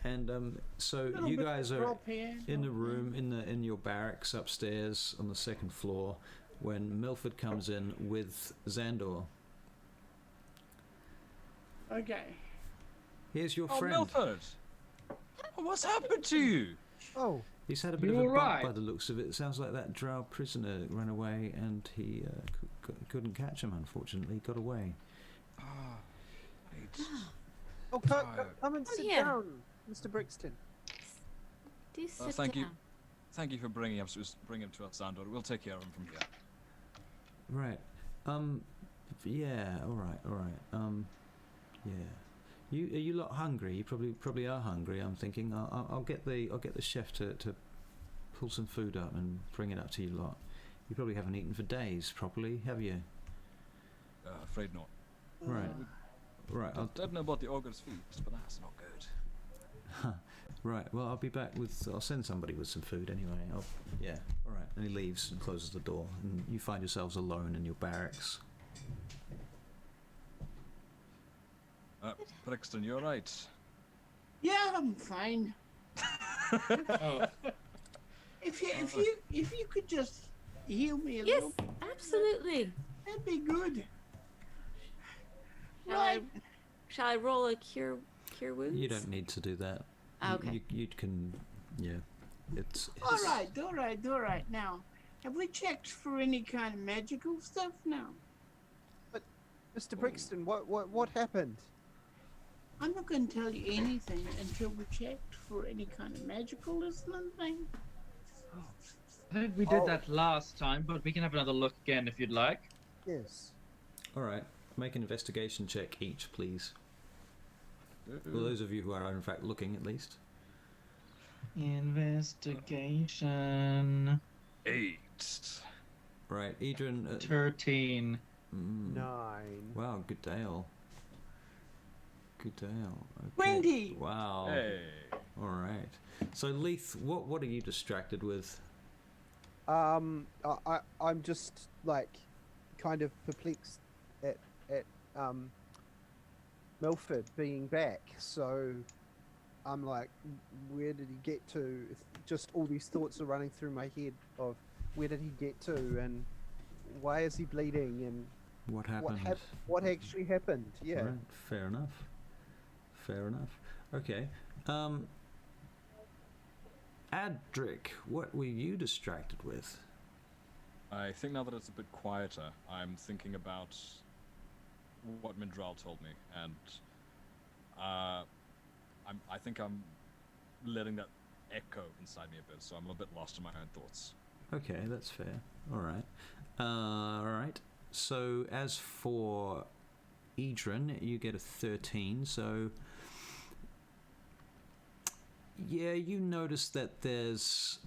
And so Little you bit guys of are drop here, in the drop room in your barracks upstairs on the second floor when Milford comes in with Xandor. there. Okay. Here's your Oh, friend. Milford! What's happened to you? Oh, He's had a bit You of a all bump right? by the looks of it. It sounds like that drow prisoner ran away and he couldn't catch him, unfortunately. He got away. Right. oh, come and sit yeah. down, Mr. Brixton. Do sit thank down. you. Thank you for bringing him to us, Xandor. We'll take care of him from here. Right. Yeah. All right. Yeah. Are you lot hungry? You probably are hungry. I'm thinking I'll get the chef to pull some food up and bring it up to you lot. You probably haven't eaten for days properly, have you? Afraid not. Right. Right. I don't know about the ogre's feast, but that's not good. Right. Well, I'll be back with. I'll send somebody with some food anyway. Yeah. All right. And he leaves and closes the door, and you find yourselves alone in your barracks. Brixton, you're right. Yeah, I'm fine. Oh, If you could just heal me a Yes, little, absolutely. that'd be good. Shall I roll a cure cure wounds? You don't need to do that. Okay. You can, yeah. It's All right. Now, have we checked for any kind of magical stuff now? Mr. Brixton, what happened? I'm not going to tell you anything until we checked for any kind of magical listening thing. I think we did that last time, but we can have another look again if you'd like. Yes. all right. Make an investigation check each, please. For those of you who are in fact looking, at least. Investigation. 8. Right, Edryn. 13. 9. Wow, Gudael. Okay. 20. Wow. Hey. All right. So Leith, what are you distracted with? I'm just like kind of perplexed at Milford being back. So I'm like, where did he get to? Just all these thoughts are running through my head of where did he get to and why is he bleeding and What happened? what actually happened? Yeah. Right, fair enough. Okay. Adrik, what were you distracted with? I think now that it's a bit quieter, I'm thinking about what Mindral told me, and I think I'm letting that echo inside me a bit, so I'm a bit lost in my own thoughts. Okay, that's fair. All right. So as for Edryn, you get a 13. So yeah, you notice that there's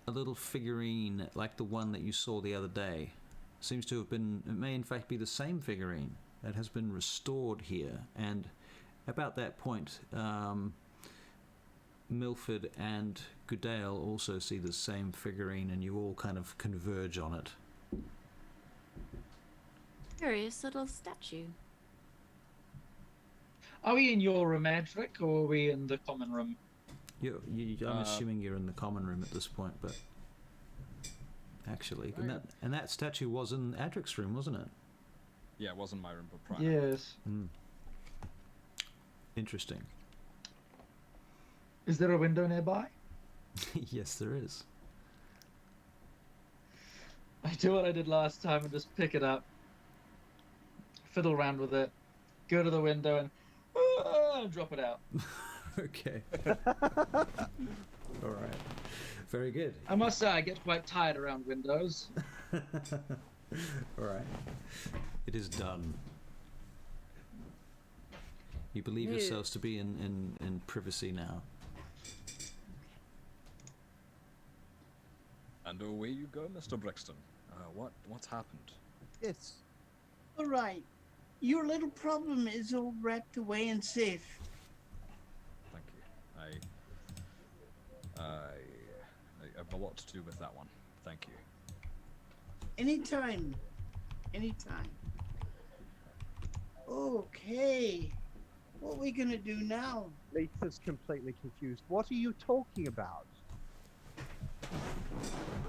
a little figurine like the one that you saw the other day. Seems to have been, it may in fact be the same figurine that has been restored here. And about that point, Milford and Gudael also see the same figurine, and you all kind of converge on it. Curious little statue. Are we in your room, Adrik, or are we in the common room? I'm assuming you're in the common room at this point, but actually, and that statue was in Adrik's room, wasn't it? Yeah, it wasn't my room, but prior. Yes. Interesting. Is there a window nearby? Yes, there is. I do what I did last time and just pick it up, fiddle around with it, go to the window and drop it out. Okay. All right. Very good. I must say, I get quite tired around windows. All right. It is done. You believe Yeah. yourselves to be in privacy now. And away you go, Mr. Brixton. What's happened? Yes. All right. Your little problem is all wrapped away and safe. Thank you. I have a lot to do with that one. Thank you. Anytime. Okay. What are we gonna do now? Leith is completely confused. What are you talking about?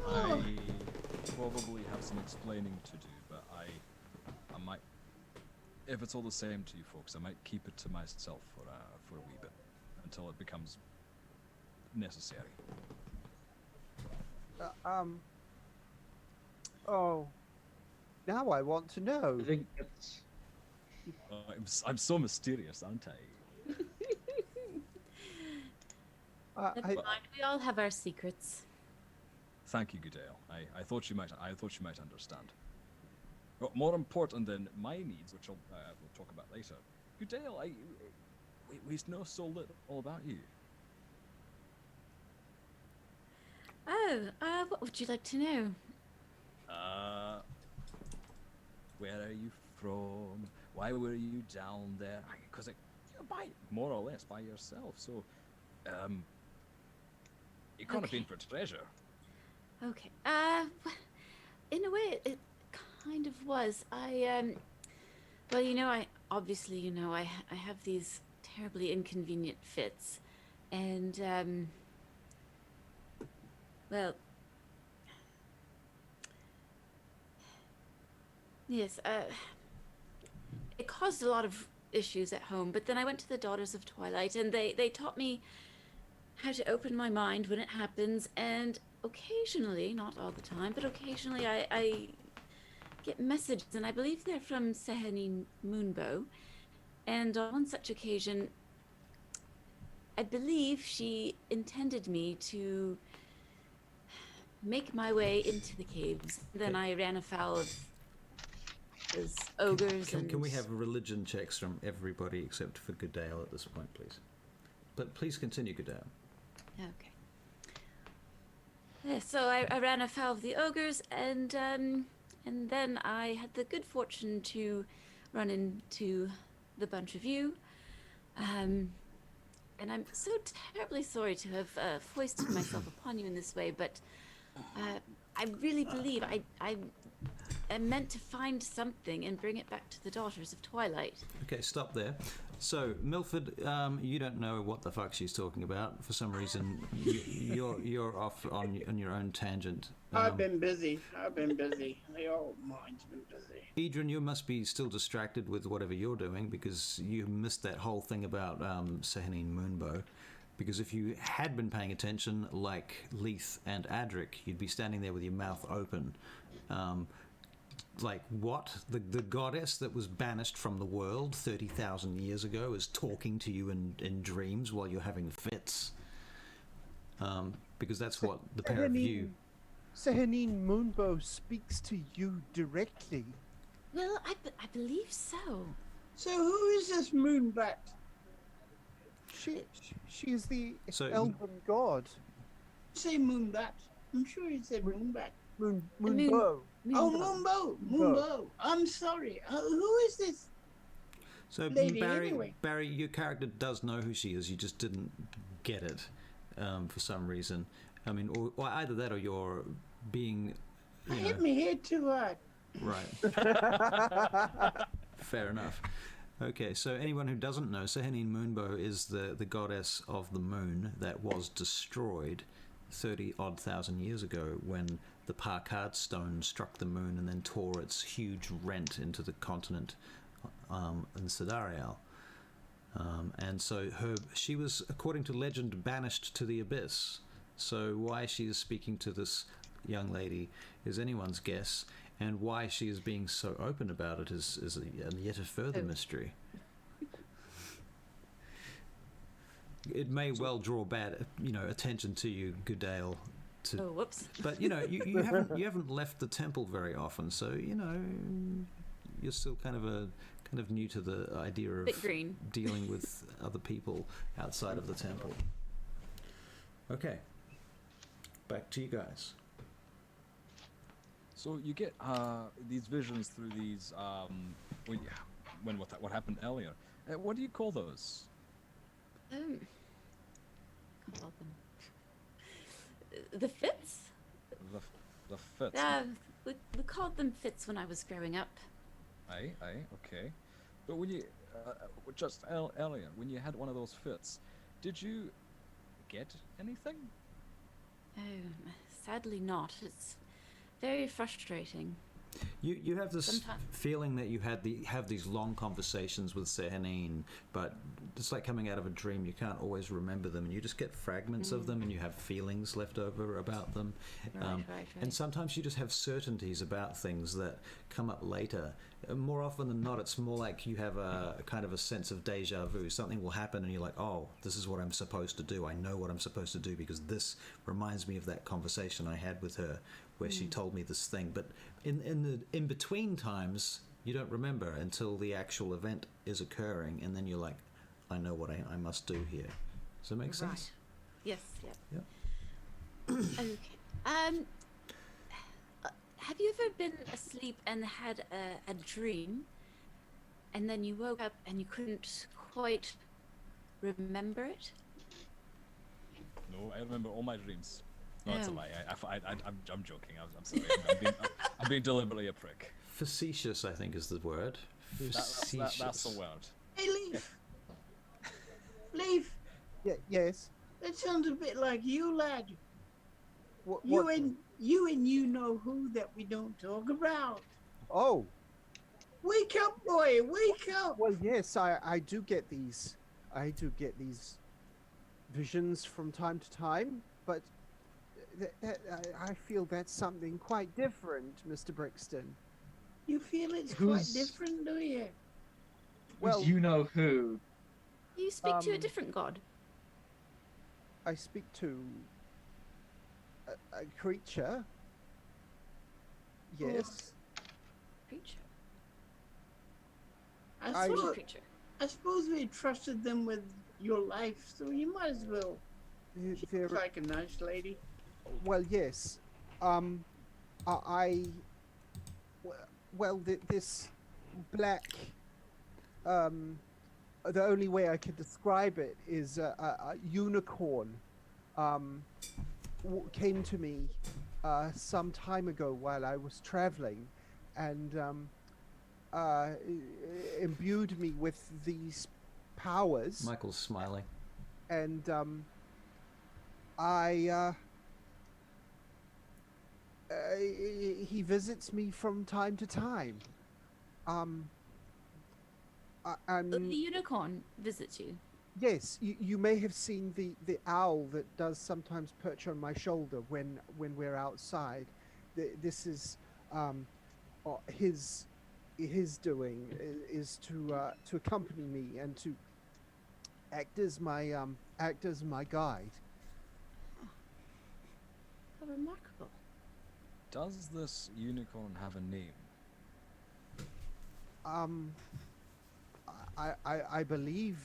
Oh, I probably have some explaining to do, but I might, if it's all the same to you folks, I might keep it to myself for a wee bit until it becomes necessary. Oh. Now I want to know. I think it's... I'm so mysterious, aren't I? Never mind, we all have our secrets. Thank you, Gudael. I thought you might understand. But more important than my needs, which we'll talk about later, Gudael, we know so little about you. Oh, what would you like to know? Where are you from? Why were you down there? Because more or less by yourself. So, you can't have been for treasure. Okay. In a way, it kind of was. Well, I obviously, I have these terribly inconvenient fits, and well, yes. It caused a lot of issues at home. But then I went to the Daughters of Twilight, and they taught me how to open my mind when it happens. And occasionally, not all the time, but occasionally I get messages, and I believe they're from Sehanine Moonbow. And on one such occasion, I believe she intended me to make my way into the caves. Then I ran afoul of those ogres. Can we have religion checks from everybody except for Gudael at this point, please? But please continue, Gudael. Okay. Yeah, so I ran afoul of the ogres, and then I had the good fortune to run into the bunch of you. And I'm so terribly sorry to have foisted myself upon you in this way, but I really believe I meant to find something and bring it back to the Daughters of Twilight. Okay, stop there. So, Milford, you don't know what the fuck she's talking about. For some reason, you're off on your own tangent. I've been busy. The old mind's been busy. Edryn, you must be still distracted with whatever you're doing because you missed that whole thing about Sehanine Moonbow. Because if you had been paying attention, like Leith and Adrik, you'd be standing there with your mouth open. Like what? The goddess that was banished from the world 30,000 years ago is talking to you in dreams while you're having fits. Because that's what the pair of you... Sehanine Moonbow speaks to you directly. Well, I believe so. So who is this Moonbat? She is the So- elven god. Say Moonbat. I'm sure he said Moonbat. Moonbow. Oh, Moonbow. I'm sorry. Who is this? So Lady, anyway. Barry, your character does know who she is. You just didn't get it for some reason. I mean, or either that, or you're being. I hit my head too hard. Right. Fair enough. Okay, so anyone who doesn't know, Sehanine Moonbow is the goddess of the moon that was destroyed 30-odd thousand years ago when the Parkard stone struck the moon and then tore its huge rent into the continent in Sidariel. And so she was, according to legend, banished to the abyss. So why she is speaking to this young lady is anyone's guess, and why she is being so open about it is yet a further mystery. It may well draw bad, attention to you, Gudael. Oh, whoops! But you haven't left the temple very often, so you're still kind of new to the idea of dealing with other people outside of the temple. Okay, back to you guys. So you get these visions through these what happened earlier. What do you call those? Call them the fits. The fits. We called them fits when I was growing up. Aye, okay. But when you just earlier, when you had one of those fits, did you get anything? Oh, sadly not. It's very frustrating. You have this Sometimes. feeling that you have these long conversations with Sehanine, but it's like coming out of a dream. You can't always remember them, and you just get fragments of them, and you have feelings left over about them. Right. And sometimes you just have certainties about things that come up later. More often than not, it's more like you have a kind of a sense of deja vu. Something will happen, and you're like, oh, this is what I'm supposed to do. I know what I'm supposed to do because this reminds me of that conversation I had with her where she told me this thing. But in between times, you don't remember until the actual event is occurring, and then you're like, I know what I must do here. Does that make sense? Yes. Yep. Okay. Have you ever been asleep and had a dream, and then you woke up and you couldn't quite remember it? No, I remember all my dreams. No, Oh. it's a lie. I'm joking. I'm sorry. I'm being deliberately a prick. Facetious, I think, is the word. That's the word. Hey, Leith. Leith, Yes. that sounds a bit like you, lad. What? You know who that we don't talk about. Oh. Wake up, boy! Wake up! Well, yes, I do get these. I do get these visions from time to time, but I feel that's something quite different, Mr. Brixton. You feel it's quite Who's- different, do you? Well, you know who? You speak to a different god. I speak to a creature. Yes. Creature. I What suppose, creature? I suppose we trusted them with your life, so you might as well. She They're- looks like a nice lady. Well, yes. This black. The only way I could describe it is a unicorn. Came to me some time ago while I was traveling, and imbued me with these powers. Michael's smiling. And he visits me from time to time. The unicorn visits you. Yes, you may have seen the owl that does sometimes perch on my shoulder when we're outside. This is his doing is to accompany me and to act as my guide. How remarkable. Does this unicorn have a name? I believe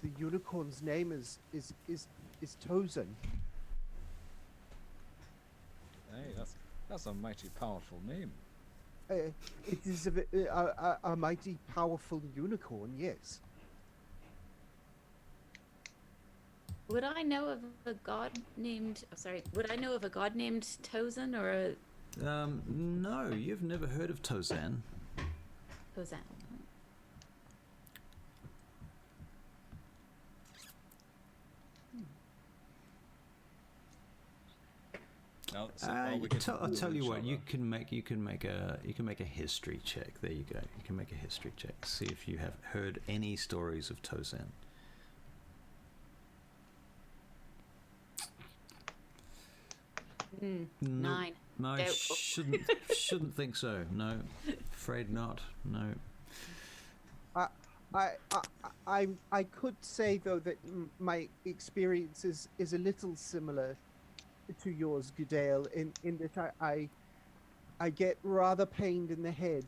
the unicorn's name is Tozen. Hey, that's a mighty powerful name. It is a mighty powerful unicorn, yes. Would I know of a god named? Oh, sorry. Would I know of a god named Tozen or a No, you've never heard of Tozan. Tozan? Now, while we get to I'll tell you each what. You other- can make a history check. There you go. You can make a history check. See if you have heard any stories of Tozan. No, 9. No, Doubtful. shouldn't think so. No, afraid not. No. I could say though that my experience is a little similar to yours, Gudael, in that I get rather pained in the head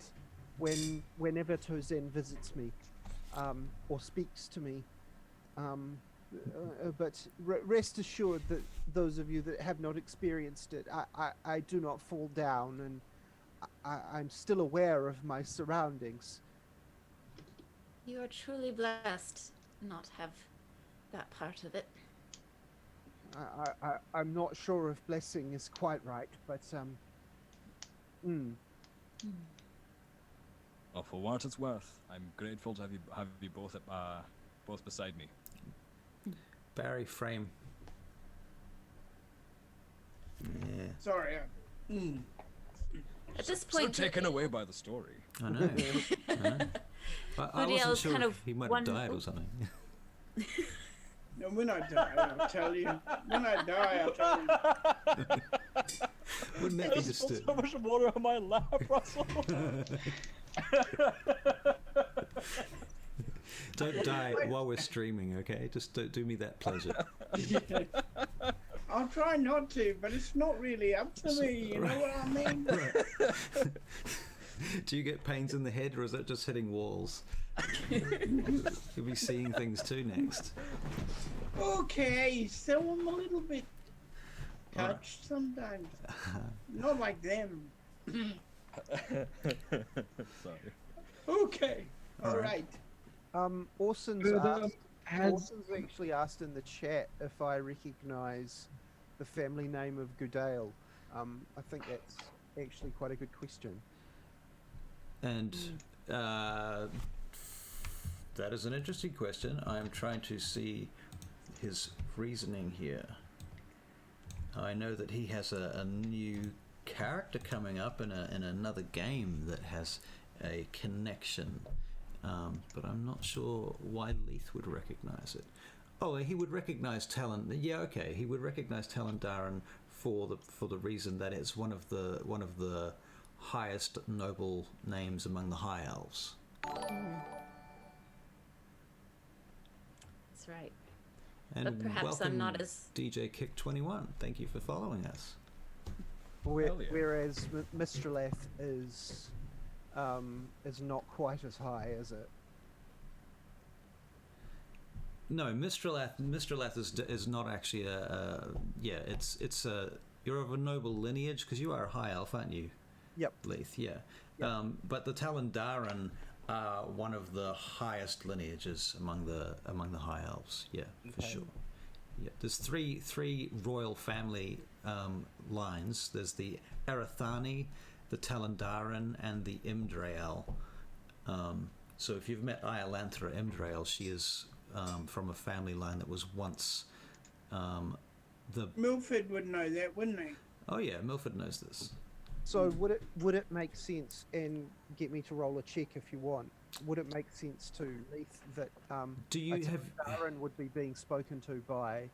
whenever Tozen visits me, or speaks to me. But rest assured that those of you that have not experienced it, I do not fall down, and I'm still aware of my surroundings. You are truly blessed to not have that part of it. I'm not sure if blessing is quite right, but Well, for what it's worth, I'm grateful to have you both beside me. Barry Frame. Yeah, Sorry. At this So point, taken away by the story. I know. I know. I wasn't Gudael's sure kind if of he might have one- died or something. No, when I die, I'll tell you. When I die, I'll tell you. Wouldn't that be just so much water on my lap, Russell. Don't die while we're streaming, okay? Just don't do me that pleasure. I'll try not to, but it's not really up to me. You know what I mean? Do you get pains in the head, or is that just hitting walls? You'll be seeing things too next. Okay, so I'm a little bit touched sometimes. Not like them. Sorry. Okay, all right. Orson's actually asked in the chat if I recognise the family name of Gudael. I think that's actually quite a good question. And that is an interesting question. I am trying to see his reasoning here. I know that he has a new character coming up in another game that has a connection, but I'm not sure why Leith would recognise it. Oh, he would recognise Talon. Yeah, okay, he would recognise Talon Daran for the reason that it's one of the highest noble names among the High Elves. That's right. And But perhaps welcome, I'm not as... DJ Kick 21. Thank you for following us. Hell yeah. Whereas Mistraleth is not quite as high, is it? No, Mistraleth is not actually it's you're of a noble lineage because you are a high elf, aren't you? Yep. Leith, yeah. Yep. But the Talon Daran are one of the highest lineages among the high elves. Yeah, for sure. Yeah, there's three royal family lines. There's the Arathani, the Talon Daran, and the Imdrael. So if you've met Iolanthra Imdrael, she is from a family line that was once the... Milford would know that, wouldn't he? Oh yeah, Milford knows this. So would it make sense, and get me to roll a check if you want, would it make sense to Leith that Do you have... Daran would be being spoken to by...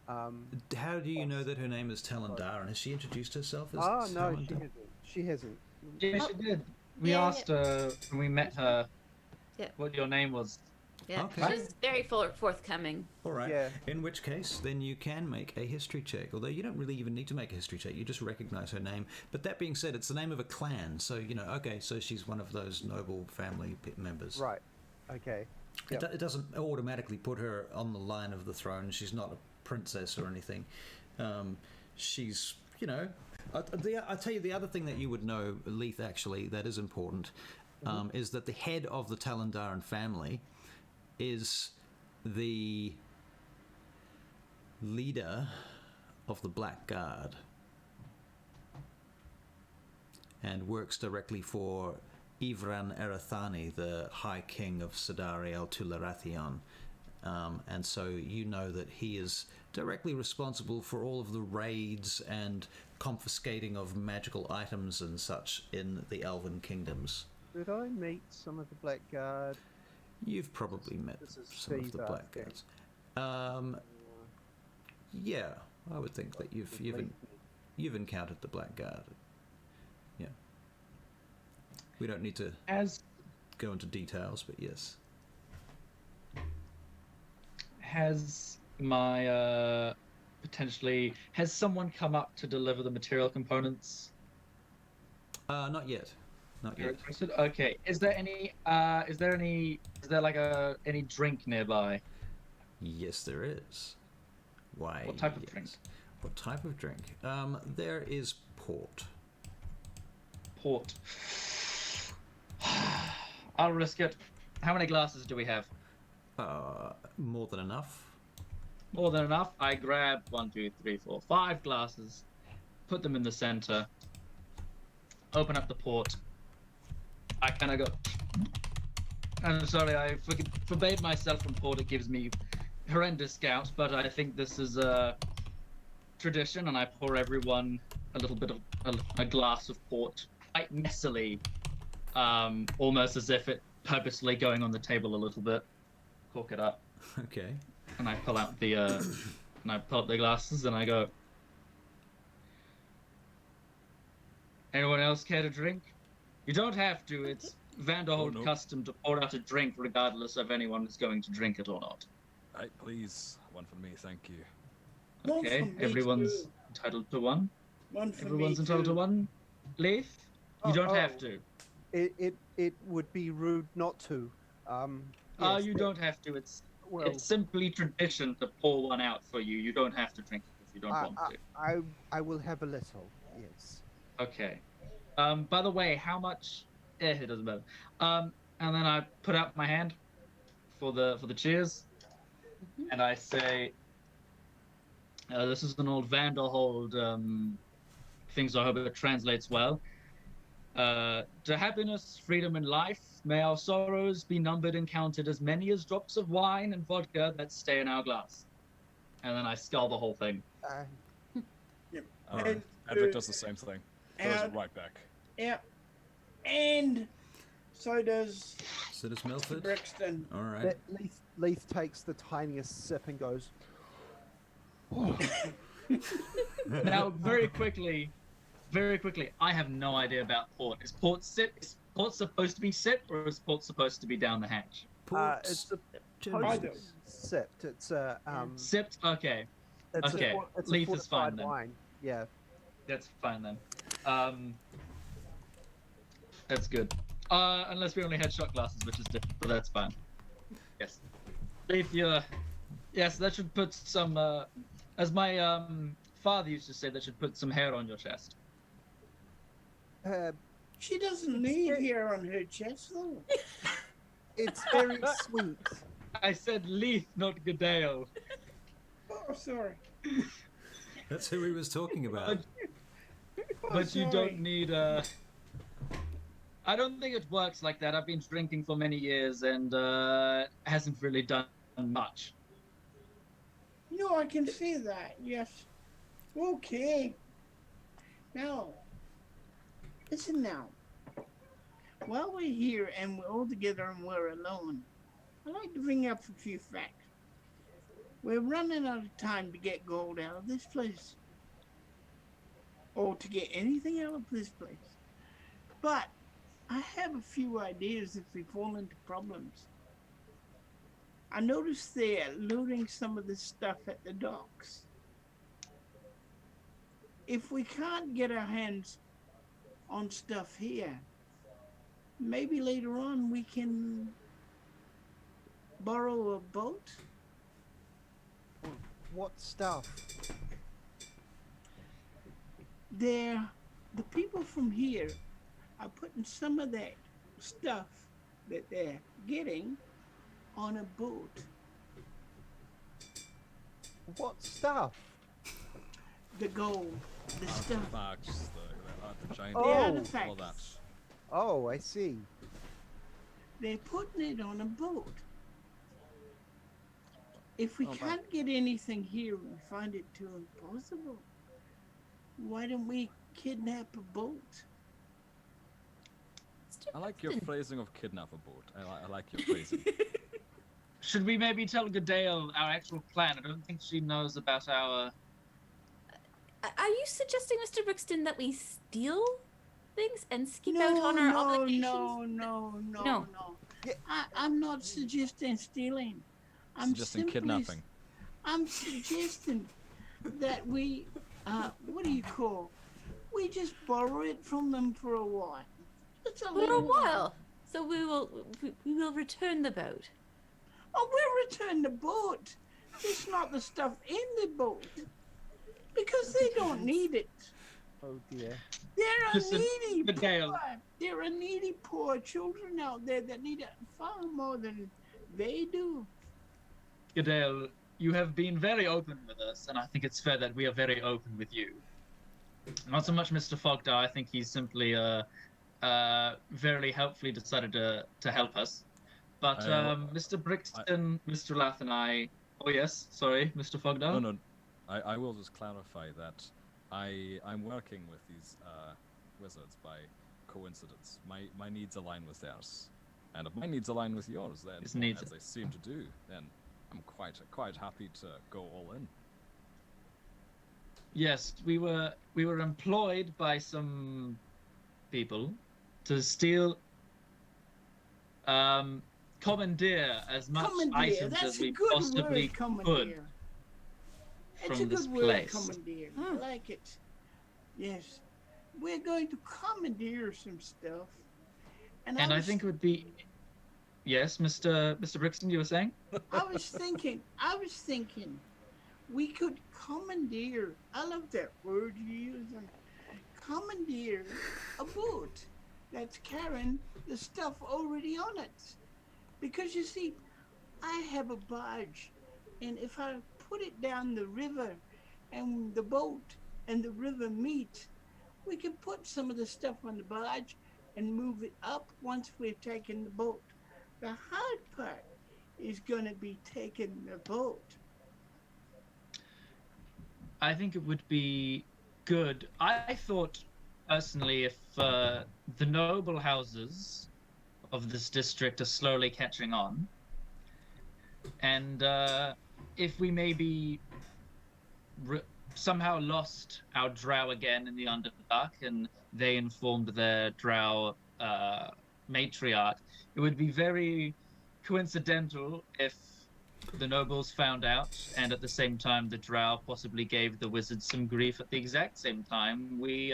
How do you know that her name is Talon Daran? Has she introduced herself as no, Talon Daran? she hasn't. Yeah, she did. We Yeah, asked her when we met her Yeah. what your name was. Yeah, Okay. she's very forthcoming. All right. Yeah. In which case, then you can make a history check. Although you don't really even need to make a history check. You just recognize her name. But that being said, it's the name of a clan. So, okay, so she's one of those noble family members. Right. Okay. It doesn't automatically put her on the line of the throne. She's not a princess or anything. She's, I'll tell you the other thing that you would know, Leith, actually, that is important, is that the head of the Talon Daran family is the leader of the Black Guard and works directly for Ivran Erathani, the High King of Sadariel Tularathion. And so you know that he is directly responsible for all of the raids and confiscating of magical items and such in the Elven kingdoms. Did I meet some of the Black Guard? You've probably met This is some of the Steve, I Black think. Guards. Yeah, I would think that you've encountered the Black Guard. Yeah. We don't need to go into details, but yes. Has my has someone come up to deliver the material components? Not yet. Not yet. Okay. Is there any any drink nearby? Yes, there is. Why? What type of yes. drink? What type of drink? There is port. Port. I'll risk it. How many glasses do we have? More than enough. More than enough. I grab 1, 2, 3, 4, 5 glasses, put them in the center, open up the port. I kind of go. I'm sorry, I forbade myself from port. It gives me horrendous gout, but I think this is a tradition, and I pour everyone a little bit of a glass of port, quite messily, almost as if it purposely going on the table a little bit. Cork it up. Okay. And I pull out the glasses and I go, anyone else care to drink? You don't have to. It's Vanderhold custom to pour out a drink regardless of anyone is going to drink it or not. Right, please. One for me, thank you. One Okay, for me everyone's too. entitled to one. One for Everyone's me entitled too. to one. Leith, you don't have to. It would be rude not to. You don't have to. It's Well, simply tradition to pour one out for you. You don't have to drink it if you don't want to. I will have a little. Yes. Okay. By the way, how much? It doesn't matter. And then I put out my hand for the cheers, and I say, "This is an old Vanderhold thing, so I hope it translates well. To happiness, freedom, and life, may our sorrows be numbered and counted as many as drops of wine and vodka that stay in our glass." And then I scull the whole thing. Adrik does the same thing. Throws it right back. Yeah. And So does So does Milford. Brixton. All right. Leith takes the tiniest sip and goes, Now, very quickly, I have no idea about port. Is port supposed to be sipped, or is port supposed to be down the hatch? it's Generally. I supposed to do. be sipped. It's a Sipped? Okay. it's Okay. it's Leith a is fine fortified then. wine. Yeah. That's fine then. That's good. Unless we only had shot glasses, which is different, but that's fine. Yes. Leith, yes, that should put some, as my father used to say, that should put some hair on your chest. She doesn't need hair on her chest, though. It's very sweet. I said Leith, not Gudael. Oh, sorry. That's who he was talking about. But you don't need I don't think it works like that. I've been drinking for many years and hasn't really done much. No, I can see that. Yes. Okay. Now, listen now. While we're here and we're all together and we're alone, I'd like to bring up a few facts. We're running out of time to get gold out of this place. Or to get anything out of this place. But I have a few ideas if we fall into problems. I noticed they're loading some of this stuff at the docks. If we can't get our hands on stuff here, maybe later on we can borrow a boat. What stuff? The people from here are putting some of that stuff that they're getting on a boat. What stuff? The gold, the stuff. Artifacts, the giant Oh. all Artifacts. that. Oh, I see. They're putting it on a boat. If we Oh, can't get anything here and find it too impossible, why don't we kidnap a boat? I like your phrasing of kidnap a boat. I like your phrasing. Should we maybe tell Gudael our actual plan? I don't think she knows about our... Are you suggesting, Mr. Brixton, that we steal things and skip out on our obligations? No. I'm not suggesting stealing. I'm Suggesting kidnapping. I'm suggesting that we, what do you call? We just borrow it from them for a while. Just For a little while. So we will return the boat. Oh, we'll return the boat. Just not the stuff in the boat. Because they don't need it. Oh dear. There are Listen, needy Gudael. poor. There are needy poor children out there that need it far more than they do. Gudael, you have been very open with us, and I think it's fair that we are very open with you. Not so much Mr. Fogdar. I think he's simply very helpfully decided to help us. But Mr. Brixton, Mr. Lath, and I... Oh, yes, sorry, Mr. Fogdar? No. I will just clarify that I'm working with these wizards by coincidence. My needs align with theirs. And if my needs align with yours, then, His needs- as they seem to do, then I'm quite happy to go all in. Yes, we were employed by some people to steal, commandeer as much Commandeer. items That's as a we good possibly word, commandeer. That's from a this good word, place. commandeer. I like it. Yes. We're going to commandeer some stuff. And I think it would be... Yes, Mr. Brixton, you were saying? I was thinking, we could commandeer, I love that word you use, commandeer a boat that's carrying the stuff already on it. Because you see, I have a barge, and if I put it down the river and the boat and the river meet, we can put some of the stuff on the barge and move it up once we've taken the boat. The hard part is going to be taking the boat. I think it would be good. I thought, personally, if the noble houses of this district are slowly catching on. And if we maybe somehow lost our drow again in the Underdark and they informed their drow matriarch, it would be very coincidental if the nobles found out, and at the same time the drow possibly gave the wizards some grief at the exact same time we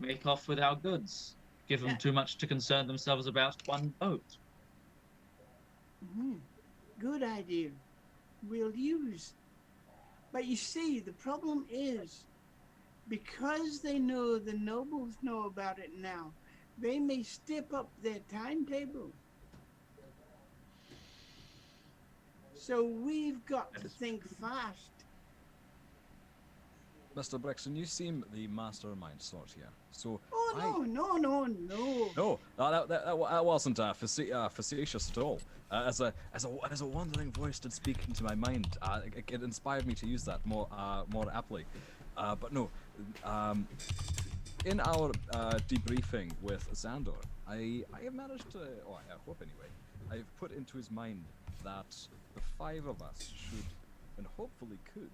make off with our goods. Give them too much to concern themselves about one boat. Good idea. We'll use. But you see, the problem is, because they know the nobles know about it now, they may step up their timetable. So we've got to think fast. Mr. Brixton, you seem the mastermind sort here. So Oh, no. No, that wasn't facetious at all. As a wandering voice did speak into my mind, it inspired me to use that more aptly. But no, in our debriefing with Xandor, I have managed to, or I hope anyway, I've put into his mind that the 5 of us should, and hopefully could,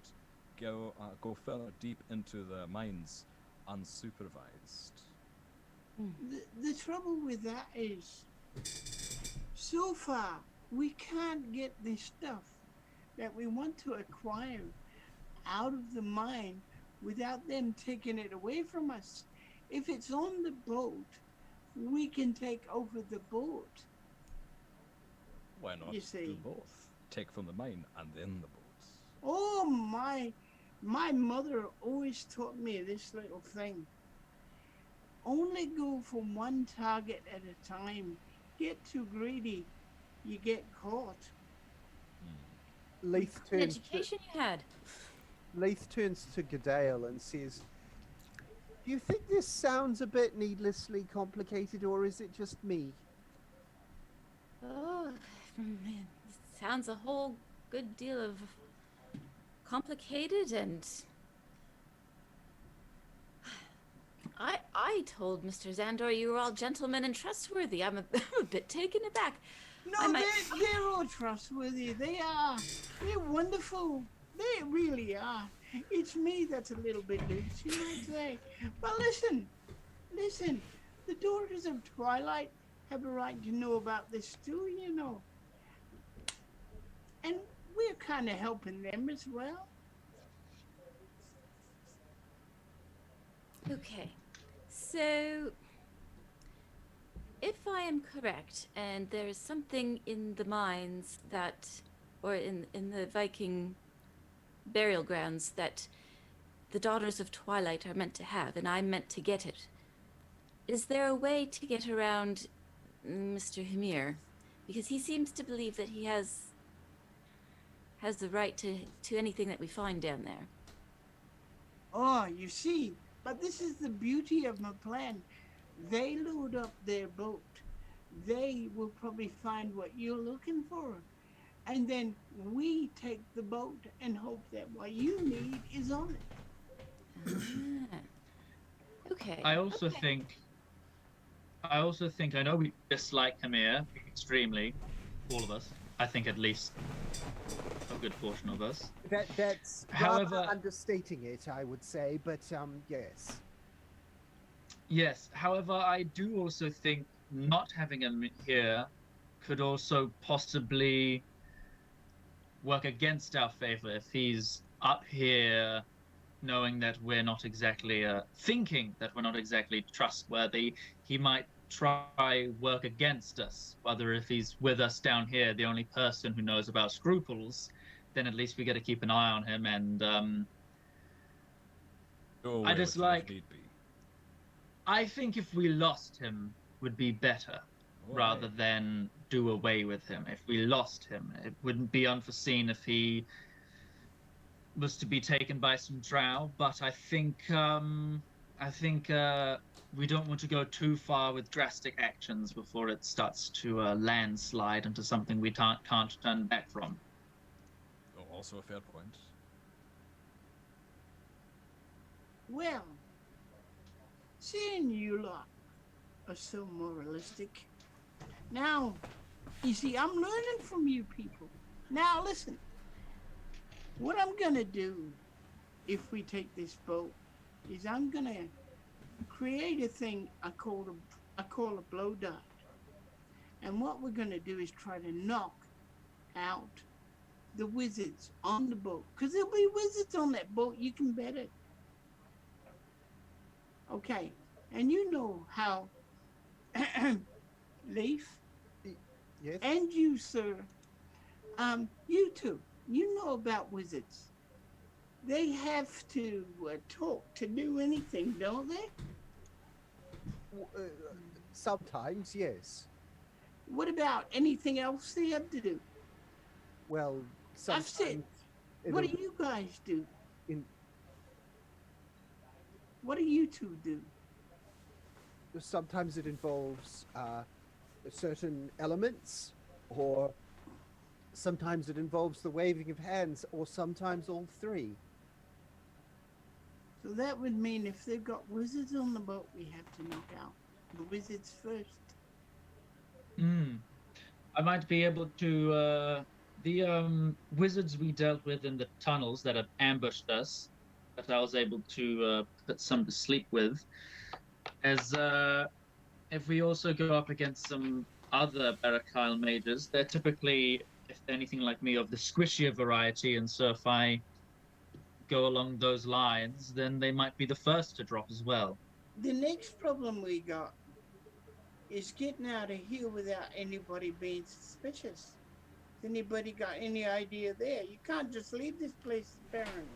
go further deep into the mines unsupervised. The trouble with that is, so far, we can't get the stuff that we want to acquire out of the mine without them taking it away from us. If it's on the boat, we can take over the boat. Why not You see. do both? Take from the mine and then the boats. Oh, my mother always taught me this little thing. Only go for one target at a time. Get too greedy, you get caught. Leith An turns education you had. to Gudael and says, "Do you think this sounds a bit needlessly complicated, or is it just me?" Oh, man, sounds a whole good deal of complicated, and I told Mr. Xandor you were all gentlemen and trustworthy. I'm a bit taken aback. No, they're all trustworthy. They are. They're wonderful. They really are. It's me that's a little bit loose, you might say. But listen. The daughters of Twilight have a right to know about this too, you know. And we're kind of helping them as well. Okay, so if I am correct, and there's something in the mines that, or in the Viking burial grounds that the Daughters of Twilight are meant to have, and I'm meant to get it, is there a way to get around Mr. Hymir? Because he seems to believe that he has the right to anything that we find down there. Oh, you see, but this is the beauty of my plan. They load up their boat. They will probably find what you're looking for. And then we take the boat and hope that what you need is on it. Okay. I also think, I know we dislike Hymir extremely, all of us. I think at least a good portion of us. That's However- rather understating it, I would say, but yes. Yes, however, I do also think not having him here could also possibly work against our favor if he's up here knowing that we're not exactly thinking that we're not exactly trustworthy. He might try work against us, whether if he's with us down here, the only person who knows about scruples, then at least we got to keep an eye on him. And I just like, I think if we lost him would be better rather than do away with him. If we lost him, it wouldn't be unforeseen if he was to be taken by some drow, but I think we don't want to go too far with drastic actions before it starts to landslide into something we can't turn back from. Oh, also a fair point. Well, seeing you lot are so moralistic, Now, you see, I'm learning from you people. Now, listen. What I'm gonna do, if we take this boat, is I'm gonna create a thing I call a blow dart. And what we're gonna do is try to knock out the wizards on the boat. Because there'll be wizards on that boat, you can bet it. Okay. And you know how Leith Yes. and you, sir, you two, you know about wizards. They have to talk to do anything, don't they? Sometimes, yes. What about anything else they have to do? Well, I've said, sometimes what do it'll- you guys do? in What do you two do? sometimes it involves certain elements, or sometimes it involves the waving of hands, or sometimes all three. So that would mean if they've got wizards on the boat, we have to knock out the wizards first. I might be able to. The wizards we dealt with in the tunnels that had ambushed us, that I was able to put some to sleep with. As if we also go up against some other Barachiel mages, they're typically, if they're anything like me, of the squishier variety, and so if I go along those lines, then they might be the first to drop as well. The next problem we got is getting out of here without anybody being suspicious. Has anybody got any idea there? You can't just leave this place barren.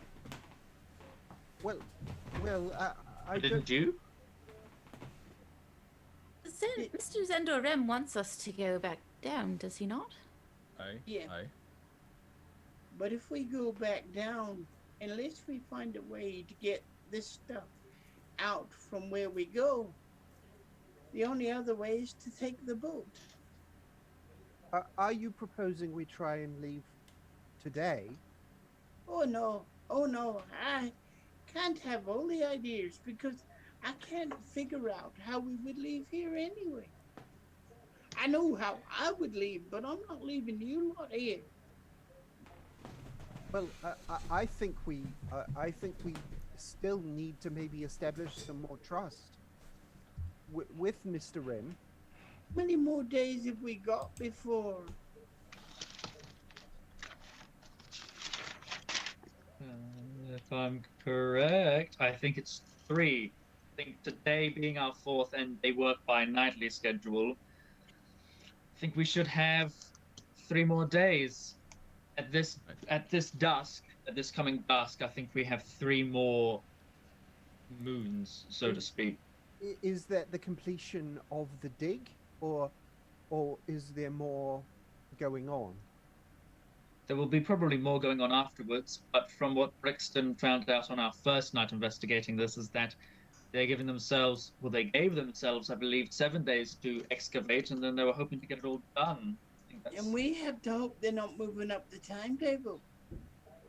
Well, I Didn't don't. you? Mr. Zendorem wants us to go back down, does he not? Aye. Yeah. Aye. But if we go back down, unless we find a way to get this stuff out from where we go, the only other way is to take the boat. Are you proposing we try and leave today? Oh no, I can't have all the ideas because I can't figure out how we would leave here anyway. I know how I would leave, but I'm not leaving you lot here. Well, I think we still need to maybe establish some more trust with Mr. Rim. How many more days have we got before? If I'm correct, I think it's 3. I think today being our 4th, and they work by nightly schedule. I think we should have 3 more days. At this coming dusk, I think we have 3 more moons, so to speak. Is that the completion of the dig, or is there more going on? There will be probably more going on afterwards, but from what Brixton found out on our first night investigating this is that they gave themselves, I believe, 7 days to excavate, and then they were hoping to get it all done. And we have to hope they're not moving up the timetable.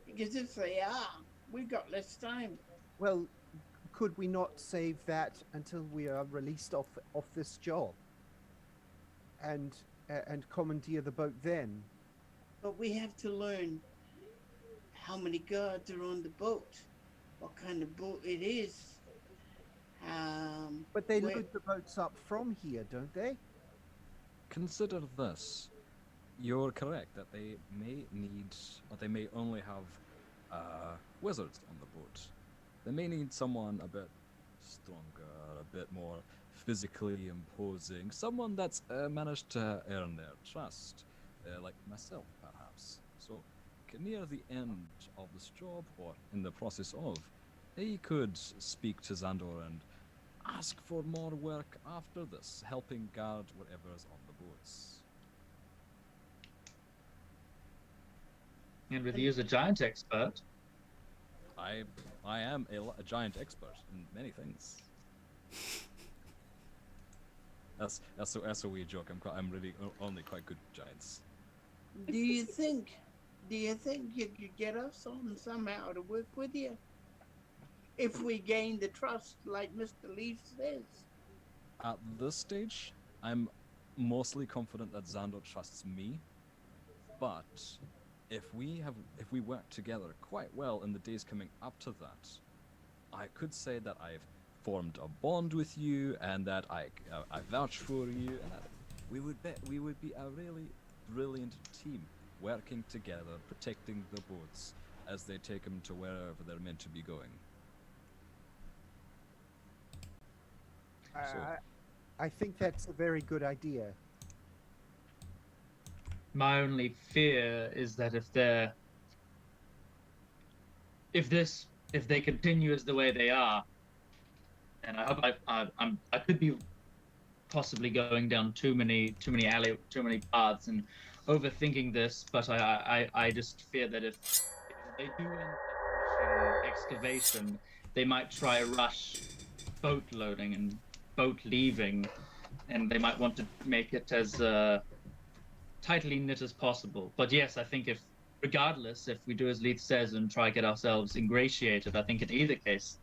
Because if they are, we've got less time. Well, could we not save that until we are released off this job, and commandeer the boat then? But we have to learn how many guards are on the boat, what kind of boat it is. But they load the boats up from here, don't they? Consider this. You're correct that they may need, or they may only have wizards on the boat. They may need someone a bit stronger, a bit more physically imposing, someone that's managed to earn their trust, like myself, perhaps. So, near the end of this job, or in the process of, he could speak to Xandor and ask for more work after this, helping guard whatever's on the boats. And with you as a giant expert, I am a giant expert in many things. That's a weird joke. I'm really only quite good at giants. Do you think you could get us on somehow to work with you? If we gain the trust, like Mr. Leith says. At this stage, I'm mostly confident that Xandor trusts me, but if we work together quite well in the days coming up to that, I could say that I've formed a bond with you, and that I vouch for you, and that we would be a really brilliant team working together, protecting the boats as they take them to wherever they're meant to be going. I think that's a very good idea. My only fear is that if they continue as the way they are, and I hope I could be possibly going down too many paths and overthinking this, but I just fear that if they do end up rushing excavation, they might try a rush boat loading and boat leaving, and they might want to make it as tightly knit as possible. But yes, I think if we do as Leith says and try to get ourselves ingratiated, I think in either case,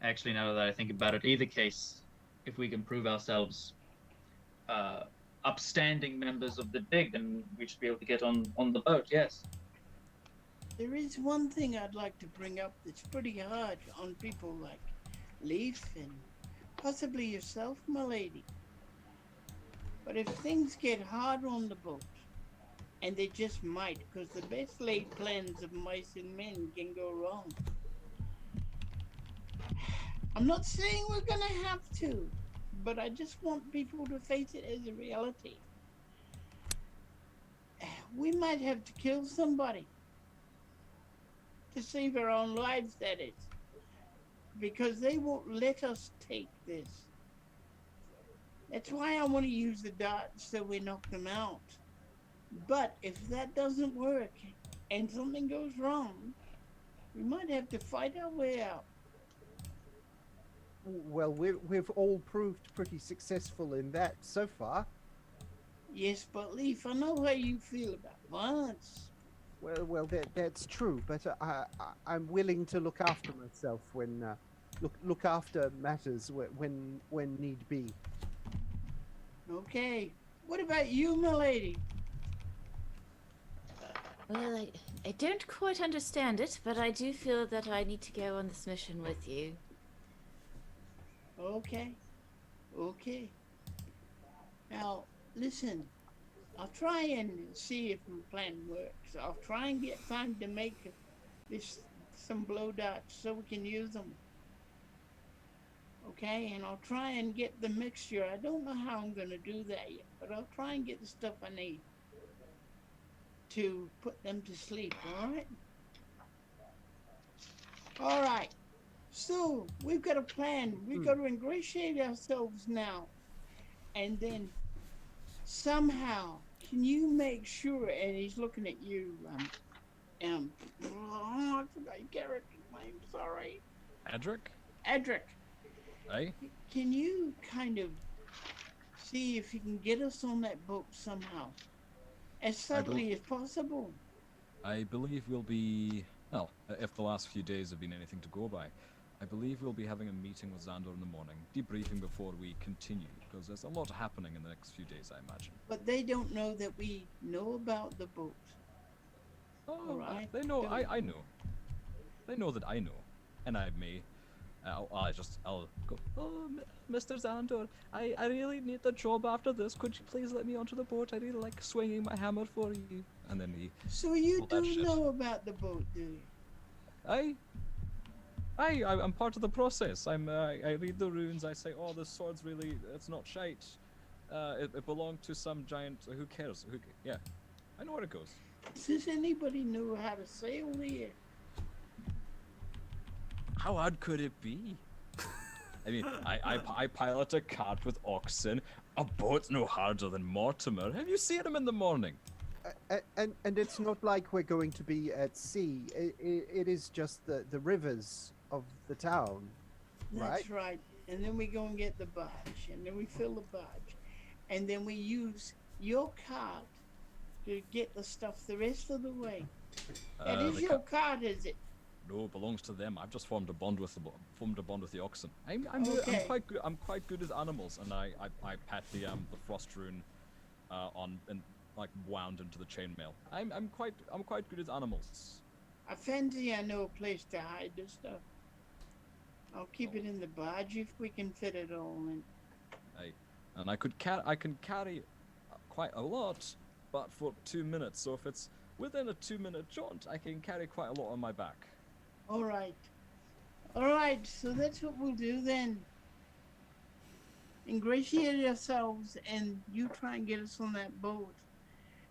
actually now that I think about it, either case, if we can prove ourselves upstanding members of the dig, then we should be able to get on the boat, yes. There is one thing I'd like to bring up that's pretty hard on people like Leith and possibly yourself, my lady. But if things get hard on the boat, and they just might, because the best laid plans of mice and men can go wrong. I'm not saying we're gonna have to, but I just want people to face it as a reality. We might have to kill somebody to save our own lives, that is, because they won't let us take this. That's why I want to use the darts so we knock them out. But if that doesn't work and something goes wrong, we might have to fight our way out. Well, we've all proved pretty successful in that so far. Yes, but Leith, I know how you feel about violence. Well, that's true, but I'm willing to look after myself when look after matters when need be. Okay. What about you, milady? Well, I don't quite understand it, but I do feel that I need to go on this mission with you. Okay. Now, listen. I'll try and see if my plan works. I'll try and get time to make some blow darts so we can use them. Okay, and I'll try and get the mixture. I don't know how I'm going to do that yet, but I'll try and get the stuff I need to put them to sleep, alright? Alright, so we've got a plan. We've got to ingratiate ourselves now. And then somehow, can you make sure, and he's looking at you, I forgot your character's name, sorry. Adrik. Hey? Can you kind of see if you can get us on that boat somehow? As subtly as possible. I believe we'll be, well, if the last few days have been anything to go by, I believe we'll be having a meeting with Xandor in the morning, debriefing before we continue, because there's a lot happening in the next few days, I imagine. But they don't know that we know about the boat. Oh, right. They know, I know. They know that I know, and I may. I'll go, oh, Mr. Xandor, I really need the job after this. Could you please let me onto the boat? I really like swinging my hammer for you. And then he... So you do know about the boat, do you? I'm part of the process. I read the runes, I say, oh, this sword's really, it's not shite. It belonged to some giant, who cares? Yeah, I know where it goes. Does anybody know how to sail here? How hard could it be? I mean, I pilot a cart with oxen. A boat's no harder than Mortimer. Have you seen him in the morning? And it's not like we're going to be at sea. It is just the rivers of the town, right? That's right. And then we go and get the barge, and then we fill the barge, and then we use your cart to get the stuff the rest of the way. That is your cart, is it? No, it belongs to them. I've just formed a bond with the oxen. I'm Okay. quite good. I'm quite good with animals, and I pat the frost rune on and like wound into the chainmail. I'm quite good at animals. I fancy I know a place to hide this stuff. I'll keep it in the barge if we can fit it all in. And I can carry quite a lot, but for 2 minutes. So if it's within a 2-minute jaunt, I can carry quite a lot on my back. All right. All right, so that's what we'll do then. Ingratiate yourselves, and you try and get us on that boat.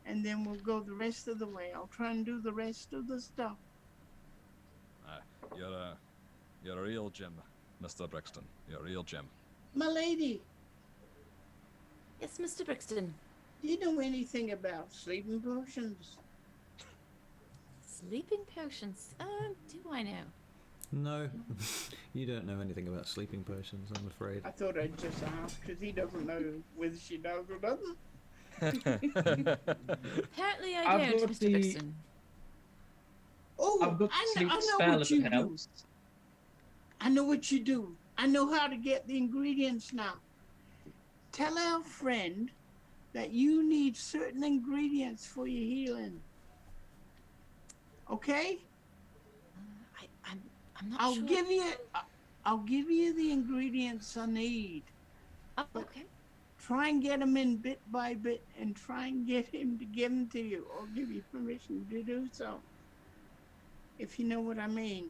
And then we'll go the rest of the way. I'll try and do the rest of the stuff. You're a real gem, Mr. Brixton. You're a real gem. My lady, Yes, Mr. Brixton. do you know anything about sleeping potions? Sleeping potions. Do I know? No, you don't know anything about sleeping potions, I'm afraid. I thought I'd just ask, because he doesn't know whether she does or doesn't. Apparently I I've don't, got Mr. the- Brixton. Oh, I've got I sleep know spell what if you it do. helps. I know what you do. I know how to get the ingredients now. Tell our friend that you need certain ingredients for your healing. Okay? I'm not I'll sure. I'll give you the ingredients I need. Oh, okay. Try and get them in bit by bit, and try and get him to give them to you, or give you permission to do so. If you know what I mean.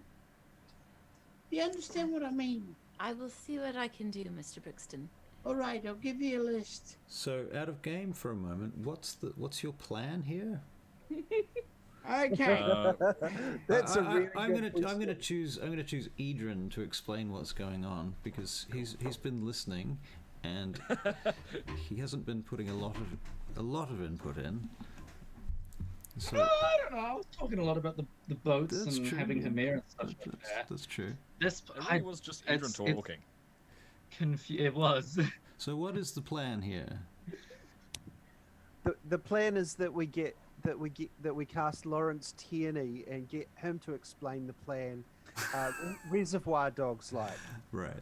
Do you understand what I mean? I will see what I can do, Mr. Brixton. All right, I'll give you a list. So, out of game for a moment, what's your plan here? Okay. That's a really I'm good gonna question. choose Edryn to explain what's going on, because he's been listening, and he hasn't been putting a lot of input in. So I don't know. I was talking a lot about the boats That's and true, having yeah. Hamir and such like that. that's true. This It really was just Adrian it's- talking. It was. So what is the plan here? The plan is that we cast Lawrence Tierney and get him to explain the plan. Reservoir Dogs like. Right.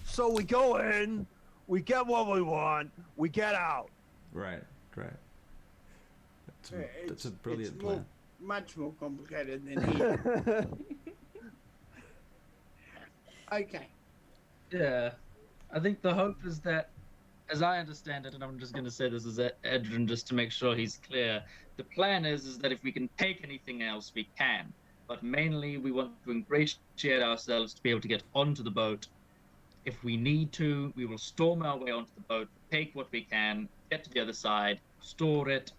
So we go in, we get what we want, we get out. Right. That's a brilliant it's plan. much more complicated than here. Okay. Yeah. I think the hope is that, as I understand it, and I'm just going to say this as Edryn just to make sure he's clear, the plan is that if we can take anything else, we can. But mainly we want to ingratiate ourselves to be able to get onto the boat. If we need to, we will storm our way onto the boat, take what we can, get to the other side, store it,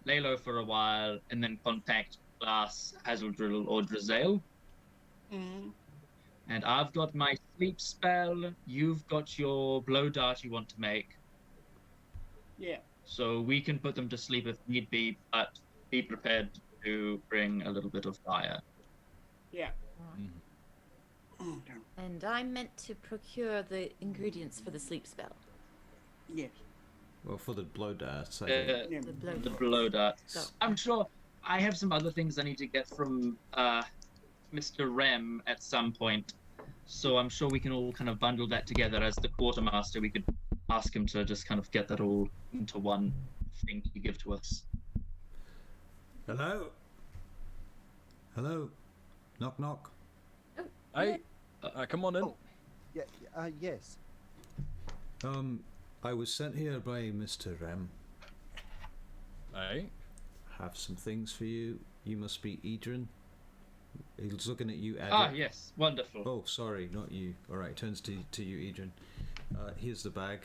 lay low for a while, and then contact Glass, Hazeldrill, or Drizel. Mm-hmm. And I've got my sleep spell. You've got your blow dart you want to make. Yeah. So we can put them to sleep if need be, but be prepared to bring a little bit of fire. Yeah. And I meant to procure the ingredients for the sleep spell. Yes. Well, for the blow darts, I think. Yeah. The blow The darts. blow dart. So, I'm sure I have some other things I need to get from Mr. Rem at some point. So I'm sure we can all kind of bundle that together as the quartermaster. We could ask him to just kind of get that all into one thing to give to us. Hello? Hello? Knock knock. Hey, come on in. Oh. Yeah. Yes. I was sent here by Mr. Rem. Hey, Have some things for you. You must be Edryn. He's looking at you, Adrik. Ah, yes. Wonderful. Oh, sorry, not you. All right, turns to you, Edryn. Here's the bag.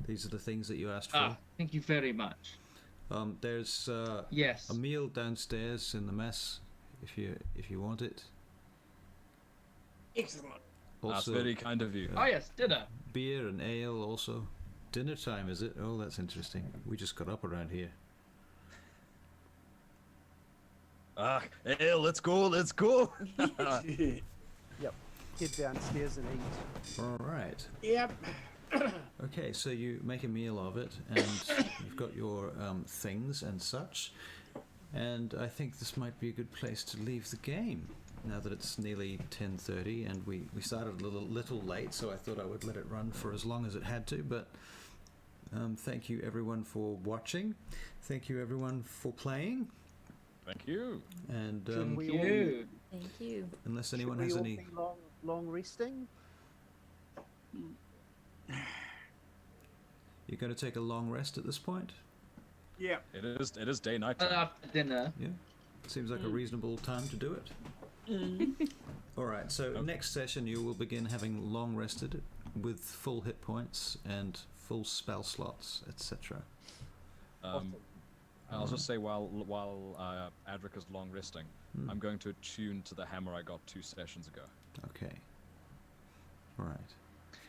These are the things that you asked for. Ah, thank you very much. There's Yes. a meal downstairs in the mess, if you want it. Excellent. that's Also, very kind of you. Oh, yes. Dinner. beer and ale. Also, dinner time is it? Oh, that's interesting. We just got up around here. Hey, let's go. Yep. Head downstairs and eat. All right. Yep. Okay, so you make a meal of it, and you've got your things and such. And I think this might be a good place to leave the game. now that it's nearly 10:30, and we started a little late, so I thought I would let it run for as long as it had to. But thank you everyone for watching. Thank you everyone for playing. Thank you. And Thank you. Thank you. unless anyone Should we has all any, be long resting? you're going to take a long rest at this point. Yeah. It is day night time. After dinner. Yeah, seems like a reasonable time to do it. All right, so next session you will begin having long rested with full hit points and full spell slots, etc. I'll just say while Adrik is long resting, I'm going to attune to the hammer I got 2 sessions ago. Okay. All right.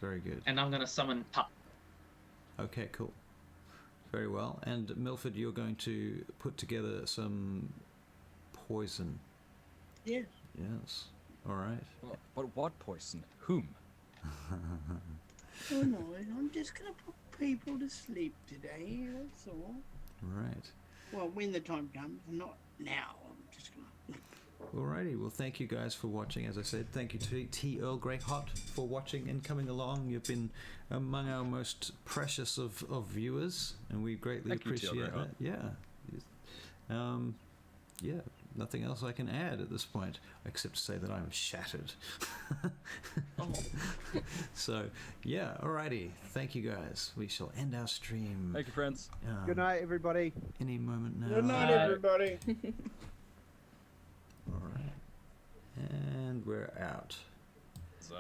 Very good. And I'm going to summon Pup. Okay, cool. Very well. And Milford, you're going to put together some poison. Yes. Yes. All right. But what poison? Whom? Oh no, I'm just gonna put people to sleep today. That's all. Right. Well, when the time comes, not now. I'm just gonna. Alrighty, well thank you guys for watching. As I said, thank you to T. Earl Grey Hot for watching and coming along. You've been among our most precious of viewers, and we greatly Thank you, T. Earl Grey appreciate that. Yeah. Yeah, nothing else I can add at this point, except to say that I'm shattered. So, yeah, alrighty. Thank you guys. We shall end our stream. Thank you, friends. Good night, everybody. Any moment now. Good night, everybody. Alright. And we're out. So,